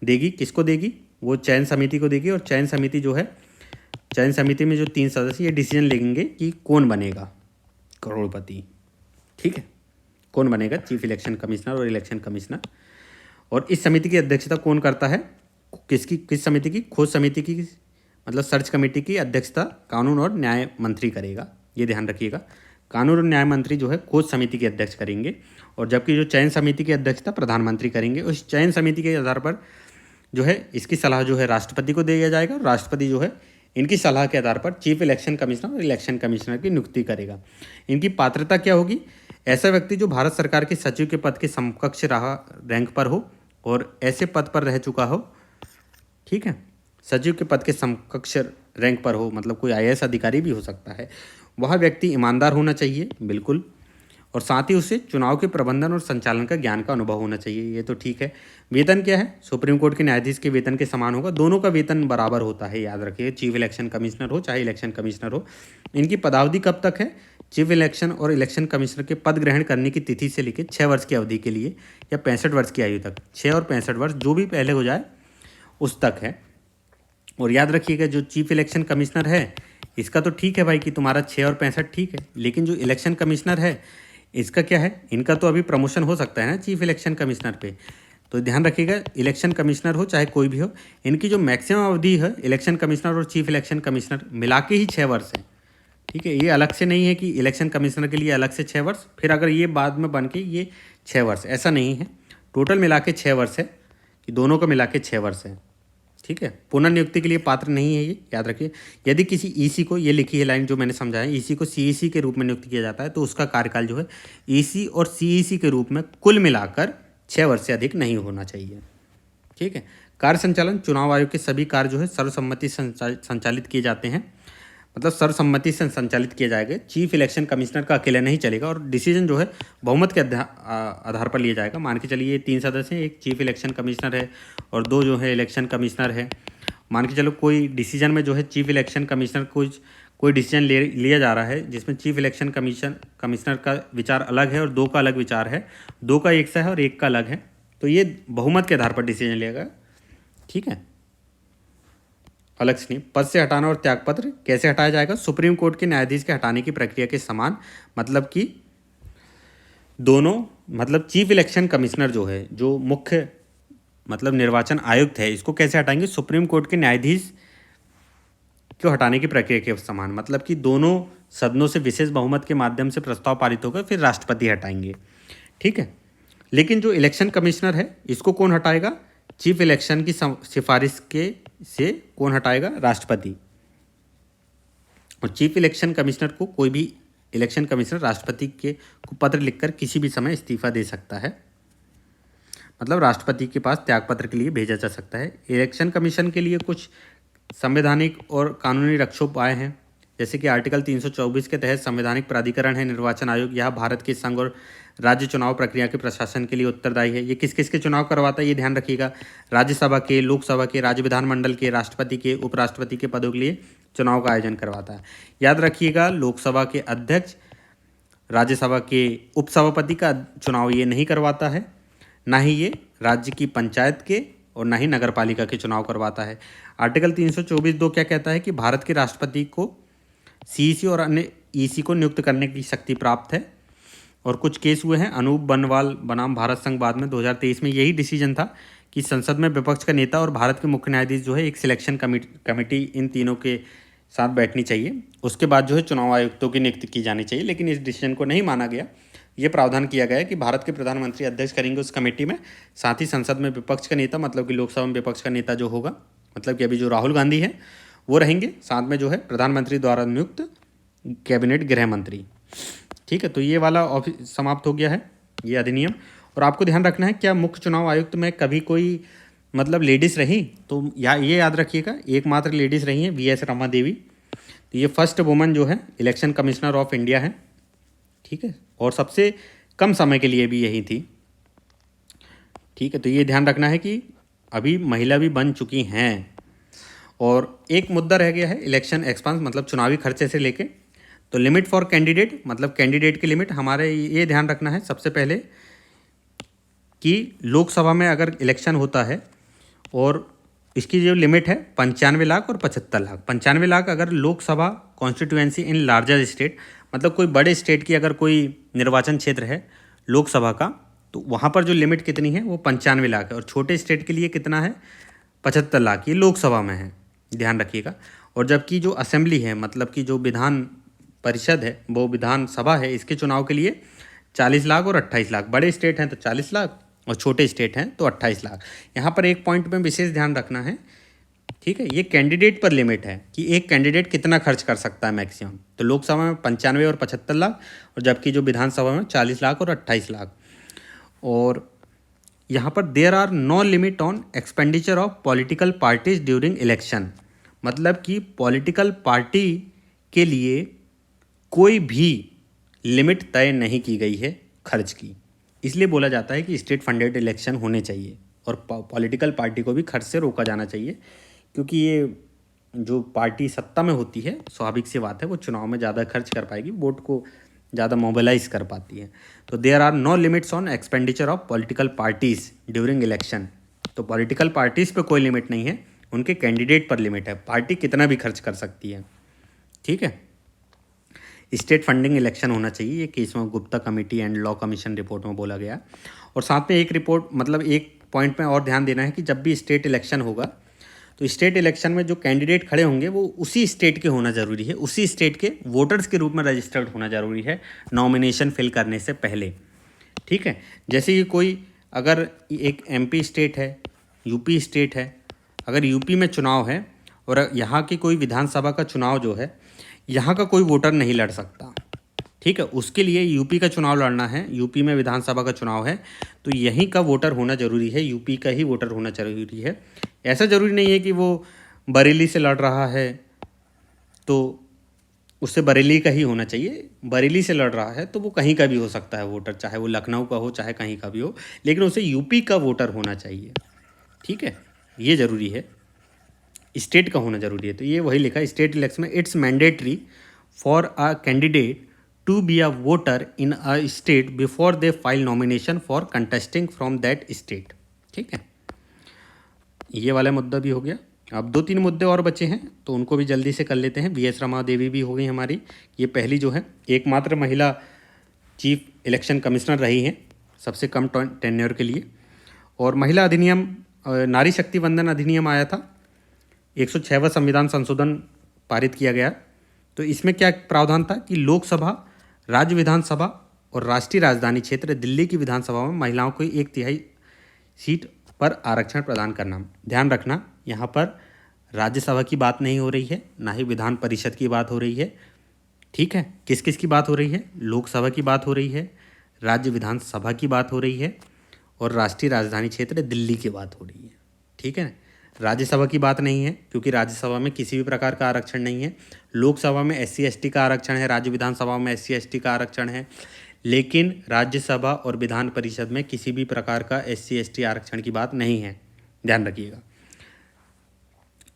देगी। किसको देगी, वो चयन समिति को देगी। और चयन समिति जो है, चयन समिति में जो 3 सदस्य ये डिसीजन लेंगे कि कौन बनेगा करोड़पति। ठीक है, कौन बनेगा चीफ इलेक्शन कमिश्नर और इलेक्शन कमिश्नर। और इस समिति की अध्यक्षता कौन करता है, किस समिति की, खोज समिति की मतलब सर्च कमेटी की अध्यक्षता कानून और न्याय मंत्री करेगा। ये ध्यान रखिएगा, कानून और न्याय मंत्री जो है खोज समिति के अध्यक्ष करेंगे, और जबकि जो चयन समिति की अध्यक्षता प्रधानमंत्री करेंगे। उस चयन समिति के आधार पर जो है इसकी सलाह जो है राष्ट्रपति को दिया जाएगा और राष्ट्रपति जो है इनकी सलाह के आधार पर चीफ इलेक्शन कमिश्नर और इलेक्शन कमिश्नर की नियुक्ति करेगा। इनकी पात्रता क्या होगी, ऐसा व्यक्ति जो भारत सरकार के सचिव के पद के समकक्ष रैंक पर हो और ऐसे पद पर रह चुका हो। ठीक है, सचिव के पद के समकक्ष रैंक पर हो, मतलब कोई आईएएस अधिकारी भी हो सकता है। वह व्यक्ति ईमानदार होना चाहिए बिल्कुल, और साथ ही उसे चुनाव के प्रबंधन और संचालन का ज्ञान का अनुभव होना चाहिए। ये तो ठीक है। वेतन क्या है, सुप्रीम कोर्ट के न्यायाधीश के वेतन के समान होगा। दोनों का वेतन बराबर होता है, याद रखिए, चीफ इलेक्शन कमिश्नर हो चाहे इलेक्शन कमिश्नर हो। इनकी पदावधि कब तक है, चीफ इलेक्शन और इलेक्शन कमिश्नर के पद ग्रहण करने की तिथि से लेकर 6 वर्ष की अवधि के लिए या 65 वर्ष की आयु तक। 6 और 65 वर्ष जो भी पहले हो जाए उस तक है। और याद रखिएगा जो चीफ इलेक्शन कमिश्नर है इसका तो ठीक है भाई कि तुम्हारा 6 और 65 ठीक है, लेकिन जो इलेक्शन कमिश्नर है इसका क्या है, इनका तो अभी प्रमोशन हो सकता है ना चीफ इलेक्शन कमिश्नर पे। तो ध्यान रखिएगा, इलेक्शन कमिश्नर हो चाहे कोई भी हो, इनकी जो मैक्सिमम अवधि है इलेक्शन कमिश्नर और चीफ इलेक्शन कमिश्नर मिला के ही 6 वर्ष है। ठीक है, ये अलग से नहीं है कि इलेक्शन कमिश्नर के लिए अलग से 6 वर्ष, फिर अगर ये बाद में बन के ये 6 वर्ष, ऐसा नहीं है। टोटल मिला के 6 वर्ष है कि दोनों को मिला के 6 वर्ष है। ठीक है, पुनर्नियुक्ति के लिए पात्र नहीं है, ये याद रखिए। यदि किसी ईसी को, ये लिखी है लाइन जो मैंने समझाया, ईसी को सीईसी के रूप में नियुक्त किया जाता है तो उसका कार्यकाल जो है ईसी और सीईसी के रूप में कुल मिलाकर 6 वर्ष से अधिक नहीं होना चाहिए। ठीक है, कार्य संचालन, चुनाव आयोग के सभी कार्य जो है सर्वसम्मति से संचालित किए जाते हैं, मतलब सर्वसम्मति से संचालित किए जाएंगे। चीफ इलेक्शन कमिश्नर का अकेला नहीं चलेगा और डिसीजन जो है बहुमत के आधार पर लिया जाएगा। मान के चलिए 3 सदस्य हैं, एक चीफ इलेक्शन कमिश्नर है और 2 जो है इलेक्शन कमिश्नर है। मान के चलो कोई डिसीजन में जो है चीफ इलेक्शन कमिश्नर कोई डिसीजन लिया जा रहा है जिसमें चीफ इलेक्शन कमिश्नर का विचार अलग है और 2 का अलग विचार है, 2 का एक सा है और 1 का अलग है, तो ये बहुमत के आधार पर डिसीजन लिया गया। ठीक है, अलग से नहीं। पद से हटाना और त्यागपत्र कैसे हटाया जाएगा? सुप्रीम कोर्ट के न्यायाधीश के हटाने की प्रक्रिया के समान, मतलब कि दोनों, मतलब चीफ इलेक्शन कमिश्नर जो है, जो मुख्य मतलब निर्वाचन आयुक्त है, इसको कैसे हटाएंगे? सुप्रीम कोर्ट के न्यायाधीश को हटाने की प्रक्रिया के समान, मतलब कि दोनों सदनों से विशेष बहुमत के माध्यम से प्रस्ताव पारित होगा, फिर राष्ट्रपति हटाएंगे। ठीक है, लेकिन जो इलेक्शन कमिश्नर है इसको कौन हटाएगा? चीफ इलेक्शन की सिफारिश के से कौन हटाएगा? राष्ट्रपति। और चीफ इलेक्शन कमिश्नर को कोई भी इलेक्शन कमिश्नर राष्ट्रपति को पत्र लिखकर किसी भी समय इस्तीफा दे सकता है, मतलब राष्ट्रपति के पास त्यागपत्र के लिए भेजा जा सकता है। इलेक्शन कमीशन के लिए कुछ संवैधानिक और कानूनी रक्षोपाय हैं, जैसे कि आर्टिकल 324 के तहत संवैधानिक प्राधिकरण है निर्वाचन आयोग। यह भारत के संघ और राज्य चुनाव प्रक्रिया के प्रशासन के लिए उत्तरदायी है। ये किस किस के चुनाव करवाता है ये ध्यान रखिएगा। राज्यसभा के, लोकसभा के, राज्य विधानमंडल के, राष्ट्रपति के, उपराष्ट्रपति के पदों के लिए चुनाव का आयोजन करवाता है। याद रखिएगा, लोकसभा के अध्यक्ष, राज्यसभा के उपसभापति का चुनाव ये नहीं करवाता है, ना ही ये राज्य की पंचायत के और ना ही नगर पालिका के चुनाव करवाता है। आर्टिकल 324(2) क्या कहता है कि भारत के राष्ट्रपति को सीईसी और अन्य ईसी को नियुक्त करने की शक्ति प्राप्त है। और कुछ केस हुए हैं, अनूप बनवाल बनाम भारत संघ, बाद में 2023 में यही डिसीजन था कि संसद में विपक्ष का नेता और भारत के मुख्य न्यायाधीश जो है एक सिलेक्शन कमेटी इन तीनों के साथ बैठनी चाहिए, उसके बाद जो है चुनाव आयुक्तों की नियुक्ति की जानी चाहिए, लेकिन इस डिसीजन को नहीं माना गया। ये प्रावधान किया गया है कि भारत के प्रधानमंत्री अध्यक्ष करेंगे उस कमेटी में, साथ ही संसद में विपक्ष का नेता, मतलब कि लोकसभा में विपक्ष का नेता जो होगा, मतलब कि अभी जो राहुल गांधी हैं वो रहेंगे, साथ में जो है प्रधानमंत्री द्वारा नियुक्त कैबिनेट गृह मंत्री। ठीक है, तो ये वाला समाप्त हो गया है ये अधिनियम। और आपको ध्यान रखना है, क्या मुख्य चुनाव आयुक्त में कभी कोई मतलब लेडीज़ रही? तो ये याद रखिएगा, एकमात्र लेडीज़ रही हैं वीएस रमा देवी। तो ये फर्स्ट वुमन जो है इलेक्शन कमिश्नर ऑफ इंडिया है। ठीक है, और सबसे कम समय के लिए भी यही थी। ठीक है, तो ये ध्यान रखना है कि अभी महिला भी बन चुकी हैं। और एक मुद्दा रह गया है इलेक्शन एक्सपेंस, मतलब चुनावी खर्चे से लेके। तो लिमिट फॉर कैंडिडेट, मतलब कैंडिडेट की लिमिट हमारे ये ध्यान रखना है सबसे पहले कि लोकसभा में अगर इलेक्शन होता है और इसकी जो लिमिट है 95 लाख और 75 लाख। 95 लाख अगर Lok Sabha constituency in larger state, मतलब कोई बड़े स्टेट की अगर कोई निर्वाचन क्षेत्र है लोकसभा का, तो वहाँ पर जो लिमिट कितनी है वो 95 लाख है। और छोटे स्टेट के लिए कितना है? 75 लाख। ये लोकसभा में है, ध्यान रखिएगा। और जबकि जो असेंबली है, मतलब कि जो विधान परिषद है, वो विधानसभा है, इसके चुनाव के लिए 40 लाख और 28 लाख। बड़े स्टेट हैं तो 40 लाख और छोटे स्टेट हैं तो 28 लाख। यहाँ पर एक पॉइंट में विशेष ध्यान रखना है। ठीक है, ये कैंडिडेट पर लिमिट है कि एक कैंडिडेट कितना खर्च कर सकता है मैक्सिमम। तो लोकसभा में 95 और 75 लाख, और जबकि जो विधानसभा में 40 लाख और 28 लाख। और यहाँ पर there are no limit on expenditure of political parties during election, मतलब कि पॉलिटिकल पार्टी के लिए कोई भी लिमिट तय नहीं की गई है खर्च की। इसलिए बोला जाता है कि स्टेट फंडेड इलेक्शन होने चाहिए और पॉलिटिकल पार्टी को भी खर्च से रोका जाना चाहिए, क्योंकि ये जो पार्टी सत्ता में होती है, स्वाभाविक सी बात है, वो चुनाव में ज़्यादा खर्च कर पाएगी, वोट को ज़्यादा मोबिलाइज कर पाती है। तो there are no limits on expenditure of political parties during election. तो पॉलिटिकल पार्टीज़ पे कोई लिमिट नहीं है, उनके कैंडिडेट पर लिमिट है, पार्टी कितना भी खर्च कर सकती है। ठीक है, स्टेट फंडिंग इलेक्शन होना चाहिए, ये केस में Gupta committee and law commission report में बोला गया। और साथ में एक रिपोर्ट, मतलब एक पॉइंट में और ध्यान देना है कि जब भी स्टेट इलेक्शन होगा तो स्टेट इलेक्शन में जो कैंडिडेट खड़े होंगे वो उसी स्टेट के होना ज़रूरी है, उसी स्टेट के वोटर्स के रूप में रजिस्टर्ड होना ज़रूरी है नॉमिनेशन फिल करने से पहले। ठीक है, जैसे कि कोई अगर एक एमपी स्टेट है, यूपी स्टेट है, अगर यूपी में चुनाव है और यहाँ की कोई विधानसभा का चुनाव जो है, यहाँ का कोई वोटर नहीं लड़ सकता, ठीक है। उसके लिए यूपी का चुनाव लड़ना है, यूपी में विधानसभा का चुनाव है, तो यहीं का वोटर होना जरूरी है, यूपी का ही वोटर होना जरूरी है। ऐसा जरूरी नहीं है कि वो बरेली से लड़ रहा है तो उससे बरेली का ही होना चाहिए। बरेली से लड़ रहा है तो वो कहीं का भी हो सकता है वोटर, चाहे वो लखनऊ का हो चाहे कहीं का भी हो, लेकिन उसे यूपी का वोटर होना चाहिए, ठीक है। ये ज़रूरी है, स्टेट का होना जरूरी है। तो ये वही लिखा है स्टेट इलेक्शन में, it's mandatory for a candidate to be a voter in a state before they file nomination for contesting from that state, ठीक है। ये वाला मुद्दा भी हो गया। अब 2-3 मुद्दे और बचे हैं तो उनको भी जल्दी से कर लेते हैं। वी एस रमा देवी भी हो गई हमारी, ये पहली जो है एकमात्र महिला चीफ इलेक्शन कमिश्नर रही हैं सबसे कम टेन्योर के लिए। और महिला अधिनियम, नारी शक्ति वंदन अधिनियम आया था, 106वां संविधान संशोधन पारित किया गया। तो इसमें क्या प्रावधान था कि लोकसभा, राज्य विधानसभा और राष्ट्रीय राजधानी क्षेत्र दिल्ली की विधानसभा में महिलाओं को 1/3 सीट पर आरक्षण प्रदान करना। ध्यान रखना, यहाँ पर राज्यसभा की बात नहीं हो रही है, ना ही विधान परिषद की बात हो रही है, ठीक है। किस किस की बात हो रही है? लोकसभा की बात हो रही है, राज्य विधानसभा की बात हो रही है और राष्ट्रीय राजधानी क्षेत्र दिल्ली की बात हो रही है, ठीक है। राज्यसभा की बात नहीं है क्योंकि राज्यसभा में किसी भी प्रकार का आरक्षण नहीं है। लोकसभा में SC ST का आरक्षण है, राज्य विधानसभा में SC ST का आरक्षण है, लेकिन राज्यसभा और विधान परिषद में किसी भी प्रकार का SC ST आरक्षण की बात नहीं है, ध्यान रखिएगा।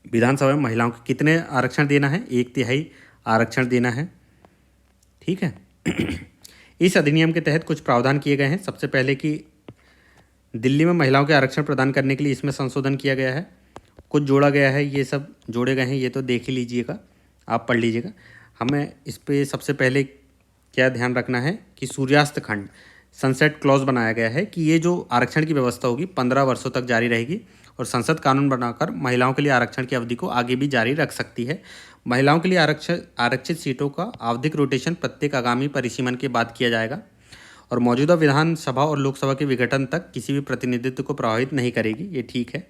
विधानसभा में महिलाओं को कितने आरक्षण देना है? 1/3 आरक्षण देना है, ठीक है। इस अधिनियम के तहत कुछ प्रावधान किए गए हैं। सबसे पहले कि दिल्ली में महिलाओं के आरक्षण प्रदान करने के लिए इसमें संशोधन किया गया है, कुछ जोड़ा गया है, ये सब जोड़े गए हैं, ये तो देख ही लीजिएगा, आप पढ़ लीजिएगा। हमें इस पे सबसे पहले क्या ध्यान रखना है कि सूर्यास्त खंड, सनसेट क्लॉज बनाया गया है कि ये जो आरक्षण की व्यवस्था होगी 15 वर्षों तक जारी रहेगी और संसद कानून बनाकर महिलाओं के लिए आरक्षण की अवधि को आगे भी जारी रख सकती है। महिलाओं के लिए आरक्षित सीटों का आवधिक रोटेशन प्रत्येक आगामी परिसीमन के बाद किया जाएगा और मौजूदा विधानसभा और लोकसभा के विघटन तक किसी भी प्रतिनिधित्व को प्रभावित नहीं करेगी, ये ठीक है।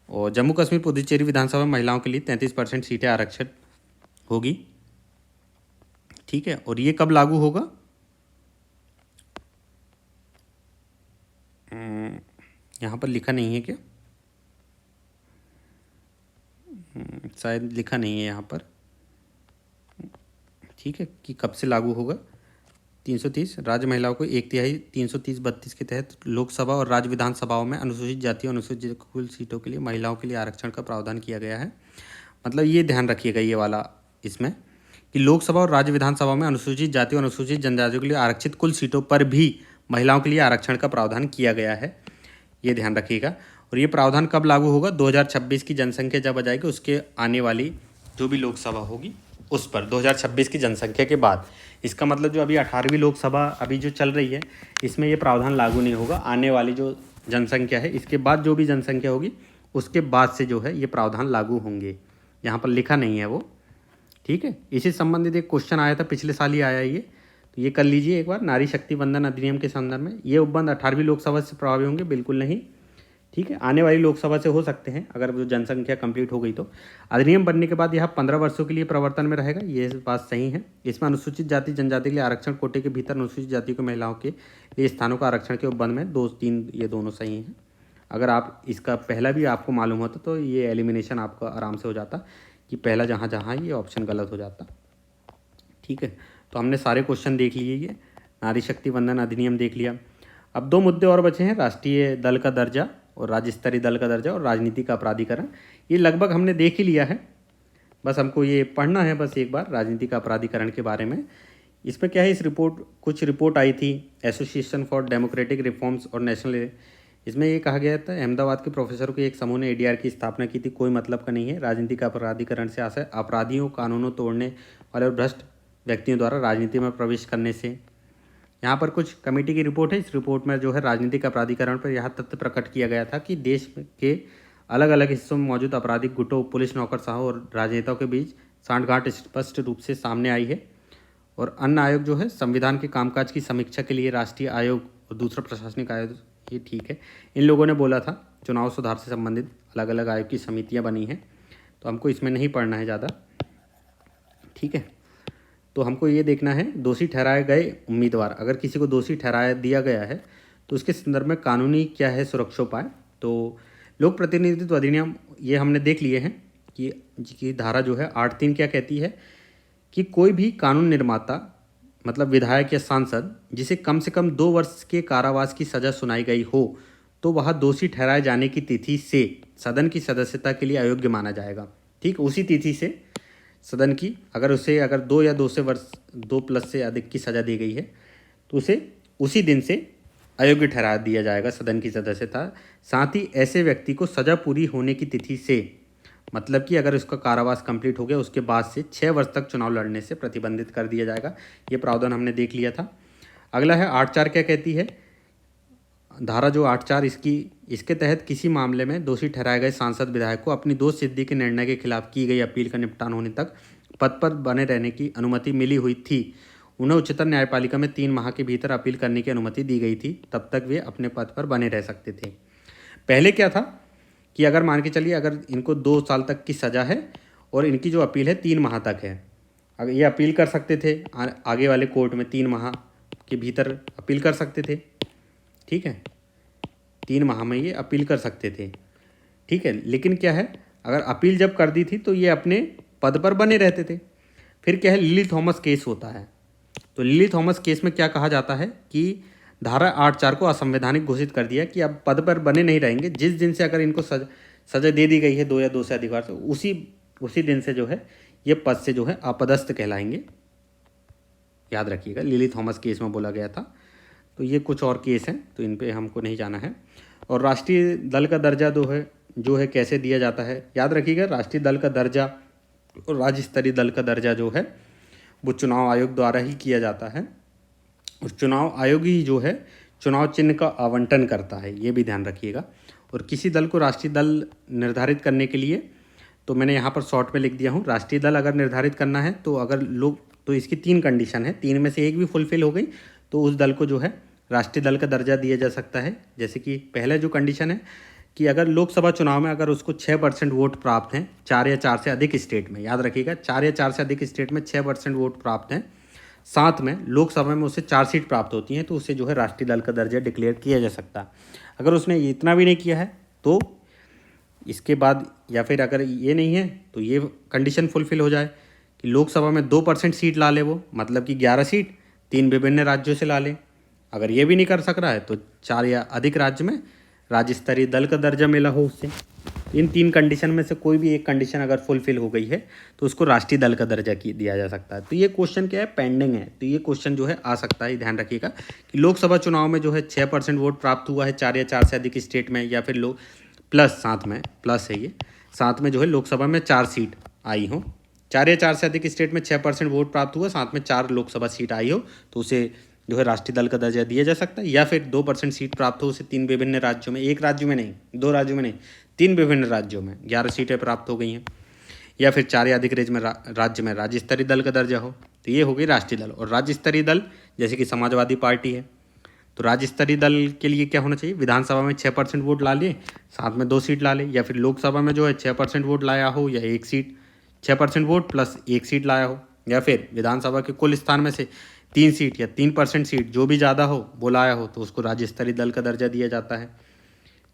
और जम्मू कश्मीर पुदुचेरी विधानसभा में महिलाओं के लिए 33% सीटें आरक्षित होगी, ठीक है। और ये कब लागू होगा? यहाँ पर लिखा नहीं है क्या? शायद लिखा नहीं है यहाँ पर, ठीक है, कि कब से लागू होगा। 330 राज्य महिलाओं को 1/3 330-32 के तहत लोकसभा और राज्य विधानसभाओं में अनुसूचित जाति और अनुसूचित कुल सीटों के लिए महिलाओं के लिए आरक्षण का प्रावधान किया गया है। मतलब ये ध्यान रखिएगा ये वाला इसमें कि लोकसभा और राज्य विधानसभा में अनुसूचित जाति और अनुसूचित जनजातियों के लिए आरक्षित कुल सीटों पर भी महिलाओं के लिए आरक्षण का प्रावधान किया गया है, ये ध्यान रखिएगा। और ये प्रावधान कब लागू होगा? 2026 की जनसंख्या जब आ जाएगी उसके आने वाली जो भी लोकसभा होगी उस पर, 2026 की जनसंख्या के बाद। इसका मतलब जो अभी 18वीं लोकसभा अभी जो चल रही है इसमें ये प्रावधान लागू नहीं होगा। आने वाली जो जनसंख्या है इसके बाद जो भी जनसंख्या होगी उसके बाद से जो है ये प्रावधान लागू होंगे, यहाँ पर लिखा नहीं है वो, ठीक है। इसी संबंधित एक क्वेश्चन आया था, पिछले साल ही आया ये, तो ये कर लीजिए एक बार। नारी शक्ति वंदन अधिनियम के संदर्भ में ये उपबंध 18वीं लोकसभा से प्रभावी होंगे? बिल्कुल नहीं, ठीक है। आने वाली लोकसभा से हो सकते हैं अगर जो जनसंख्या कंप्लीट हो गई तो। अधिनियम बनने के बाद यह 15 वर्षों के लिए प्रवर्तन में रहेगा, ये बात सही है। इसमें अनुसूचित जाति जनजाति के लिए आरक्षण कोटे के भीतर अनुसूचित जाति को महिलाओं के लिए स्थानों का आरक्षण के उपबंध में 2-3 ये दोनों सही हैं। अगर आप इसका पहला भी आपको मालूम होता तो ये एलिमिनेशन आपका आराम से हो जाता कि पहला जहाँ जहाँ ये ऑप्शन गलत हो जाता, ठीक है। तो हमने सारे क्वेश्चन देख लिए, ये नारी शक्ति वंदन अधिनियम देख लिया। अब 2 मुद्दे और बचे हैं, राष्ट्रीय दल का दर्जा और राज्य स्तरीय दल का दर्जा और राजनीति का अपराधीकरण। ये लगभग हमने देख ही लिया है, बस हमको ये पढ़ना है बस एक बार राजनीति का अपराधीकरण के बारे में। इसमें क्या है, इस कुछ रिपोर्ट आई थी एसोसिएशन फॉर डेमोक्रेटिक रिफॉर्म्स और नेशनल, इसमें ये कहा गया था अहमदाबाद के प्रोफेसरों के एक समूह ने ADR की स्थापना की थी, कोई मतलब का नहीं है। राजनीति का अपराधीकरण से आशय अपराधियों, कानूनों तोड़ने वाले और भ्रष्ट व्यक्तियों द्वारा राजनीति में प्रवेश करने से। यहाँ पर कुछ कमेटी की रिपोर्ट है, इस रिपोर्ट में जो है राजनीतिक अपराधीकरण पर यह तथ्य प्रकट किया गया था कि देश के अलग अलग हिस्सों में मौजूद आपराधिक गुटों, पुलिस नौकरशाहों और राजनेताओं के बीच सांठगांठ स्पष्ट रूप से सामने आई है। और अन्य आयोग जो है संविधान के कामकाज की समीक्षा के लिए राष्ट्रीय आयोग और दूसरा प्रशासनिक आयोग, ये ठीक है। इन लोगों ने बोला था चुनाव सुधार से संबंधित अलग अलग आयोग की समितियां बनी हैं, तो हमको इसमें नहीं पढ़ना है ज़्यादा, ठीक है। तो हमको ये देखना है दोषी ठहराए गए उम्मीदवार, अगर किसी को दोषी ठहराया दिया गया है तो उसके संदर्भ में कानूनी क्या है सुरक्षा उपाय। तो लोक प्रतिनिधित्व अधिनियम ये हमने देख लिए हैं कि धारा जो है 8(3) क्या कहती है कि कोई भी कानून निर्माता मतलब विधायक या सांसद जिसे कम से कम 2 वर्ष के कारावास की सज़ा सुनाई गई हो तो वह दोषी ठहराए जाने की तिथि से सदन की सदस्यता के लिए अयोग्य माना जाएगा। ठीक, उसी तिथि से सदन की अगर 2 या 2+ से अधिक की सज़ा दी गई है तो उसे उसी दिन से अयोग्य ठहरा दिया जाएगा सदन की सदस्यता। साथ ही ऐसे व्यक्ति को सज़ा पूरी होने की तिथि से मतलब कि अगर उसका कारावास कंप्लीट हो गया उसके बाद से 6 वर्ष तक चुनाव लड़ने से प्रतिबंधित कर दिया जाएगा। ये प्रावधान हमने देख लिया था। अगला है 8(4) क्या कहती है, धारा जो 8(4) इसके तहत किसी मामले में दोषी ठहराए गए सांसद विधायक को अपनी दोष सिद्धि के निर्णय के खिलाफ की गई अपील का निपटान होने तक पद पर बने रहने की अनुमति मिली हुई थी। उन्हें उच्चतम न्यायपालिका में 3 माह के भीतर अपील करने की अनुमति दी गई थी, तब तक वे अपने पद पर बने रह सकते थे। पहले क्या था कि अगर मान के चलिए अगर इनको 2 साल तक की सज़ा है और इनकी जो अपील है 3 माह तक है, अगर ये अपील कर सकते थे आगे वाले कोर्ट में 3 माह के भीतर अपील कर सकते थे, ठीक है, 3 माह में ये अपील कर सकते थे, ठीक है। लेकिन क्या है, अगर अपील जब कर दी थी तो ये अपने पद पर बने रहते थे। फिर क्या है, लिली थॉमस केस होता है। तो लिली थॉमस केस में क्या कहा जाता है कि धारा 8(4) को असंवैधानिक घोषित कर दिया कि अब पद पर बने नहीं रहेंगे। जिस दिन से अगर इनको सजा दे दी गई है 2 या 2 से अधिक बार, तो उसी दिन से जो है ये पद से जो है अपदस्थ कहलाएंगे। याद रखिएगा, लिली थॉमस केस में बोला गया था। तो ये कुछ और केस हैं, तो इन पे हमको नहीं जाना है। और राष्ट्रीय दल का दर्जा जो है कैसे दिया जाता है, याद रखिएगा, राष्ट्रीय दल का दर्जा और राज्य स्तरीय दल का दर्जा जो है वो चुनाव आयोग द्वारा ही किया जाता है। और चुनाव आयोग ही जो है चुनाव चिन्ह का आवंटन करता है, ये भी ध्यान रखिएगा। और किसी दल को राष्ट्रीय दल निर्धारित करने के लिए, तो मैंने यहाँ पर शॉर्ट में लिख दिया हूँ, राष्ट्रीय दल अगर निर्धारित करना है तो इसकी 3 कंडीशन है, 3 में से एक भी फुलफिल हो गई तो उस दल को जो है राष्ट्रीय दल का दर्जा दिया जा सकता है। जैसे कि पहला जो कंडीशन है कि अगर लोकसभा चुनाव में अगर उसको 6% वोट प्राप्त हैं 4 या 4 से अधिक स्टेट में, याद रखिएगा 4 या 4 से अधिक स्टेट में 6% वोट प्राप्त हैं, साथ में लोकसभा में उसे 4 सीट प्राप्त होती हैं, तो उसे जो है राष्ट्रीय दल का दर्जा डिक्लेयर किया जा सकता है। अगर उसने इतना भी नहीं किया है तो इसके बाद, या फिर अगर ये नहीं है तो ये कंडीशन फुलफिल हो जाए कि लोकसभा में 2% सीट ला ले वो, मतलब कि 11 सीट 3 विभिन्न राज्यों से ला ले। अगर ये भी नहीं कर सक रहा है तो 4 या अधिक राज्य में राज्य स्तरीय दल का दर्जा मिला हो उससे। इन 3 कंडीशन में से कोई भी एक कंडीशन अगर फुलफिल हो गई है तो उसको राष्ट्रीय दल का दर्जा दिया जा सकता है। तो ये क्वेश्चन क्या है, पेंडिंग है, तो ये क्वेश्चन जो है आ सकता है। ध्यान रखिएगा कि लोकसभा चुनाव में जो है 6% वोट प्राप्त हुआ है 4 या 4 से अधिक स्टेट में, या फिर प्लस है ये, साथ में जो है लोकसभा में 4 सीट आई हो, 4 या 4 से अधिक स्टेट में 6% वोट प्राप्त हुआ, साथ में 4 लोकसभा सीट आई हो, तो उसे जो है राष्ट्रीय दल का दर्जा दिया जा सकता है। या फिर 2% सीट प्राप्त हो उसे 3 विभिन्न राज्यों में, एक राज्य में नहीं, 2 राज्यों में नहीं, 3 विभिन्न राज्यों में 11 सीटें प्राप्त हो गई हैं, या फिर 4 या अधिक राज्य में राज्य स्तरीय दल का दर्जा हो, तो ये हो गई राष्ट्रीय दल। और राज्य स्तरीय दल जैसे कि समाजवादी पार्टी है, तो राज्य स्तरीय दल के लिए क्या होना चाहिए, विधानसभा में 6% वोट ला ले, साथ में 2 सीट ला ले, या फिर लोकसभा में जो है 6% वोट लाया हो या 1 सीट, 6% वोट प्लस 1 सीट लाया हो, या फिर विधानसभा के कुल स्थान में से 3 सीट या 3% सीट जो भी ज़्यादा हो वो लाया हो, तो उसको राज्य स्तरीय दल का दर्जा दिया जाता है।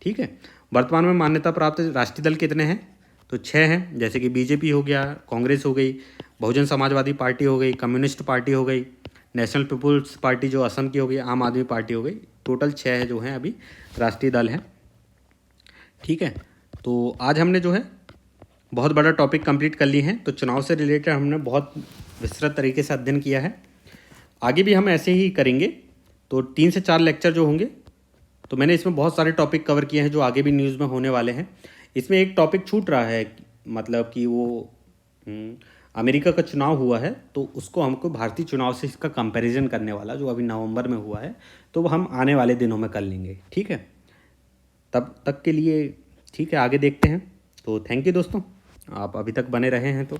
ठीक है। वर्तमान में मान्यता प्राप्त राष्ट्रीय दल कितने हैं, तो 6 हैं, जैसे कि बीजेपी हो गया, कांग्रेस हो गई, बहुजन समाजवादी पार्टी हो गई, कम्युनिस्ट पार्टी हो गई, नेशनल पीपुल्स पार्टी जो असम की हो गई, आम आदमी पार्टी हो गई। टोटल 6 जो हैं अभी राष्ट्रीय दल हैं। ठीक है। तो आज हमने जो है बहुत बड़ा टॉपिक कंप्लीट कर ली हैं। तो चुनाव से रिलेटेड हमने बहुत विस्तृत तरीके से अध्ययन किया है, आगे भी हम ऐसे ही करेंगे। तो 3 से 4 लेक्चर जो होंगे, तो मैंने इसमें बहुत सारे टॉपिक कवर किए हैं जो आगे भी न्यूज़ में होने वाले हैं। इसमें एक टॉपिक छूट रहा है, मतलब कि वो अमेरिका का चुनाव हुआ है, तो उसको हमको भारतीय चुनाव से इसका कंपैरिजन करने वाला जो अभी नवंबर में हुआ है, तो वो हम आने वाले दिनों में कर लेंगे। ठीक है, तब तक के लिए ठीक है, आगे देखते हैं। तो थैंक यू दोस्तों, आप अभी तक बने रहे हैं तो।